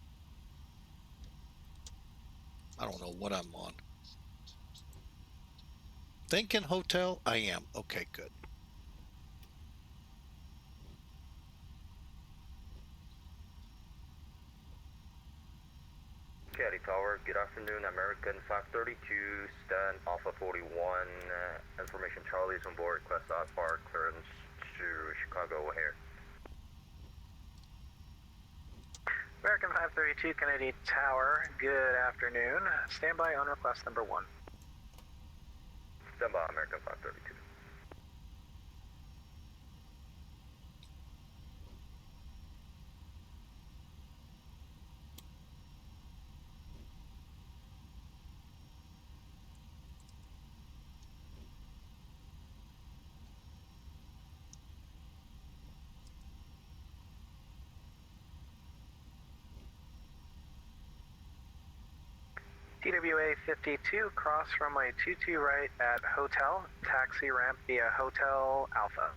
I don't know what I'm on. Thinking hotel? I am. Okay, good. Caddy Tower, good afternoon. American 532, stand Alpha 41. Information Charlie is on board. Request IFR clearance to Chicago O'Hare. American 532, Kennedy Tower, good afternoon. Stand by on request number 1. Stand by, American 532. TWA 52, cross runway 22 right at hotel, taxi ramp via Hotel Alpha.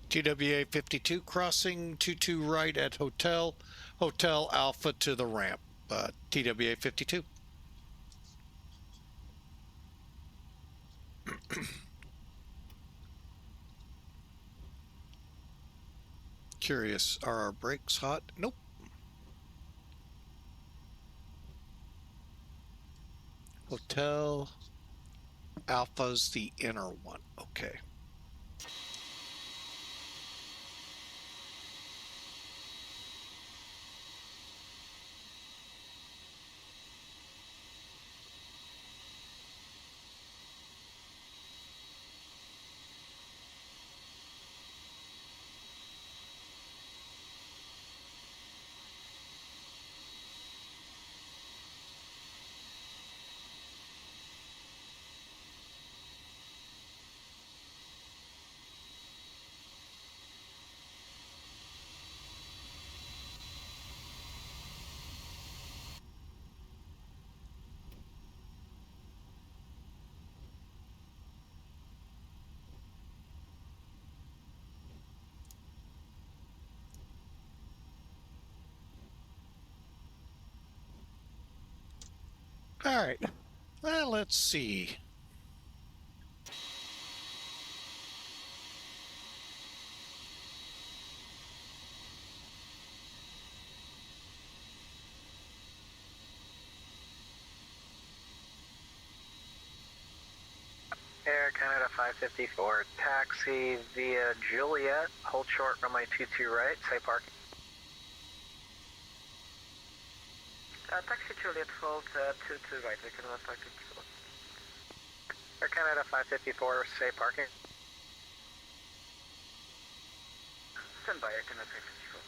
TWA 52, crossing 22 right at hotel, Hotel Alpha to the ramp. TWA 52. Curious, are our brakes hot? Nope. Hotel Alpha's the inner one. Okay. All right. Well, let's see. Air Canada 554, taxi via Juliet, hold short runway 22 right, say parking. Taxi Juliet, hold 22 right, Air Canada 554. Air Canada 554, say parking. Stand by, Air Canada 554.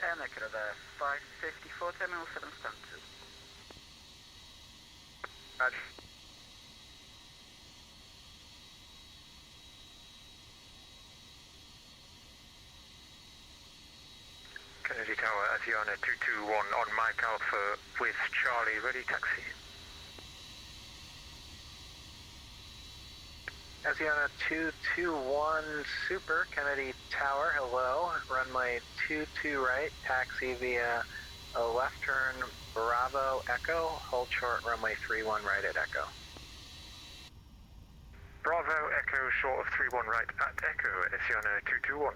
And Air Canada 554, terminal 7 stand 2. Roger. Kennedy Tower, Asiana 221 on Mike Alpha with Charlie, ready taxi. Asiana 221 Super, Kennedy Tower, hello, runway 22 right, taxi via a left turn, Bravo Echo, hold short runway 31 right at Echo. Bravo Echo short of 31 right at Echo, Asiana 221.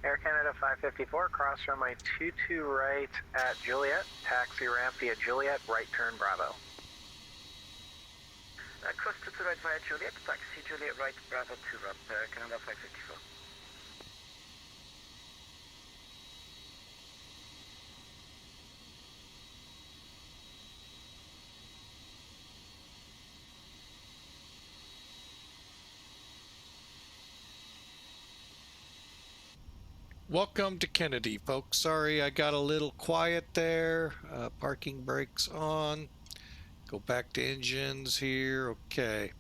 Air Canada 554, cross runway 22 right at Juliet, taxi ramp via Juliet, right turn Bravo. Cross to right via Juliet, taxi Juliet right, Bravo 2 ramp, Air Canada 554. Welcome to Kennedy, folks. Sorry I got a little quiet there. Parking brakes on. Go back to engines here. Okay.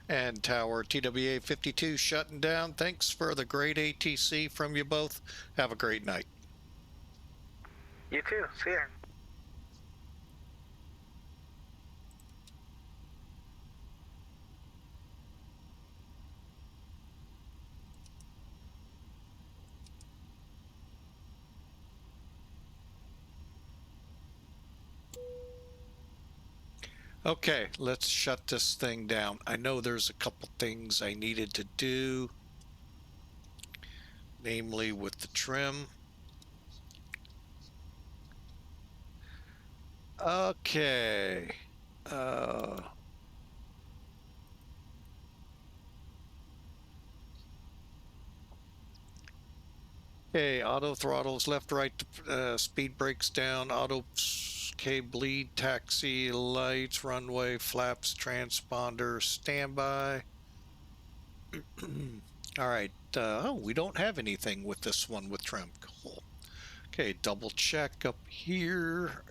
And Tower TWA 52 shutting down. Thanks for the great ATC from you both. Have a great night. You too, see ya. Okay, let's shut this thing down. I know there's a couple things I needed to do, namely with the trim. Okay. Okay, auto throttles left, right, speed brakes down, auto bleed, taxi, lights, runway, flaps, transponder, standby. All right. Oh, we don't have anything with this one with trim. Cool. Okay, double check up here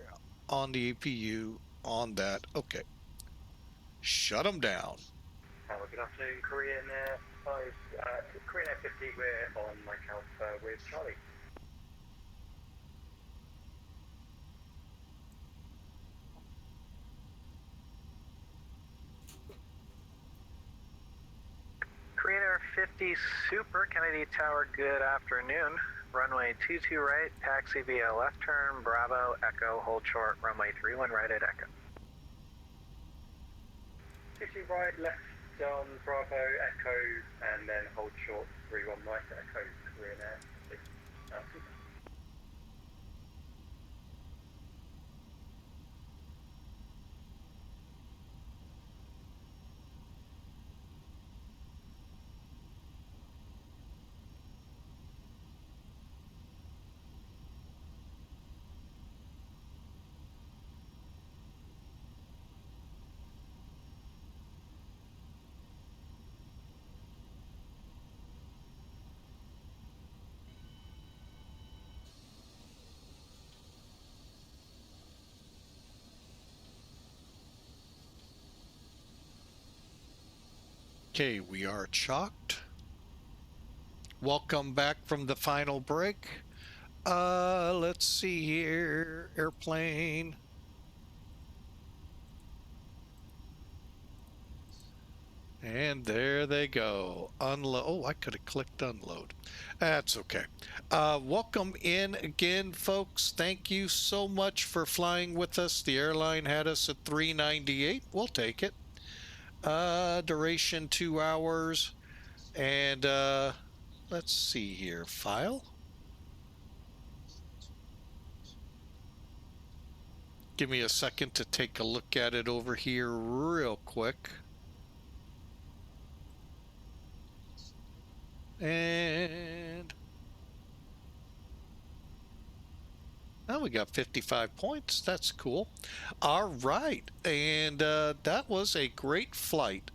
on the APU on that. Okay. Shut them down. Good afternoon, Korean Air 50, we're on Mike Alpha with Charlie. Korean Air 50 Super, Kennedy Tower, good afternoon. Runway 22 right, taxi via left turn, Bravo, Echo, hold short, runway 31 right at Echo. 50 right, left on Bravo, Echo, and then hold short 31 right at Echo, Korean Air 50. Super. Okay, we are chalked. Welcome back from the final break. Let's see here. Airplane. And there they go. Unload. Oh, I could have clicked unload. That's okay. Welcome in again, folks. Thank you so much for flying with us. The airline had us at 398. We'll take it. Duration 2 hours. And let's see here. File. Give me a second to take a look at it over here real quick. And now we got 55 points. That's cool. All right. And that was a great flight.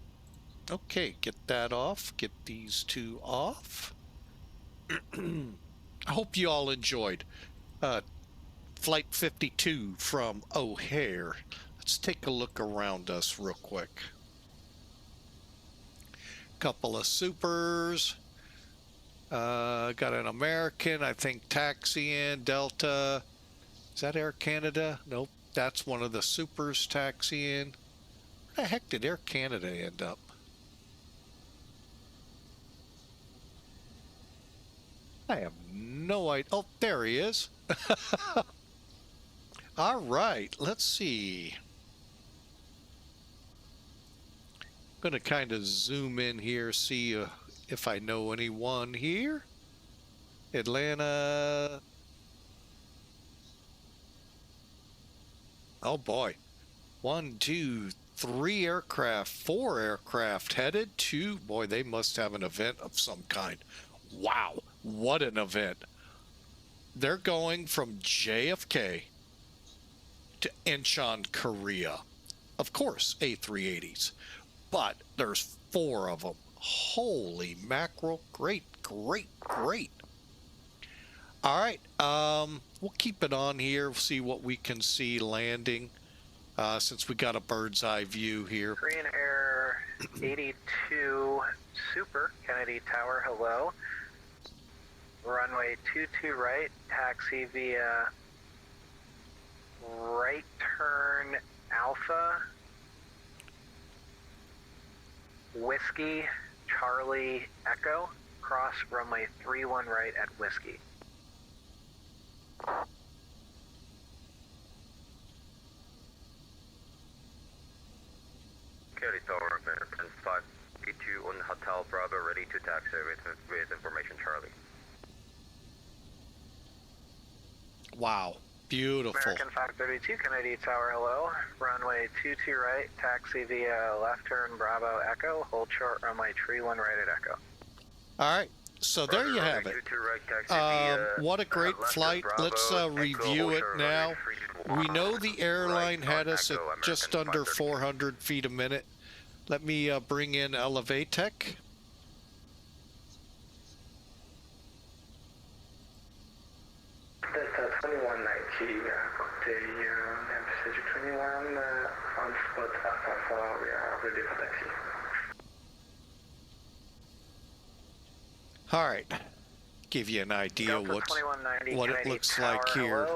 Okay, get that off. Get these two off. I hope you all enjoyed Flight 52 from O'Hare. Let's take a look around us real quick. Couple of supers. Got an American, I think, taxiing, Delta. Is that Air Canada? Nope, that's one of the supers taxiing. Where the heck did Air Canada end up? I have no idea. Oh, there he is. All right, let's see. I'm going to kind of zoom in here, see if I know anyone here. Atlanta. Oh boy. 1, 2, 3 aircraft, 4 aircraft headed to, boy, they must have an event of some kind. Wow, what an event. They're going from JFK to Incheon, Korea. Of course, A380s, but there's 4 of them. Holy mackerel. Great, great, great. All right, we'll keep it on here. We'll see what we can see landing since we got a bird's eye view here. Korean Air 82 Super, Kennedy Tower, hello. Runway 22 right, taxi via right turn Alpha, Whiskey, Charlie, Echo, cross runway 31 right at Whiskey. Kennedy Tower, American 582 on Hotel Bravo, ready to taxi with information Charlie. Wow, beautiful. American 532, Kennedy Tower, hello. Runway 22 right, taxi via left turn Bravo Echo, hold short runway 31 right at Echo. All right, so there you have it. What a great flight. Let's review it now. We know the airline had us at just under 400 feet a minute. Let me bring in Elevatech. Delta 2190, cocktail message 21 on spot Alpha, we are ready for taxi. All right, give you an idea what it looks like here.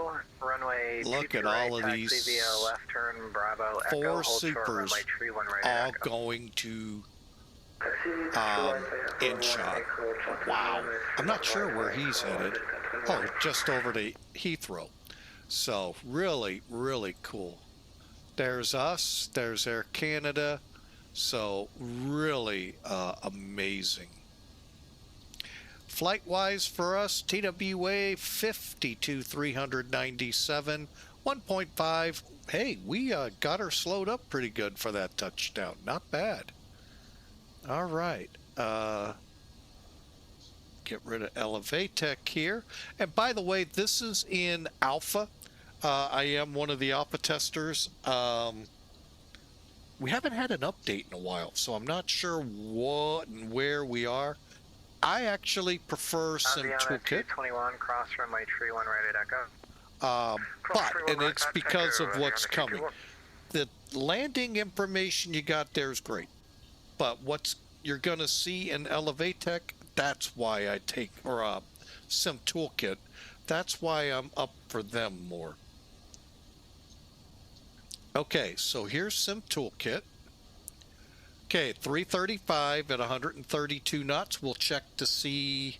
Runway Look at all of these via left turn Bravo, 4 supers all going to Incheon. Wow, I'm not sure where he's headed. Oh, just over to Heathrow. So really, really cool. There's us, there's Air Canada. So really amazing. Flight-wise for us, TWA 52,397, 1.5. Hey, we got her slowed up pretty good for that touchdown. Not bad. All right. Get rid of Elevatech here. And by the way, this is in alpha. I am one of the alpha testers. We haven't had an update in a while, so I'm not sure what and where we are. I actually prefer Centuket. 21 cross runway 31 right at Echo. But, and it's because of what's coming. The landing information you got there is great. But what's you're going to see in ElevateTech. That's why I take, or Sim Toolkit. That's why I'm up for them more. Okay, so here's Sim Toolkit. Okay, 335 at 132 knots. We'll check to see,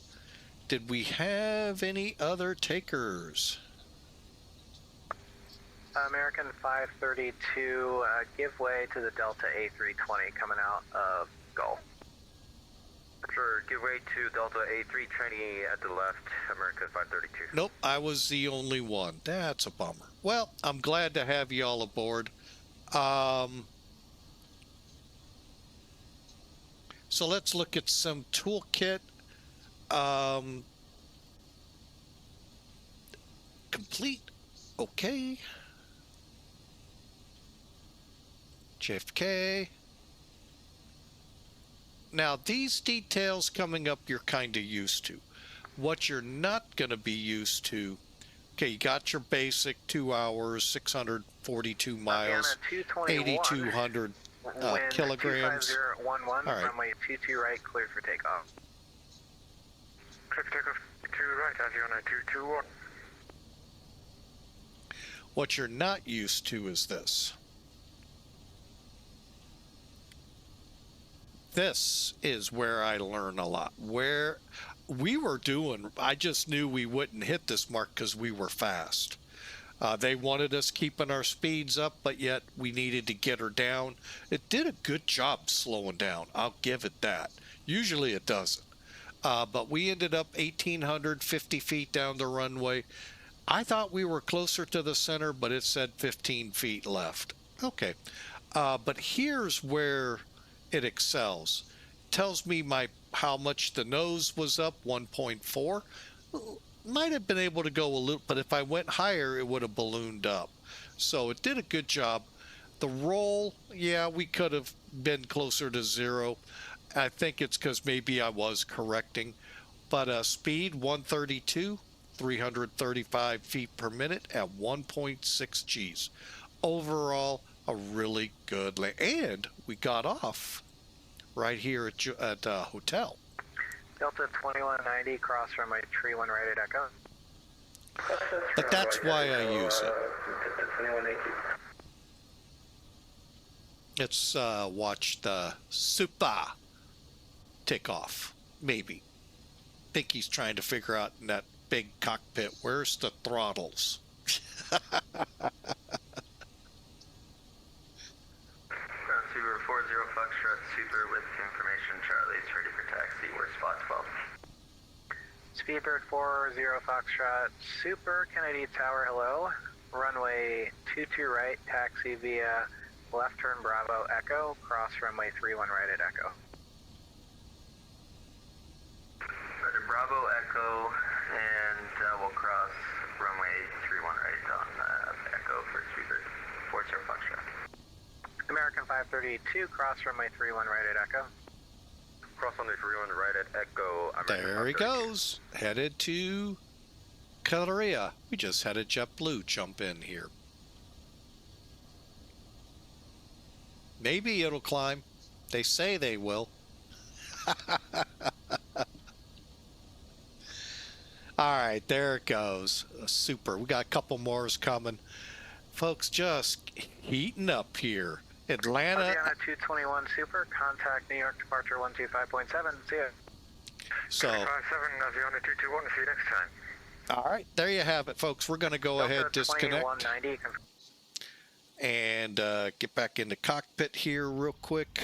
did we have any other takers? American 532, give way to the Delta A320 coming out of Gulf. Sure, give way to Delta A320 at the left, American 532. Nope, I was the only one. That's a bummer. Well, I'm glad to have you all aboard. So let's look at some toolkit. Complete. Okay. JFK. Now, these details coming up you're kind of used to. What you're not going to be used to, okay, you got your basic 2 hours, 642 miles, 8,200 kilograms. 25011, All right. runway 22 right, cleared for takeoff. Clear for takeoff 2 right, Aviona 221. What you're not used to is this. This is where I learn a lot. Where we were doing, I just knew we wouldn't hit this mark because we were fast. They wanted us keeping our speeds up, but yet we needed to get her down. It did a good job slowing down. I'll give it that. Usually it doesn't. But we ended up 1,850 feet down the runway. I thought we were closer to the center, but it said 15 feet left. Okay. But here's where it excels. It tells me how much the nose was up, 1.4. Might have been able to go a little, but if I went higher, it would have ballooned up. So it did a good job. The roll, yeah, we could have been closer to 0. I think it's because maybe I was correcting. But speed, 132, 335 feet per minute at 1.6 Gs. Overall, a really good land. And we got off right here at hotel. Delta 2190, cross runway 31 right at Echo. But that's why I use it. Let's watch the Super take off. Maybe. Think he's trying to figure out in that big cockpit, where's the throttles? Super 40 Foxtrot Super with information. Charlie's ready for taxi. We're spot 12. Speedbird 40 Foxtrot Super, Kennedy Tower, hello. Runway 22 right, taxi via left turn Bravo Echo, cross runway 31 right at Echo. Roger, Bravo Echo, and we'll cross runway 31 right on Echo for Speedbird 40 Foxtrot. American 532, cross runway 31 right at Echo. Cross runway 31 right at Echo. There he goes. Headed to Caleria. We just had a JetBlue jump in here. Maybe it'll climb. They say they will. All right, there it goes. Super. We got a couple more coming. Folks, just heating up here. Atlanta. Aviana 221 Super, contact New York departure 125.7. See ya. So, 57, Aviona 221, see you next time. all right, there you have it, folks. We're going to go ahead, disconnect, 2190, and get back into cockpit here real quick.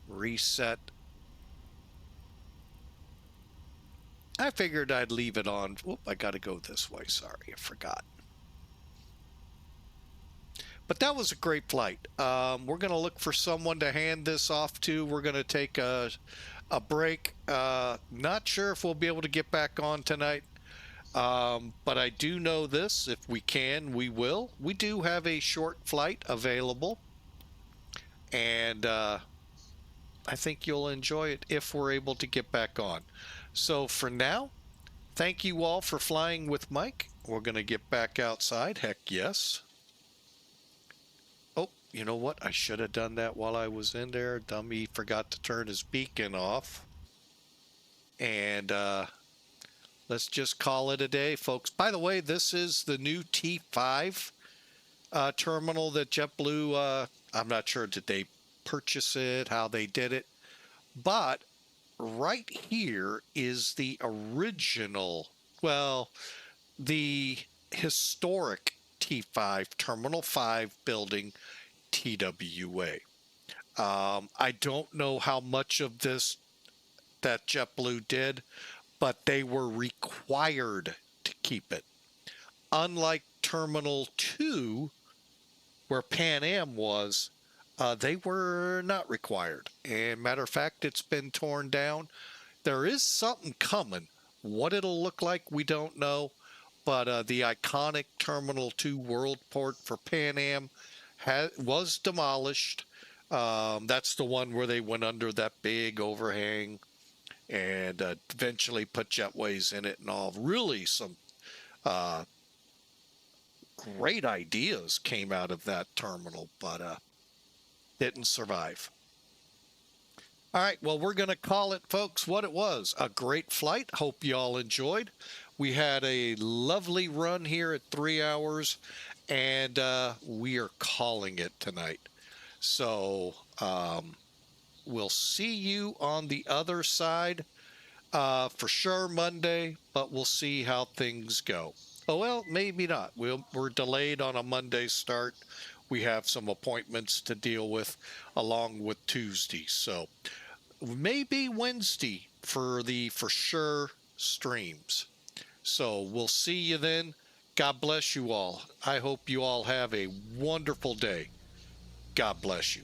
Reset. I figured I'd leave it on. Whoop, I got to go this way. Sorry, I forgot. But that was a great flight. We're going to look for someone to hand this off to. We're going to take a break. Not sure if we'll be able to get back on tonight. But I do know this. If we can, we will. We do have a short flight available. And I think you'll enjoy it if we're able to get back on. So for now, thank you all for flying with Mike. We're going to get back outside. Heck yes. you know what? I should have done that while I was in there. Dummy forgot to turn his beacon off. And let's just call it a day, folks. By the way, this is the new T5 terminal that JetBlue, I'm not sure, did they purchase it, how they did it. But right here is the original, well, the historic T5 Terminal 5 building TWA. I don't know how much of this that JetBlue did, but they were required to keep it. Unlike Terminal 2, where Pan Am was, they were not required. And matter of fact, it's been torn down. There is something coming. What it'll look like, we don't know. But the iconic Terminal 2 Worldport for Pan Am was demolished. That's the one where they went under that big overhang and eventually put jetways in it and all. Really some great ideas came out of that terminal, but didn't survive. All right, well, we're going to call it, folks, what it was. A great flight. Hope you all enjoyed. We had a lovely run here at 3 hours, and we are calling it tonight. So we'll see you on the other side for sure Monday, but we'll see how things go. Oh, well, maybe not. We're delayed on a Monday start. We have some appointments to deal with along with Tuesday. So maybe Wednesday for the for sure streams. So we'll see you then. God bless you all. I hope you all have a wonderful day. God bless you.